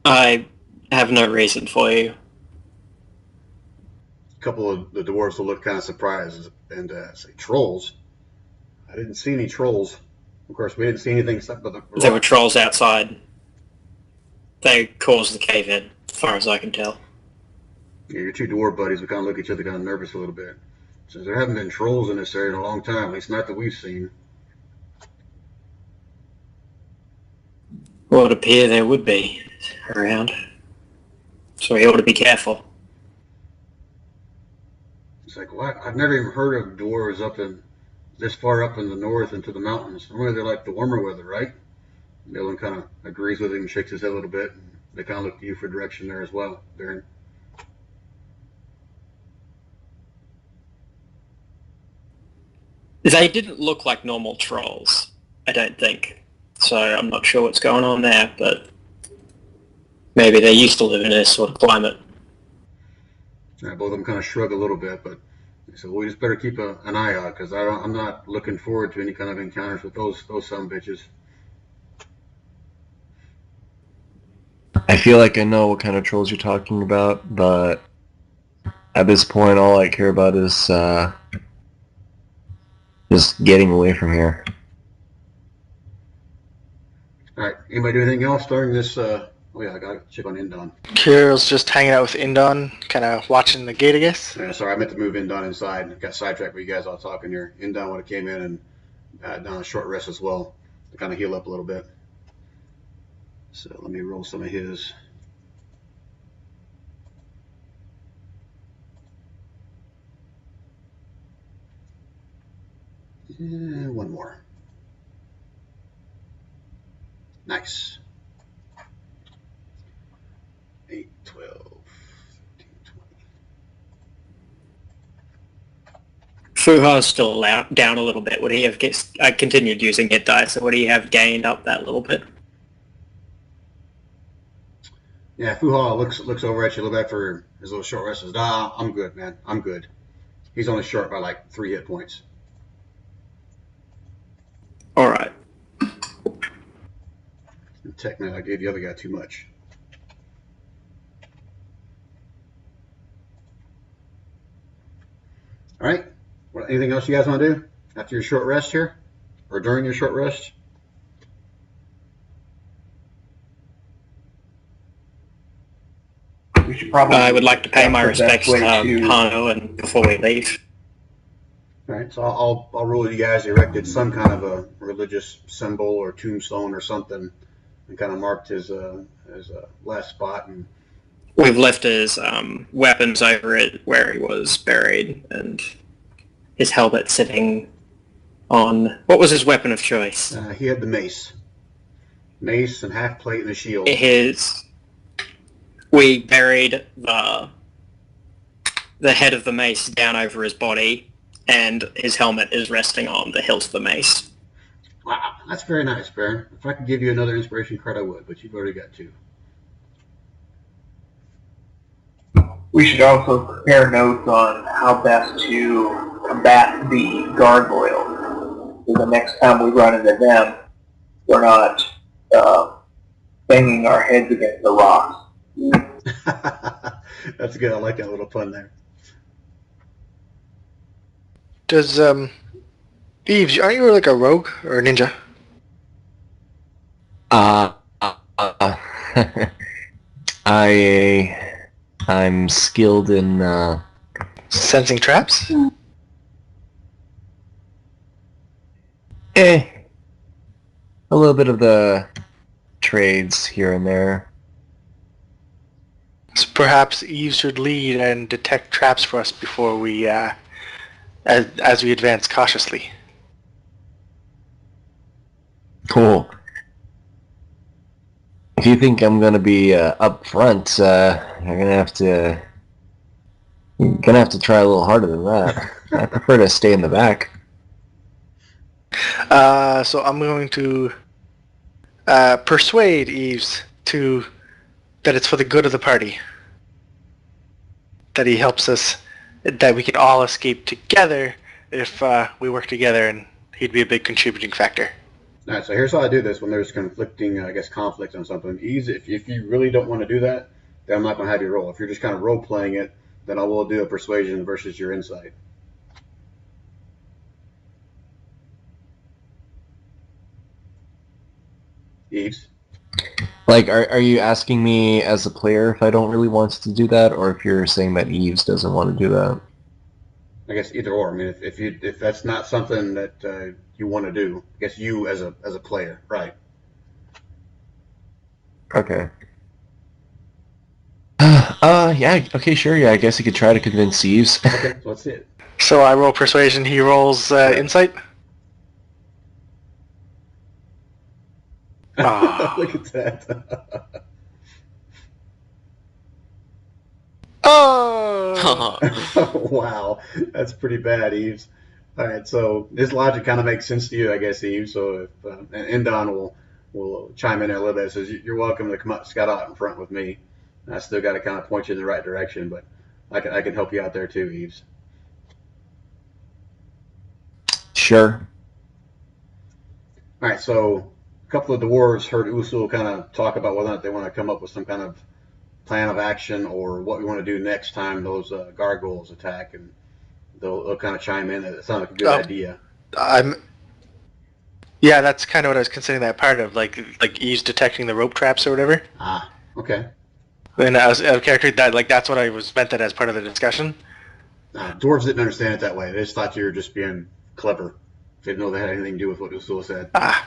S9: I have no reason for you.
S1: A couple of the dwarves will look kind of surprised and say, "Trolls? I didn't see any trolls." Of course, we didn't see anything except for the rocks.
S9: There were trolls outside. They caused the cave-in, as far as I can tell.
S1: Yeah, your 2 dwarf buddies would kind of look at each other kind of nervous a little bit. Since there haven't been trolls in this area in a long time, at least not that we've seen.
S9: Well, it would appear there would be around.
S5: So he ought to be careful.
S1: It's like, what? I've never even heard of dwarves up in this far up in the north into the mountains. Normally they're like the warmer weather, right? Dylan kind of agrees with him and shakes his head a little bit. And they kind of look to you for direction there as well, Darren.
S5: They didn't look like normal trolls, I don't think. So I'm not sure what's going on there, but maybe they're used to living in this sort of climate.
S1: Both of them kind of shrug a little bit, but they said, well, we just better keep an eye out because I'm not looking forward to any kind of encounters with those some bitches.
S8: I feel like I know what kind of trolls you're talking about, but at this point, all I care about is just getting away from here.
S1: All right. Anybody do anything else during this? Oh yeah, I got to check on Indon.
S3: Kirill's just hanging out with Indon, kind of watching the gate, I guess.
S1: Yeah, sorry, I meant to move Indon inside. Got sidetracked with you guys all talking here. Indon would have came in and done a short rest as well to kind of heal up a little bit. So let me roll some of his. And one more. Nice. 8, 12, 13, 20.
S5: Fuha's still down a little bit. Would he have continued using hit dice, or would he have gained up that little bit?
S1: Yeah, Fuha looks over at you, look back for his little short rest. Says, "Nah, I'm good, man. I'm good." He's only short by like 3 hit points.
S5: All right.
S1: Technically, I gave the other guy too much. All right. Anything else you guys want to do after your short rest here, or during your short rest?
S7: We should probably.
S5: I would like to pay my
S7: that's the best
S5: respects to
S7: way to-
S5: Hano and before we leave.
S1: All right, so I'll rule you guys erected some kind of a religious symbol or tombstone or something, and kind of marked his last spot. And
S5: We've left his weapons over it where he was buried, and his helmet sitting on... What was his weapon of choice?
S1: he had the mace and half plate and a shield.
S5: We buried the head of the mace down over his body, and his helmet is resting on the hilt of the mace.
S1: Wow, that's very nice, Baron. If I could give you another inspiration card, I would, but you've already got 2.
S7: We should also prepare notes on how best to combat the gargoyles. So the next time we run into them, we're not banging our heads against the rocks.
S1: That's good. I like that little pun there.
S3: Does, Eves, aren't you like a rogue or a ninja?
S8: I'm skilled in
S3: Sensing traps?
S8: a little bit of the trades here and there.
S3: So perhaps Eve should lead and detect traps for us before we, as we advance cautiously.
S8: Cool. If you think I'm gonna be up front, you're gonna have to try a little harder than that. I prefer to stay in the back.
S3: So I'm going to persuade Eves that it's for the good of the party. That he helps us, that we can all escape together if we work together, and he'd be a big contributing factor.
S1: All right, so here's how I do this when there's conflicting, conflict on something. Easy. If you really don't want to do that, then I'm not going to have you roll. If you're just kind of role-playing it, then I will do a persuasion versus your insight. Eves?
S8: Like, are you asking me as a player if I don't really want to do that, or if you're saying that Eves doesn't want to do that?
S1: I guess either or. I mean, if that's not something that you want to do, I guess you as a player, right?
S8: Okay. Yeah, okay, sure, yeah, I guess I could try to convince Eves.
S1: Okay, so let's see it.
S3: So I roll persuasion, he rolls insight. Ah.
S1: Look at that.
S3: Oh!
S1: Wow, that's pretty bad, Eves. All right, so this logic kind of makes sense to you, I guess, Eves. So if and Endon will chime in there a little bit. Says you're welcome to come out, scout out in front with me. I still got to kind of point you in the right direction, but I can help you out there too, Eves.
S8: Sure.
S1: All right, so a couple of dwarves heard Usul kind of talk about whether or not they want to come up with some kind of plan of action or what we want to do next time those gargoyles attack, and they'll kind of chime in. It sounds like a good idea.
S3: Yeah, that's kind of what I was considering that part of, like Eve's detecting the rope traps or whatever.
S1: Ah, okay.
S3: And I was a character that, like, that's what I was meant that as part of the discussion.
S1: Dwarves didn't understand it that way. They just thought you were just being clever. They didn't know they had anything to do with what Usul said.
S3: Ah.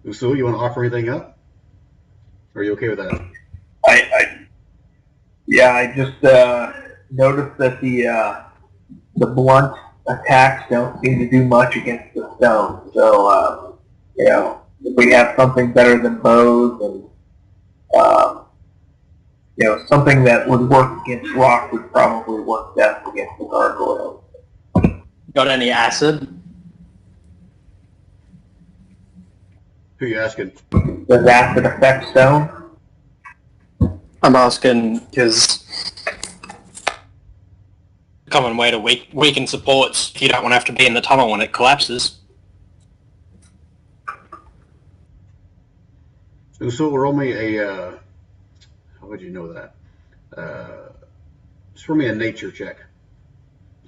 S1: Usul, you want to offer anything up? Or are you okay with that?
S7: I just noticed that the blunt attacks don't seem to do much against the stone. So, if we have something better than bows and, something that would work against rock would probably work best against the gargoyle.
S5: Got any acid?
S1: Who are you asking?
S7: Does acid affect stone?
S5: I'm asking because common way to weaken supports if you don't want to have to be in the tunnel when it collapses.
S1: Usul, roll me a, how would you know that? Just roll me a nature check.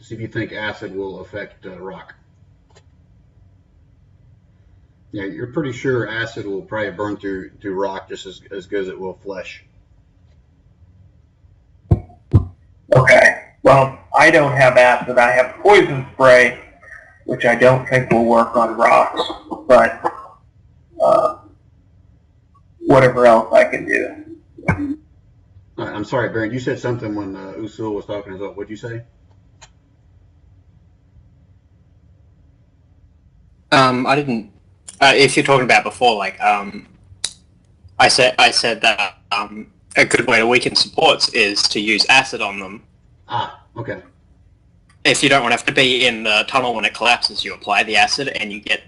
S1: See if you think acid will affect rock. Yeah, you're pretty sure acid will probably burn through rock just as good as it will flesh.
S7: Okay. Well, I don't have acid. I have poison spray, which I don't think will work on rocks, but whatever else I can do.
S1: All right, I'm sorry, Baron. You said something when Usul was talking as well. What'd you say?
S5: I didn't. If you're talking about before, like, I said that a good way to weaken supports is to use acid on them.
S1: Ah, okay.
S5: If you don't want to have to be in the tunnel when it collapses, you apply the acid and you get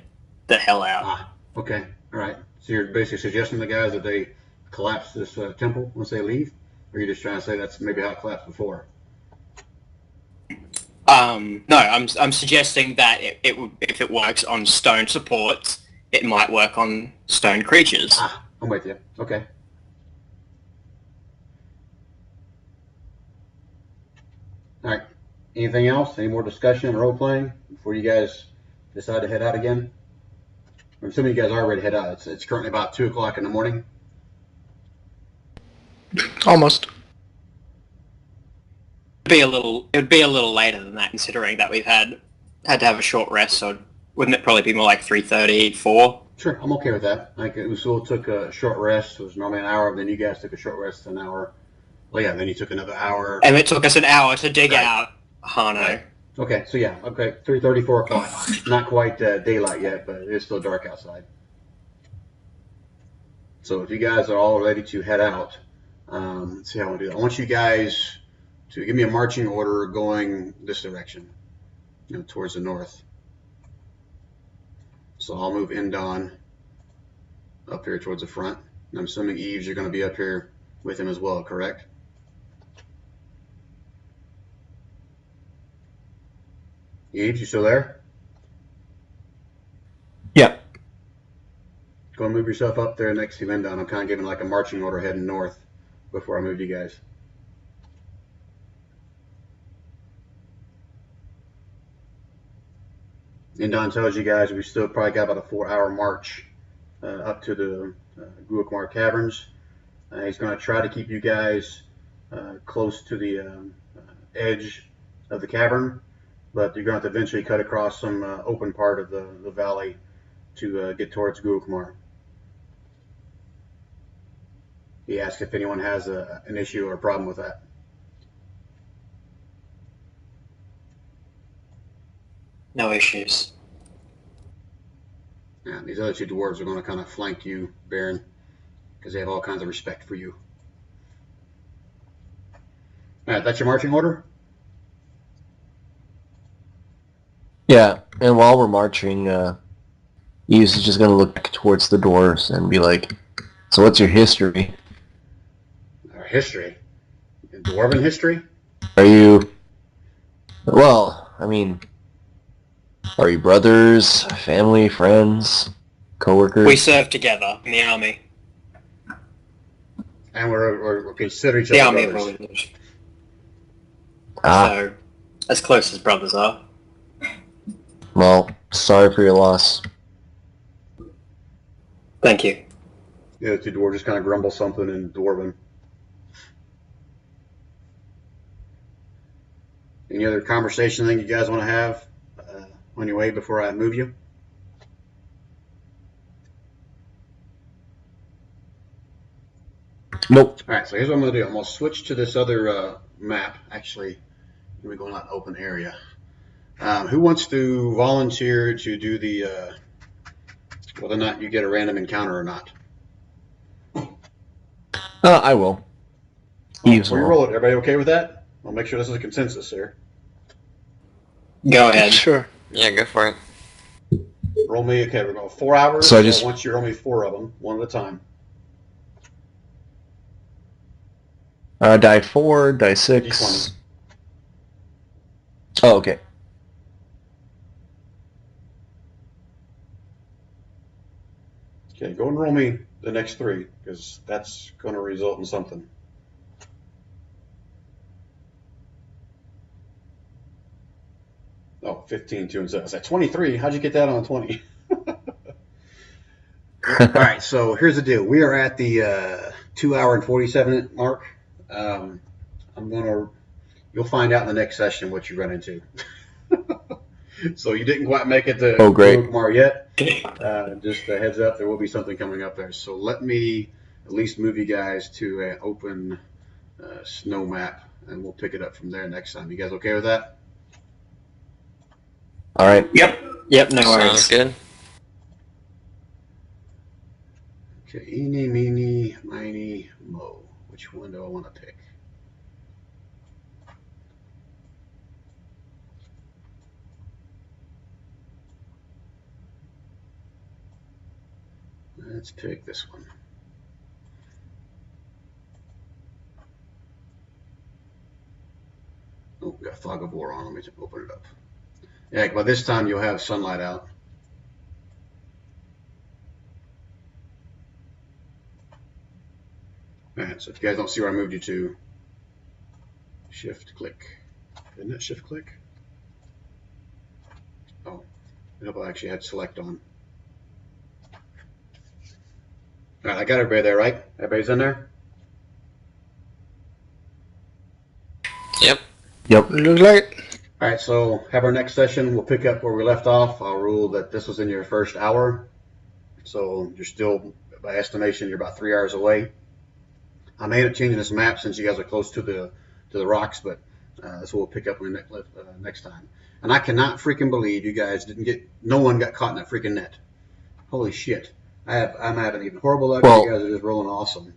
S5: the hell out.
S1: Ah, okay. All right. So you're basically suggesting to the guys that they collapse this temple once they leave? Or are you just trying to say that's maybe how it collapsed before?
S5: No, I'm suggesting that it would, if it works on stone supports, it might work on stone creatures.
S1: Ah, I'm with you. Okay. All right. Anything else? Any more discussion or role playing before you guys decide to head out again? I'm assuming you guys are ready to head out. It's currently about 2 o'clock in the morning.
S3: Almost.
S5: It would be a little later than that, considering that we've had to have a short rest. So wouldn't it probably be more like 3:30, 4?
S1: Sure, I'm okay with that. Like Usul took a short rest. It was normally an hour. Then you guys took a short rest, an hour. Well, yeah. Then you took another hour.
S5: And it took us an hour to dig out Hano.
S1: Right. Okay, so yeah, okay, 3:30, 4 o'clock. Not quite daylight yet, but it is still dark outside. So if you guys are all ready to head out, let's see how I want to do that. I want you guys to give me a marching order going this direction, towards the north. So I'll move Endon up here towards the front. I'm assuming Eves, you're going to be up here with him as well, correct? Eves, you still there?
S8: Yeah.
S1: Go and move yourself up there next to Endon. I'm kind of giving like a marching order heading north before I move you guys. Endon tells you guys we still probably got about a 4-hour march up to the Guakmar Caverns. He's going to try to keep you guys close to the edge of the cavern, but you're going to have to eventually cut across some open part of the valley to get towards Guakmar. He asked if anyone has an issue or a problem with that.
S5: No issues.
S1: Yeah, these other two dwarves are going to kind of flank you, Baron, because they have all kinds of respect for you. All right, that's your marching order?
S8: Yeah, and while we're marching, Eves is just going to look towards the doors and be like, so what's your history?
S1: Our history? Dwarven history?
S8: Are you... Well, I mean... Are you brothers, family, friends, co-workers?
S5: We served together in the army.
S1: And we're consider each
S5: The
S1: other
S5: army of
S1: brothers.
S5: Village.
S8: Ah,
S5: So, as close as brothers are.
S8: well, sorry for your loss.
S5: Thank you.
S1: Yeah, the two dwarves just kind of grumble something in Dwarven. Any other conversation thing you guys want to have on your way before I move you?
S8: Nope.
S1: All right, so here's what I'm going to do. I'm going to switch to this other map. Actually, we're going out open area. Who wants to volunteer to do the whether or not you get a random encounter or not?
S8: I will. Eves
S1: Before you
S8: will.
S1: roll it, everybody okay with that? I'll make sure this is a consensus here.
S5: Go ahead.
S3: Sure.
S2: Yeah, go for it.
S1: Roll me, okay, we're going 4 hours.
S8: So I just-
S1: want you to roll me 4 of them, one at a time.
S8: Die 4, die 6.
S1: D20.
S8: Oh, okay.
S1: Okay, go and roll me the next 3, because that's going to result in something. Oh, 15, 2, and 7. I said 23. How'd you get that on 20? All right, so here's the deal. We are at the 2 hour and 47 mark. You'll find out in the next session what you run into. So you didn't quite make it to
S8: Oh, great.
S1: Kumar yet. Just a heads up, there will be something coming up there. So let me at least move you guys to an open snow map, and we'll pick it up from there next time. You guys okay with that?
S8: All right.
S5: Yep, no
S2: Sounds
S5: worries.
S2: good.
S1: Okay, eeny, meeny, miny, mo. Which one do I want to pick? Let's pick this one. Oh, we got Fog of War on. Let me just open it up. Yeah, by this time you'll have sunlight out. Alright, so if you guys don't see where I moved you to, shift click. Isn't that shift click? Oh, I hope I actually had select on. Alright, I got everybody there, right? Everybody's in there?
S2: Yep.
S8: Yep.
S3: Look like
S1: Alright, so have our next session. We'll pick up where we left off. I'll rule that this was in your first hour. So you're still, by estimation, you're about 3 hours away. I may end up changing this map since you guys are close to the rocks, but that's what we'll pick up next time. And I cannot freaking believe you guys no one got caught in that freaking net. Holy shit. I'm having even horrible luck.
S8: Well-
S1: You guys are just rolling awesome.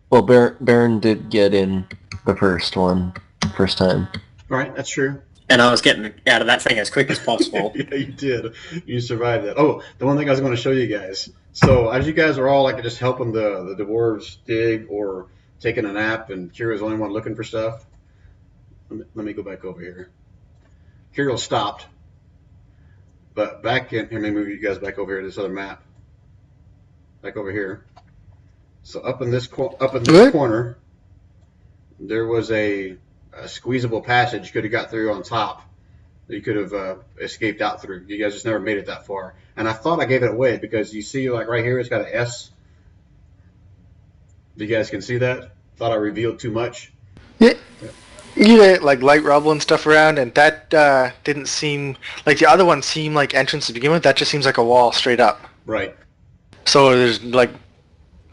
S8: Well, Baron did get in the first time.
S1: All right, that's true.
S5: And I was getting out of that thing as quick as possible.
S1: Yeah, you did. You survived that. Oh, the one thing I was going to show you guys. So as you guys are all like just helping the dwarves dig or taking a nap, and Kira's the only one looking for stuff. Let me go back over here. Kira stopped, but back in here. Let me move you guys back over here to this other map. Back over here. So up in this corner, there was a squeezable passage you could have got through on top. You could have escaped out through. You guys just never made it that far. And I thought I gave it away because you see, like right here, it's got an S. You guys can see that? Thought I revealed too much.
S3: you get like light rubble and stuff around, and that didn't seem like the other one seemed like entrance to begin with. That just seems like a wall straight up.
S1: Right.
S3: So there's like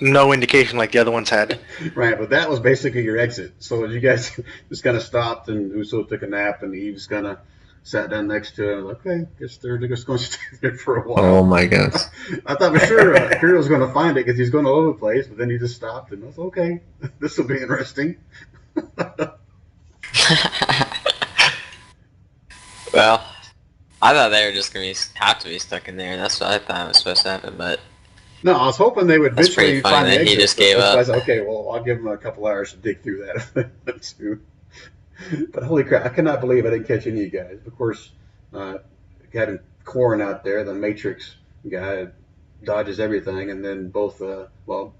S3: no indication like the other ones had.
S1: Right, but that was basically your exit. So you guys just kind of stopped, and Uso took a nap, and Eve's kind of sat down next to him. Like, okay, guess they're just going to stay there for a while.
S8: Oh my gosh.
S1: I thought for sure Imperial was going to find it because he's going all over the place, but then he just stopped, and I was okay. This will be interesting.
S2: Well, I thought they were just going to have to be stuck in there. That's what I thought was supposed to happen, but
S1: No, I was hoping they would
S2: That's
S1: eventually
S2: pretty funny
S1: find the
S2: that he
S1: exit.
S2: just gave
S1: That's why
S2: up.
S1: I said, okay, well, I'll give him a couple hours to dig through that too. But holy crap, I cannot believe I didn't catch any of you guys. Of course, having Corrin out there, the Matrix guy, dodges everything, and then both,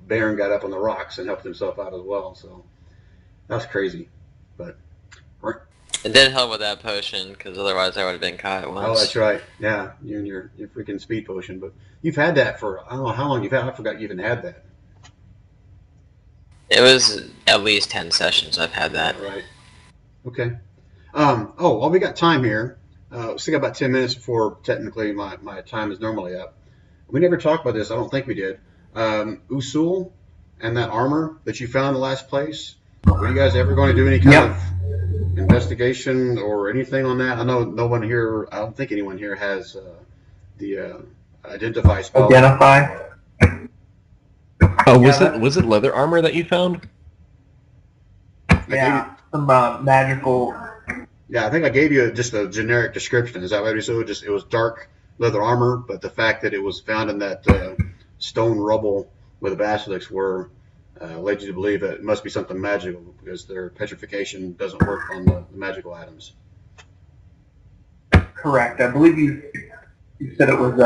S1: Baron got up on the rocks and helped himself out as well. So that's crazy. But
S2: it did help with that potion, because otherwise I would have been caught once.
S1: oh, that's right. Yeah, you and your freaking speed potion. But you've had that for I don't know how long you've had. I forgot you even had that.
S2: It was at least 10 sessions I've had that.
S1: Right. Okay. We got time here. We still got about 10 minutes before technically my time is normally up. We never talked about this. I don't think we did. Usul and that armor that you found in the last place. Were you guys ever going to do any kind of investigation or anything on that? I know no one here. I don't think anyone here has the identify spell.
S7: Identify?
S8: Oh, was it leather armor that you found?
S7: Yeah, some magical...
S1: Yeah, I think I gave you just a generic description. Is that right? So it was dark leather armor, but the fact that it was found in that stone rubble where the basilisks were led you to believe that it must be something magical because their petrification doesn't work on the magical items.
S7: Correct. I believe you said it was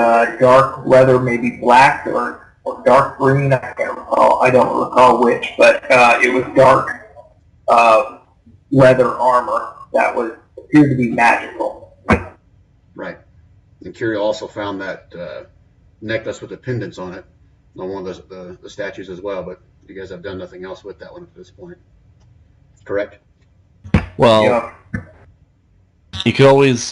S7: dark leather, maybe black or dark green. I can't recall. I don't recall which, but it was dark leather armor that appeared to be magical.
S1: Right. And Kirill also found that necklace with the pendants on it on one of the statues as well, but you guys have done nothing else with that one at this point. Correct?
S8: Well,
S7: Yeah.
S8: you could always...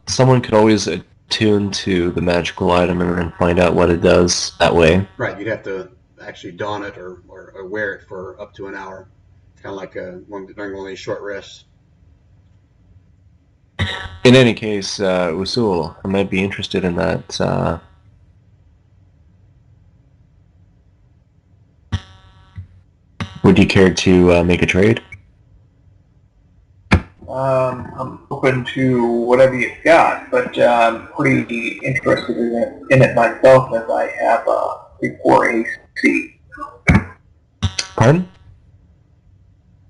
S8: someone could always attune to the magical item and then find out what it does that way.
S1: Right. You'd have to actually don it or wear it for up to an hour. It's kind of like during one of these short rests.
S8: In any case, Usul, I might be interested in that. Would you care to make a trade?
S7: I'm open to whatever you've got, but I'm pretty interested in it myself as I have a 3-4 AC.
S8: Pardon?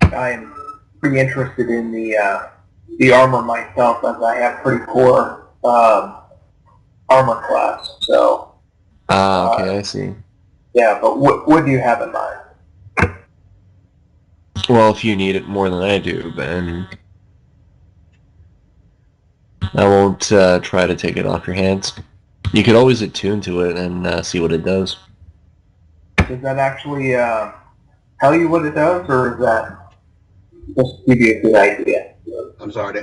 S7: I'm pretty interested in the armor myself as I have pretty poor armor class. So
S8: Okay, I see.
S7: yeah, but what do you have in mind?
S8: Well, if you need it more than I do, then I won't try to take it off your hands. You could always attune to it and see what it does.
S7: Does that actually tell you what it does, or is that just give you a good idea?
S1: I'm sorry.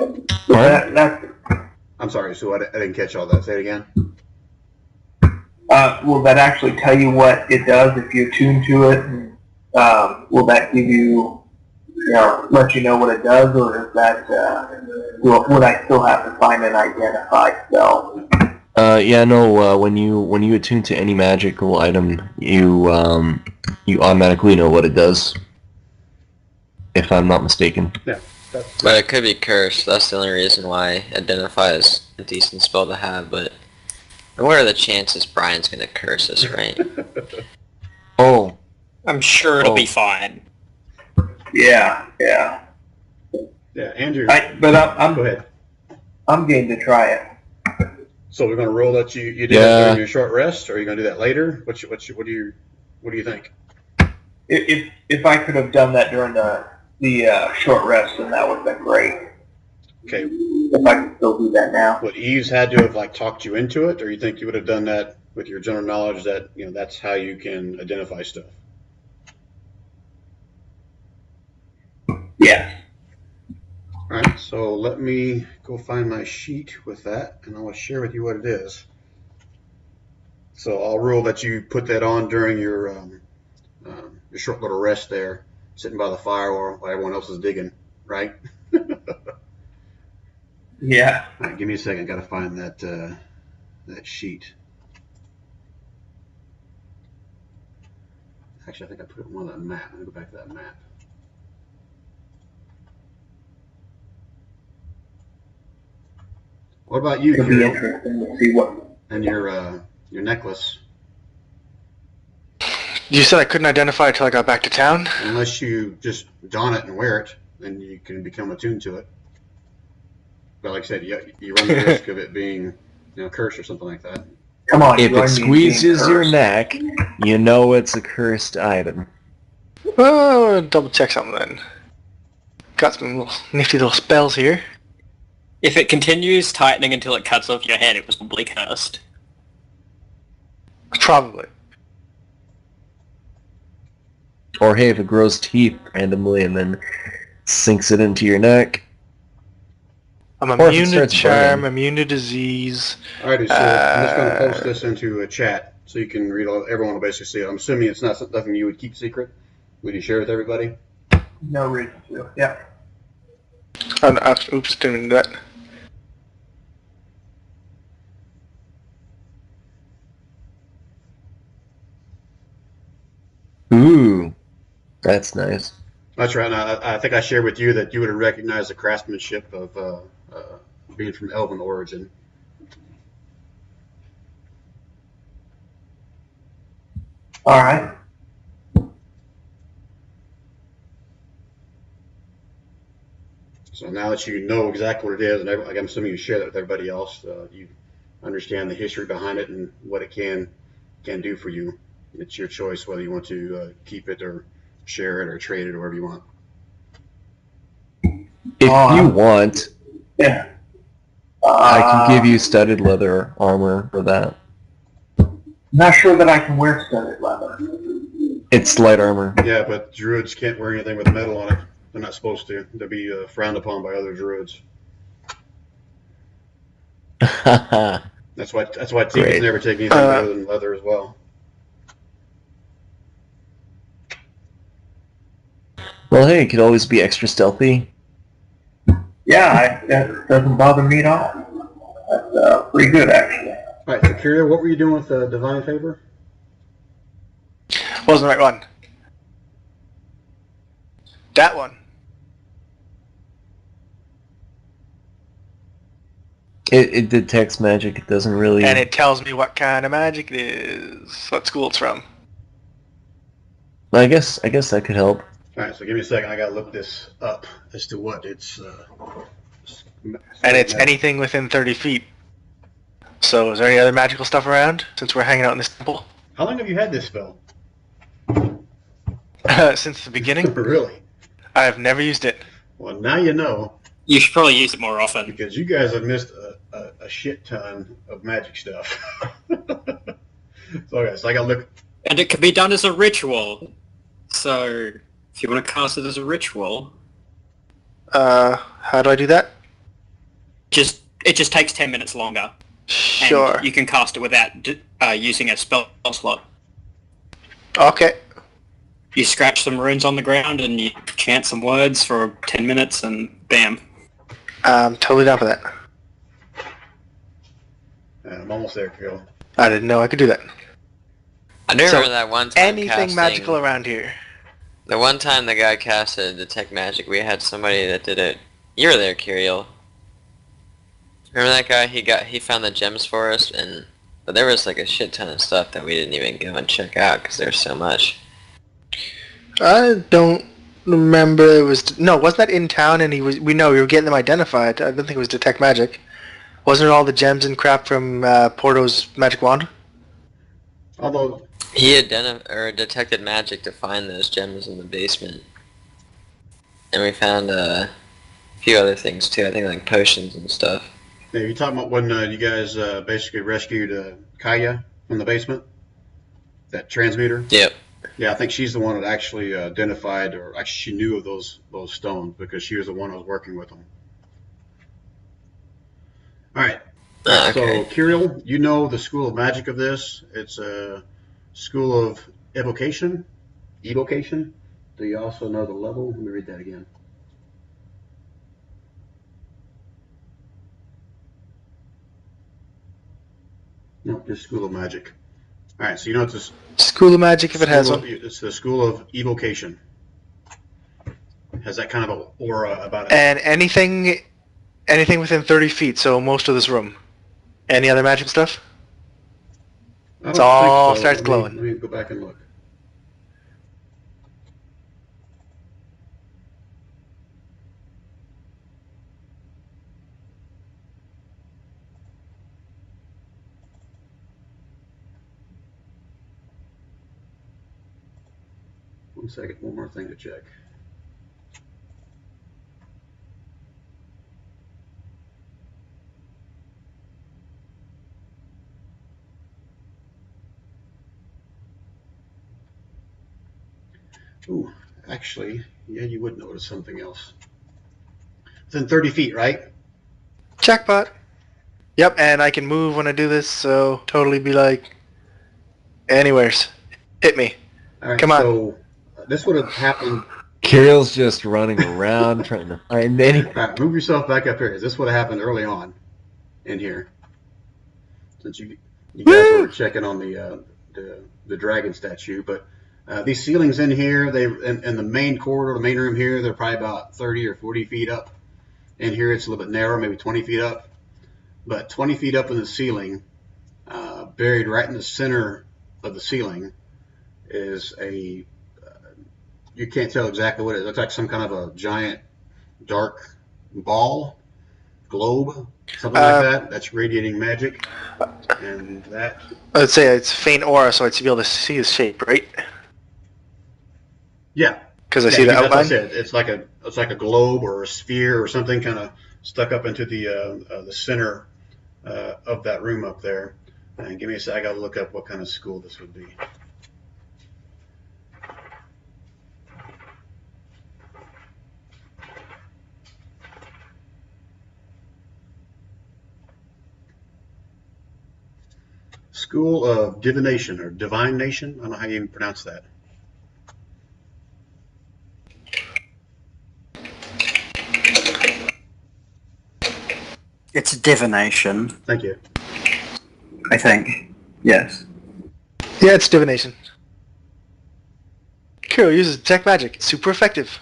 S1: I'm sorry, Sue. I didn't catch all that. Say it again.
S7: Will that actually tell you what it does if you attune to it? And, will that give you, let you know what it does, or is that would I still have to find an identified spell?
S8: When you attune to any magical item, you automatically know what it does. If I'm not mistaken.
S1: Yeah.
S2: But it could be cursed. That's the only reason why Identify is a decent spell to have, but what are the chances Brian's going to curse us, right?
S8: Oh.
S5: I'm sure it'll be fine.
S7: Yeah.
S1: Yeah, Andrew.
S7: But I'm
S1: Go ahead.
S7: I'm game to try it.
S1: So we're going to roll that you did that during your short rest, or are you going to do that later? What do you think?
S7: If I could have done that during the short rest, then that would have been great.
S1: Okay.
S7: If I could still do that now.
S1: Would Eves had to have talked you into it, or you think you would have done that with your general knowledge that that's how you can identify stuff?
S7: Yeah.
S1: All right, so let me go find my sheet with that, and I'll share with you what it is. So I'll rule that you put that on during your short little rest there, sitting by the fire while everyone else is digging, right?
S7: Yeah.
S1: All right, give me a second. Got to find that that sheet. Actually, I think I put it on one of that map. Let me go back to that map. What about you,
S7: It'll be
S1: Kirill,
S7: interesting to see what.
S1: and your necklace?
S3: You said I couldn't identify it until I got back to town?
S1: Unless you just don it and wear it, then you can become attuned to it. But like I said, you run the risk of it being, cursed or something like that.
S7: Come on.
S8: If
S7: join me
S8: it
S7: in
S8: squeezes
S7: being
S8: your
S7: cursed.
S8: neck, you know it's a cursed item.
S3: Oh, double check something then. Got some little, nifty little spells here.
S9: If it continues tightening until it cuts off your head, it was probably cursed.
S3: Probably.
S8: Or hey, if it grows teeth randomly and then sinks it into your neck.
S3: I'm
S8: Or if it
S3: immune to
S8: starts
S3: charm,
S8: burning.
S3: immune to disease.
S1: Alrighty, so I'm just going to post this into a chat so you can read all. Everyone will basically see it. I'm assuming it's not nothing you would keep secret. Would you share with everybody?
S7: No reason to. Yeah.
S3: Oh, no, oops, didn't mean to do that.
S8: Ooh, that's nice.
S1: That's right. And I think I shared with you that you would have recognized the craftsmanship of being from Elven origin.
S7: All right.
S1: So now that you know exactly what it is, and I'm assuming you share that with everybody else, you understand the history behind it and what it can do for you. It's your choice whether you want to keep it or share it or trade it or whatever you want.
S8: If you want,
S7: Yeah.
S8: I can give you studded leather armor for that.
S7: Not sure that I can wear studded leather.
S8: It's light armor.
S1: Yeah, but druids can't wear anything with metal on it. They're not supposed to. They'll be frowned upon by other druids. That's why Tikans
S8: Great.
S1: never take anything other than leather as well.
S8: Well, hey, it could always be extra stealthy.
S7: Yeah, that doesn't bother me at all. That's pretty good, actually.
S1: All right, so Kirill, what were you doing with Divine Favor?
S3: Wasn't the right one. That one.
S8: It detects magic. It doesn't really.
S3: And it tells me what kind of magic it is, what school it's from.
S8: I guess that could help.
S1: All right, so give me a second. I gotta look this up as to what it's.
S3: And it's anything within 30 feet. So is there any other magical stuff around, since we're hanging out in this temple?
S1: How long have you had this spell?
S3: Since the beginning?
S1: Really?
S3: I have never used it.
S1: Well, now you know,
S9: You should probably use it more often.
S1: because you guys have missed a shit ton of magic stuff. So I gotta look.
S9: And it can be done as a ritual. So, if you want to cast it as a ritual,
S3: How do I do that?
S9: it just takes 10 minutes longer.
S3: Sure.
S9: And you can cast it without using a spell slot.
S3: Okay.
S9: You scratch some runes on the ground and you chant some words for 10 minutes and bam.
S3: I'm totally down for that.
S1: I'm almost there, Kirill.
S3: I didn't know I could do that.
S2: I do
S3: So,
S2: remember that one time
S3: Anything
S2: casting,
S3: magical around here?
S2: The one time the guy casted Detect Magic, we had somebody that did it. You were there, Kirill. Remember that guy? He found the gems for us, but there was like a shit ton of stuff that we didn't even go and check out because there's so much.
S3: I don't remember. Wasn't that in town? And we were getting them identified. I don't think it was Detect Magic. Wasn't it all the gems and crap from Porto's magic wand?
S1: Although
S2: He detected magic to find those gems in the basement, and we found a few other things too. I think like potions and stuff.
S1: yeah, you're talking about when you guys basically rescued Kaya from the basement, that transmuter.
S2: Yep.
S1: Yeah, I think she's the one that actually identified, or actually she knew of those stones because she was the one who was working with them.
S2: Okay.
S1: So, Kirill, you know the school of magic of this. It's a school of evocation. Evocation. Do you also know the level? Let me read that again. No, just school of magic. All right, so you know it's a
S3: School of Magic if it has one.
S1: It's the school of evocation. Has that kind of an aura about it.
S3: And anything within 30 feet, so most of this room. Any other magic stuff?
S1: I
S3: It's
S1: don't think
S3: all
S1: so.
S3: starts
S1: Let
S3: glowing.
S1: me go back and look. One second, one more thing to check. Ooh, actually, yeah, you would notice something else. Within 30 feet, right?
S3: Jackpot. Yep, and I can move when I do this, so totally be like, anywheres. Hit me.
S1: All right,
S3: Come on.
S1: So this would have happened.
S8: Kirill's just running around trying to find any.
S1: All right, move yourself back up here. This would have happened early on in here. Since you guys were checking on the dragon statue, but these ceilings in here, in the main corridor, the main room here, they're probably about 30 or 40 feet up. In here, it's a little bit narrow, maybe 20 feet up. But 20 feet up in the ceiling, buried right in the center of the ceiling, is a you can't tell exactly what it is. It looks like some kind of a giant dark ball, globe, something like that. That's radiating magic, and that.
S3: I'd say it's faint aura, so I'd be able to see the shape, right?
S1: Yeah,
S3: Because I see the
S1: that's what I
S3: outline.
S1: said. It's like a globe or a sphere or something kind of stuck up into the center of that room up there. And give me a sec. I got to look up what kind of school this would be. School of Divination or Divine Nation. I don't know how you even pronounce that.
S9: It's divination,
S1: Thank you.
S9: I think. Yes.
S3: Yeah, it's divination. Kirill uses detect magic. It's super effective.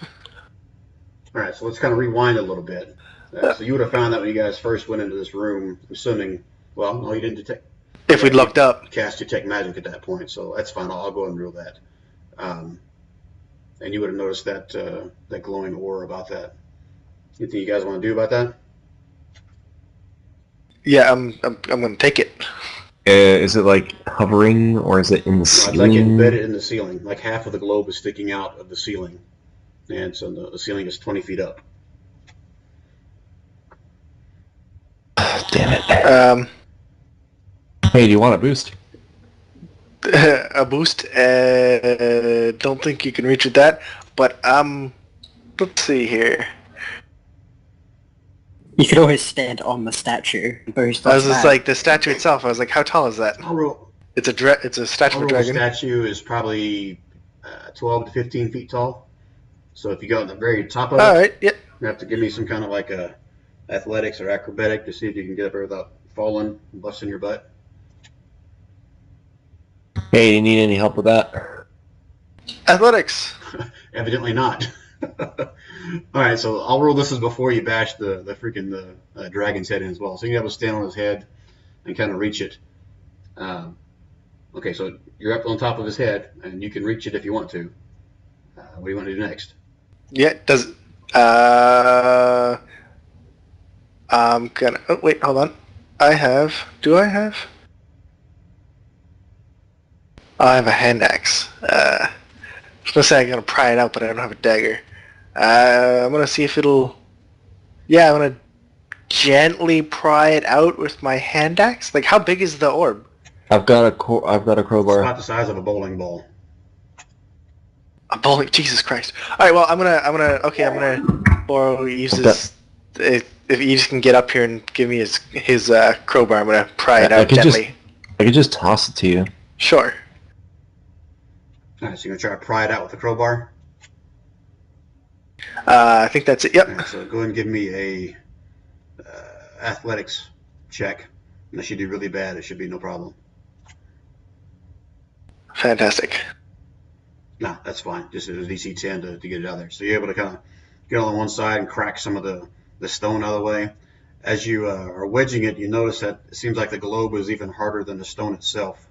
S1: All right, so let's kind of rewind a little bit. So you would have found that when you guys first went into this room, assuming, well, no, you didn't
S3: If we'd looked up.
S1: cast detect magic at that point, so that's fine. I'll go ahead and rule that. And you would have noticed that that glowing aura about that. Anything you guys want to do about that?
S3: Yeah, I'm gonna take it.
S8: Is it like hovering or is it in the
S1: No, it's like
S8: ceiling?
S1: embedded in the ceiling. Like half of the globe is sticking out of the ceiling, and so the ceiling is 20 feet up.
S8: Damn it. Hey, do you want a boost?
S3: A boost. Don't think you can reach with that. But let's see here.
S9: You could always stand on the statue and boost
S3: I was
S9: off
S3: just
S9: that.
S3: like the statue itself. I was like, how tall is that?
S1: I'll roll.
S3: It's a statue
S1: I'll
S3: of a
S1: roll the
S3: dragon.
S1: statue is probably 12 to 15 feet tall. So if you go at the very top of it,
S3: All right. Yeah.
S1: you have to give me some kind of like a athletics or acrobatic to see if you can get up there without falling and busting your butt.
S8: Hey, do you need any help with that?
S3: Athletics.
S1: Evidently not. All right, so I'll roll this as before you bash the freaking dragon's head in as well. So you have to stand on his head and kind of reach it. Okay, so you're up on top of his head, and you can reach it if you want to. What do you want to do next?
S3: Yeah. Does. I'm gonna. Oh wait, hold on. Do I have? I have a hand axe. I was gonna say I'm gonna pry it out, but I don't have a dagger. I'm gonna see if it'll. Yeah, I'm gonna gently pry it out with my hand axe. Like, how big is the orb?
S8: I've got a
S1: It's
S8: crowbar.
S1: about the size of a bowling ball.
S3: A bowling. Jesus Christ! All right, well, I'm gonna use
S8: I've
S3: this if Eves can get up here and give me his crowbar, I'm gonna pry it
S8: I
S3: out
S8: could
S3: gently.
S8: I could just toss it to you.
S3: Sure.
S1: All right, so you're going to try to pry it out with the crowbar?
S3: I think that's it. Yep.
S1: All right, so go ahead and give me a athletics check. Unless you do really bad, it should be no problem.
S3: Fantastic.
S1: No, that's fine. Just a DC 10 to get it out of there. So you're able to kind of get on one side and crack some of the stone out of the way. As you are wedging it, you notice that it seems like the globe is even harder than the stone itself.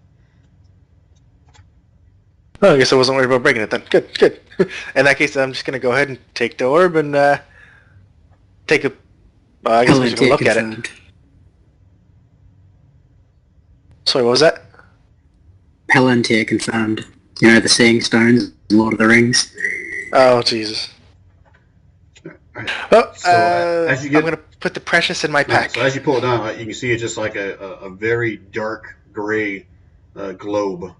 S3: Oh, I guess I wasn't worried about breaking it then. Good, good. In that case, I'm just going to go ahead and take the orb and take a... I guess we should go look at it. Sorry, what was that?
S10: Palantir confirmed. You know, the Seeing Stones in Lord of the Rings.
S3: Oh, Jesus.
S1: Right.
S3: Oh,
S1: So, as you get,
S3: I'm going to put the precious in my pack.
S1: So as you pull it down, you can see it's just like a very dark gray globe.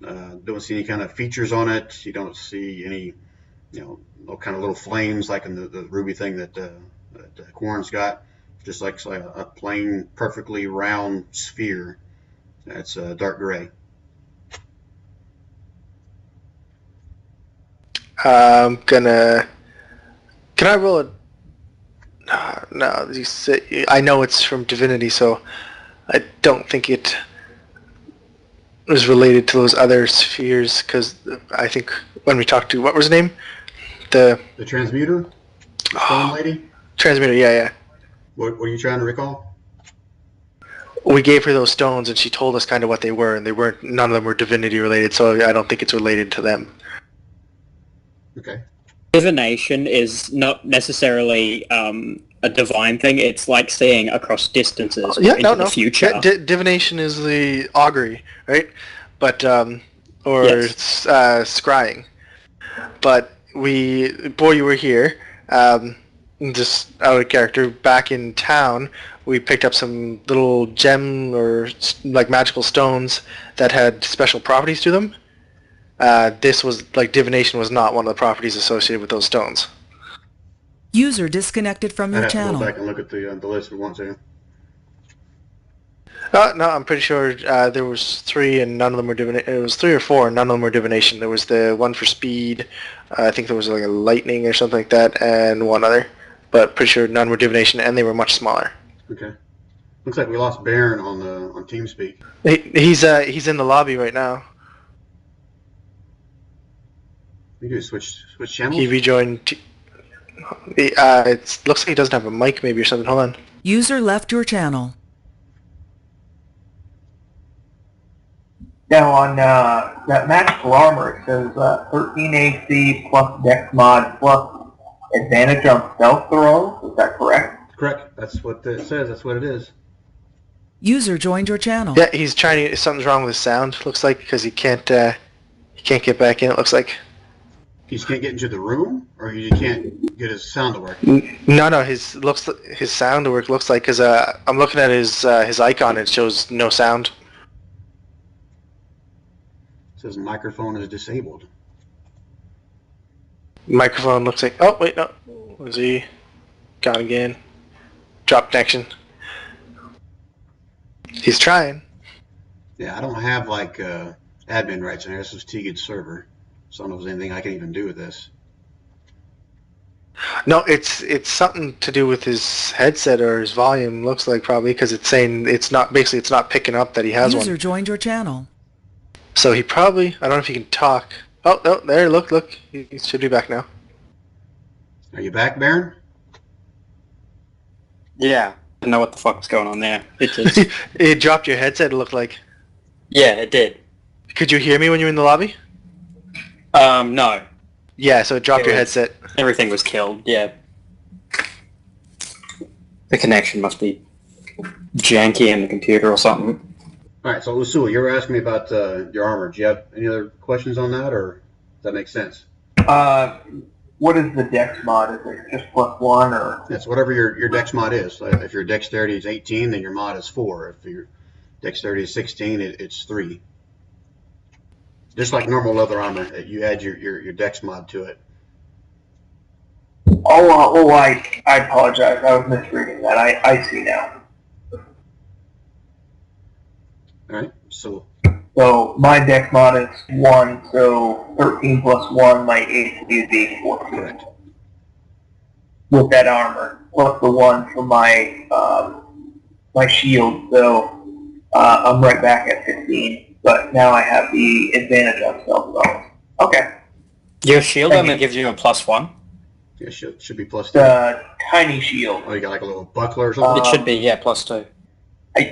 S1: Don't see any kind of features on it. You don't see any, no kind of little flames like in the ruby thing that Quarren's got. Just like a plain, perfectly round sphere. That's dark gray.
S3: I'm gonna... Can I roll it? No, you say, I know it's from Divinity, so I don't think it was related to those other spheres, because I think when we talked to... What was his name? The
S1: Transmuter? The stone lady?
S3: Transmuter, yeah.
S1: What are you trying to recall?
S3: We gave her those stones, and she told us kind of what they were, and none of them were Divinity related, so I don't think it's related to them.
S1: Okay.
S10: Divination is not necessarily a divine thing. It's like seeing across distances into the future.
S3: Yeah, divination is the augury, right? But or
S10: yes.
S3: Scrying. But you were here. Just out of character, back in town, we picked up some little gem or like magical stones that had special properties to them. This was like divination was not one of the properties associated with those stones.
S6: User disconnected from your channel.
S1: Go back and look at the list if we want to.
S3: No, I'm pretty sure there was 3 and none of them were divination. It was 3 or 4 and none of them were divination. There was the one for speed. I think there was like a lightning or something like that, and one other. But pretty sure none were divination, and they were much smaller.
S1: Okay. Looks like we lost Baron on TeamSpeak.
S3: He's in the lobby right now.
S1: You do switch channels?
S3: He rejoined. It looks like he doesn't have a mic, maybe, or something. Hold on.
S6: User left your channel.
S7: Now on that magical armor, it says 13 AC plus Dex mod plus advantage on stealth throws. Is that correct?
S1: Correct. That's what it says. That's what it is.
S6: User joined your channel.
S3: Yeah, he's trying to. Something's wrong with his sound. Looks like because he can't get back in. It looks like.
S1: He just can't get into the room, or he can't get his sound to work.
S3: No. His sound to work looks like because I'm looking at his icon. It shows no sound.
S1: It says microphone is disabled.
S3: Microphone looks like. Oh wait, no. Was he gone again? Drop connection. He's trying.
S1: Yeah, I don't have like admin rights in here. This is Teague's server. So I don't know if there's anything I can even do with this.
S3: No, it's something to do with his headset or his volume. Looks like probably because it's saying it's not picking up that he has one.
S6: User joined your channel.
S3: So he probably, I don't know if he can talk. Oh no, there, look, he should be back now.
S1: Are you back, Baron?
S10: Yeah, I don't know what the fuck's going on there. It just
S3: It dropped your headset. It looked like.
S10: yeah, it did.
S3: Could you hear me when you were in the lobby?
S10: No.
S3: Yeah, so it dropped your headset.
S10: Everything was killed. Yeah. The connection must be janky in the computer or something.
S1: All right, so Usua, you were asking me about your armor. Do you have any other questions on that, or does that make sense?
S7: What is the Dex mod? Is it just +1 or?
S1: It's whatever your Dex mod is. If your Dexterity is 18, then your mod is 4. If your Dexterity is 16, it's 3. Just like normal leather armor, you add your Dex mod to it.
S7: I apologize. I was misreading that. I see now.
S1: Alright, so
S7: So my dex mod is 1, so 13 plus 1, my AC would be 14.
S1: correct.
S7: With that armor, plus the 1 for my my shield, so I'm right back at 15. But now I have the advantage on stealth bonus. Okay.
S9: Your shield
S7: Thank
S9: only
S7: you.
S9: gives you a +1?
S1: Yeah, should be plus 2.
S7: The tiny shield.
S1: Oh, you got like a little buckler or something?
S9: It should be, yeah, +2.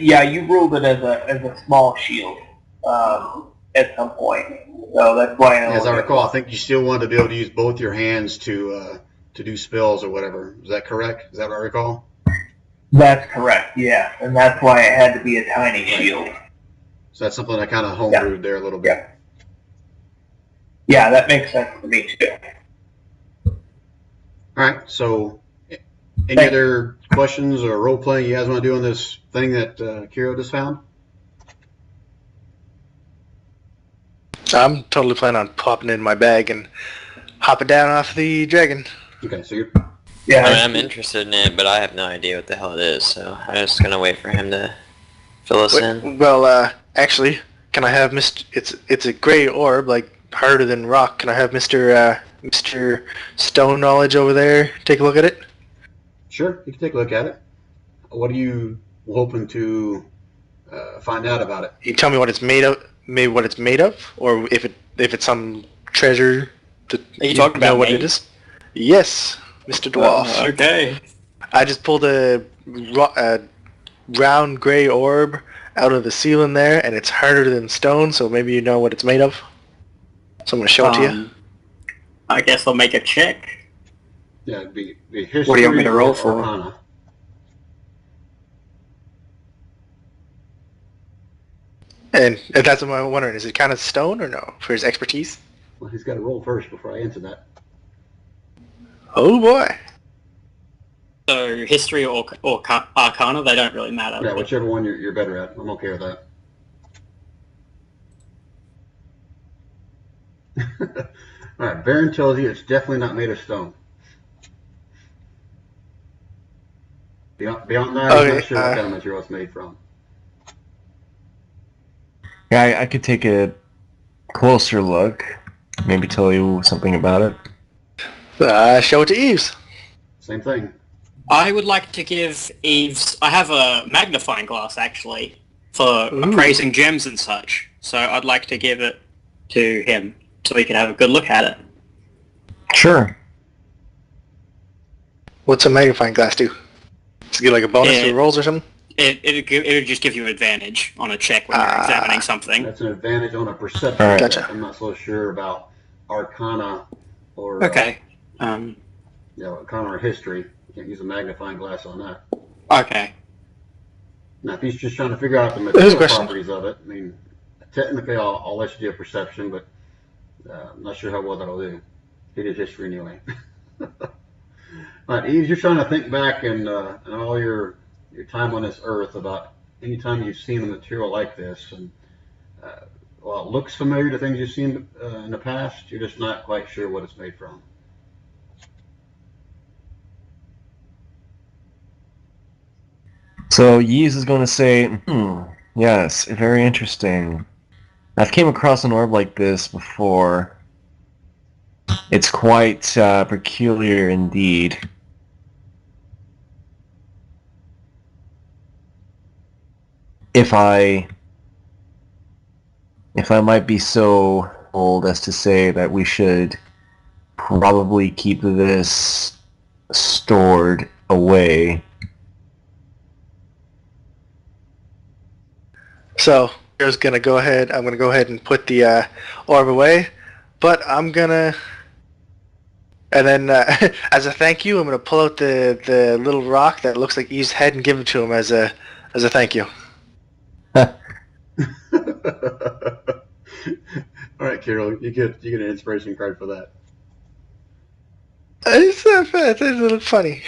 S7: Yeah, you ruled it as a small shield at some point, so that's why.
S1: As I recall, I think you still wanted to be able to use both your hands to do spells or whatever. Is that correct? Is that what I recall?
S7: That's correct. Yeah, and that's why it had to be a tiny shield.
S1: So that's something I kind of homebrewed there a little bit.
S7: Yeah, that makes sense to me too.
S1: All right. So, any other questions or role playing you guys want to do on this thing that Kiro just found?
S3: I'm totally planning on popping it in my bag and hopping down off the dragon.
S1: Okay, so you're...
S7: Yeah,
S2: I mean, I'm interested in it, but I have no idea what the hell it is, so I'm just gonna wait for him to fill us in.
S3: Well, actually, can I have Mr. It's a gray orb, like harder than rock. Can I have Mr. Stone Knowledge over there take a look at it?
S1: Sure, you can take a look at it. What are you hoping to find out about it?
S3: You tell me what it's made of, maybe what it's made of, or if it's some treasure that
S9: Are you talking about
S3: what
S9: me?
S3: it is. Yes, Mr. Dwarf.
S9: Okay.
S3: I just pulled a round gray orb out of the ceiling there, and it's harder than stone, so maybe you know what it's made of. So I'm going to show it to you.
S9: I guess I'll make a check.
S1: Yeah, it'd be history.
S9: What do you want me to roll
S1: or
S9: for?
S1: Arcana.
S3: And that's what I'm wondering, is it kind of stone or no, for his expertise?
S1: Well, he's got to roll first before I answer that.
S3: Oh boy.
S9: So history or arcana, they don't really matter.
S1: Yeah, whichever one you're better at. I'm okay with that. All right, Baron tells you it's definitely not made of stone. Beyond that, I'm not sure what kind of material it's made from.
S8: Yeah, I could take a closer look. Maybe tell you something about it.
S3: Show it to Eves.
S1: Same thing.
S9: I would like to give Eves... I have a magnifying glass, actually, for appraising gems and such. So I'd like to give it to him so he can have a good look at it.
S8: Sure.
S3: What's a magnifying glass do? Does it get like a bonus to rolls or something?
S9: It would just give you advantage on a check when you're examining something.
S1: That's an advantage on a perception
S8: All right.
S1: check.
S3: Gotcha.
S1: I'm not so sure about Arcana or
S9: Okay.
S1: Arcana or history. You can't use a magnifying glass on that.
S9: Okay.
S1: Now, if he's just trying to figure out the
S3: Here's a
S1: material
S3: question.
S1: properties of it, I mean, technically I'll let you do a perception, but I'm not sure how well that'll do. He did history anyway. All right, Eve, you're trying to think back in all your time on this earth about any time you've seen a material like this, and while it looks familiar to things you've seen in the past, you're just not quite sure what it's made from.
S8: So Yeez is going to say, yes, very interesting. I've came across an orb like this before. It's quite peculiar indeed. If I might be so bold as to say that we should probably keep this stored away.
S3: So I'm gonna go ahead and put the orb away, but I'm gonna, and then as a thank you, I'm gonna pull out the little rock that looks like Eve's head and give it to him as a thank you.
S1: All right, Carol, you get an inspiration card for that.
S3: It's a little funny.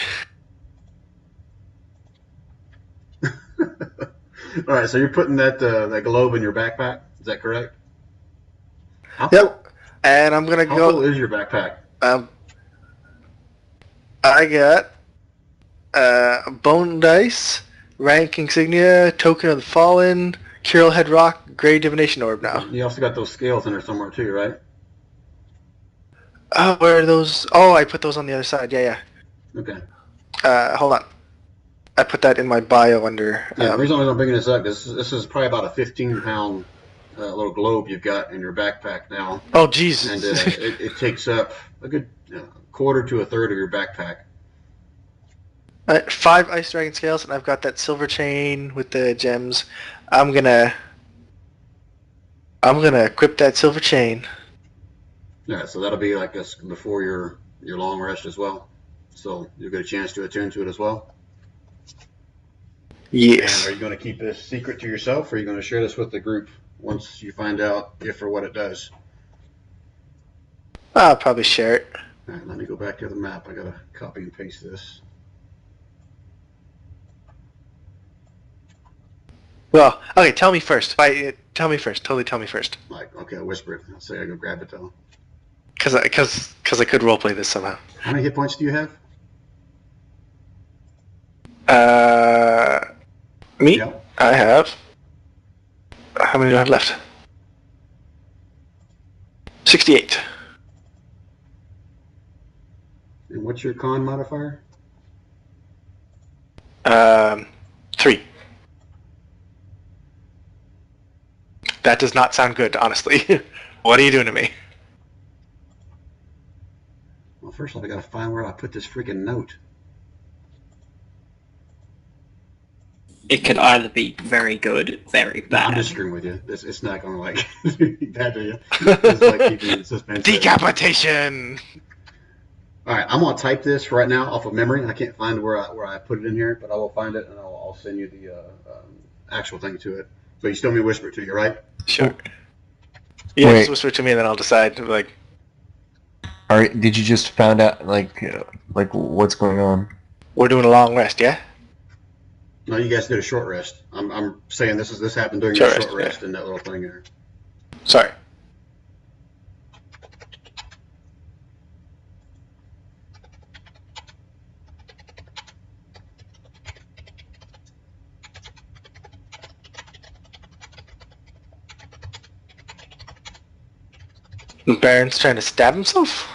S1: All right, so you're putting that globe in your backpack. Is that correct?
S3: Yep. And I'm gonna
S1: How
S3: go.
S1: full is your backpack?
S3: I got Bone Dice, Rank Insignia, Token of the Fallen, Curl Head Rock, Grey Divination Orb now.
S1: You also got those scales in there somewhere too, right?
S3: Oh, where are those? Oh, I put those on the other side. Yeah.
S1: Okay.
S3: Hold on. I put that in my bio under...
S1: Yeah, the reason I'm bringing this up is this is probably about a 15-pound little globe you've got in your backpack now.
S3: Oh, Jesus.
S1: And it takes up a good quarter to a third of your backpack.
S3: 5 Ice Dragon Scales, and I've got that silver chain with the gems. I'm gonna equip that silver chain.
S1: Yeah, so that'll be like this before your long rest as well. So you'll get a chance to attune to it as well.
S3: Yes.
S1: And are you going to keep this secret to yourself, or are you going to share this with the group once you find out if or what it does?
S3: I'll probably share it.
S1: All right, let me go back to the map. I got to copy and paste this.
S3: Well, okay, tell me first. Tell me first. Totally tell me first.
S1: Like, okay, I'll whisper it. I'll say I go grab it though.
S3: Because I could roleplay this somehow.
S1: How many hit points do you have?
S3: Me?
S1: Yeah.
S3: I have... How many do I have left? 68.
S1: And what's your con modifier?
S3: 3. That does not sound good, honestly. What are you doing to me?
S1: Well, first of all, I got to find where I put this freaking note.
S9: It could either be very good, very bad.
S1: I'm just screwing with you. It's not going to like be bad to you. It's like keeping it in suspense.
S3: Decapitation!
S1: Alright, I'm going to type this right now off of memory. I can't find where I put it in here, but I will find it and I'll send you the actual thing to it. So you still want me to whisper it to you, right?
S3: Sure. Yeah,
S8: Wait.
S3: just whisper it to me and then I'll decide. Like,
S8: Did you just found out like what's going on?
S3: we're doing a long rest, yeah?
S1: No, you guys did a short rest. I'm saying this happened during
S3: Short
S1: your
S3: rest,
S1: short rest in that little thing there.
S3: Sorry. Baron's trying to stab himself?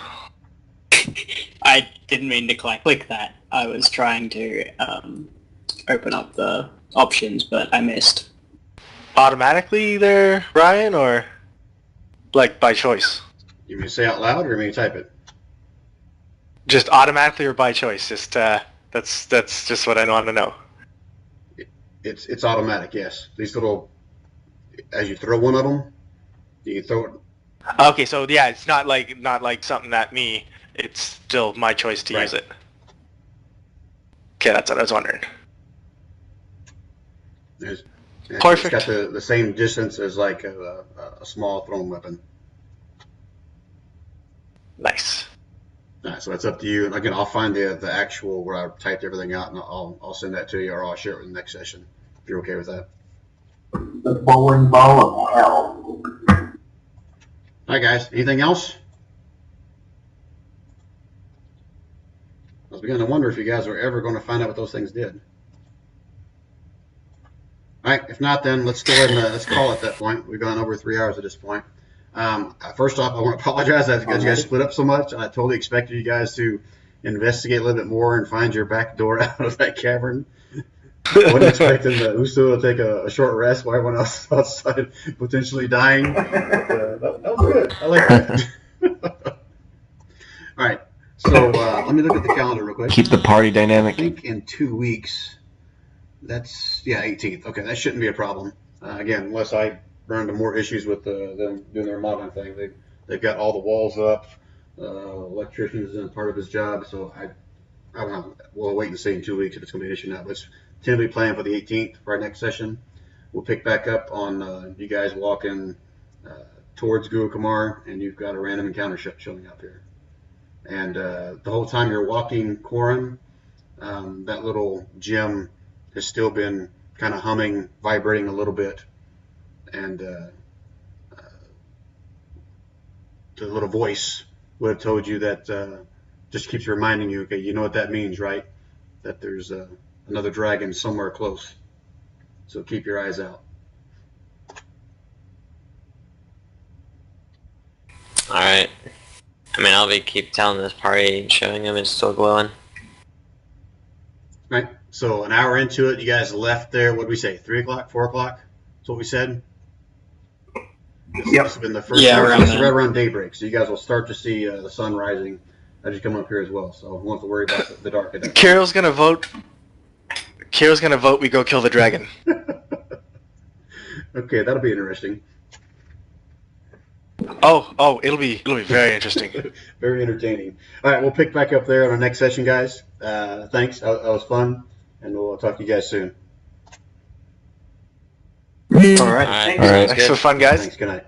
S9: I didn't mean to click that. I was trying to open up the options, but I missed.
S3: Automatically there, Ryan, or like by choice?
S1: You mean say out loud or you mean type it?
S3: Just automatically or by choice? Just that's just what I want to know.
S1: It's automatic, yes. These little, as you throw one of them, you can throw it.
S3: Okay, so yeah, it's not like something that it's still my choice to use it. Okay, that's what I was wondering. Perfect.
S1: It's got the same distance as like a small thrown weapon.
S3: Nice.
S1: All right, so that's up to you. And again, I'll find the actual where I typed everything out, and I'll send that to you, or I'll share it with the next session if you're okay with that.
S7: The bowling ball of hell.
S1: All right, guys. Anything else? I was beginning to wonder if you guys were ever going to find out what those things did. All right. If not, then let's go ahead and let's call it that point. We've gone over 3 hours at this point. First off, I want to apologize because you guys split up so much. I totally expected you guys to investigate a little bit more and find your back door out of that cavern. I wasn't expecting the Uso to take a short rest while everyone else is outside potentially dying. But, that was good. I like that. All right. So let me look at the calendar real quick.
S8: Keep the party
S1: I
S8: dynamic.
S1: think in 2 weeks, that's, 18th. Okay, that shouldn't be a problem. Again, unless I run into more issues with them doing their modeling thing. They've got all the walls up. Electrician's done part of his job, so I don't know. We'll wait and see in 2 weeks if it's going to be an issue now. But it's tentatively planned for the 18th for our next session. We'll pick back up on you guys walking towards Guakamar, and you've got a random encounter showing up here. And the whole time you're walking Korin, that little gem has still been kind of humming, vibrating a little bit. And the little voice would have told you that just keeps reminding you, okay, you know what that means, right? That there's another dragon somewhere close. So keep your eyes out.
S2: Alright. I mean, I'll keep telling this party and showing them it's still glowing.
S1: Right. So an hour into it, you guys left there. What did we say? 3 o'clock, 4 o'clock? That's what we said. This has been the first.
S9: Yeah,
S1: hour.
S9: around
S1: This is
S9: then.
S1: right around daybreak. So you guys will start to see the sun rising as you come up here as well. So we won't have to worry about the dark.
S3: Carol's gonna vote. Carol's gonna vote. We go kill the dragon.
S1: Okay, that'll be interesting.
S3: Oh, it'll be very interesting.
S1: Very entertaining. All right, we'll pick back up there on our next session, guys. Thanks. That was fun, and we'll talk to you guys soon.
S5: All right.
S2: Alright.
S8: All right.
S3: Thanks for the fun, guys.
S1: Thanks. Good night.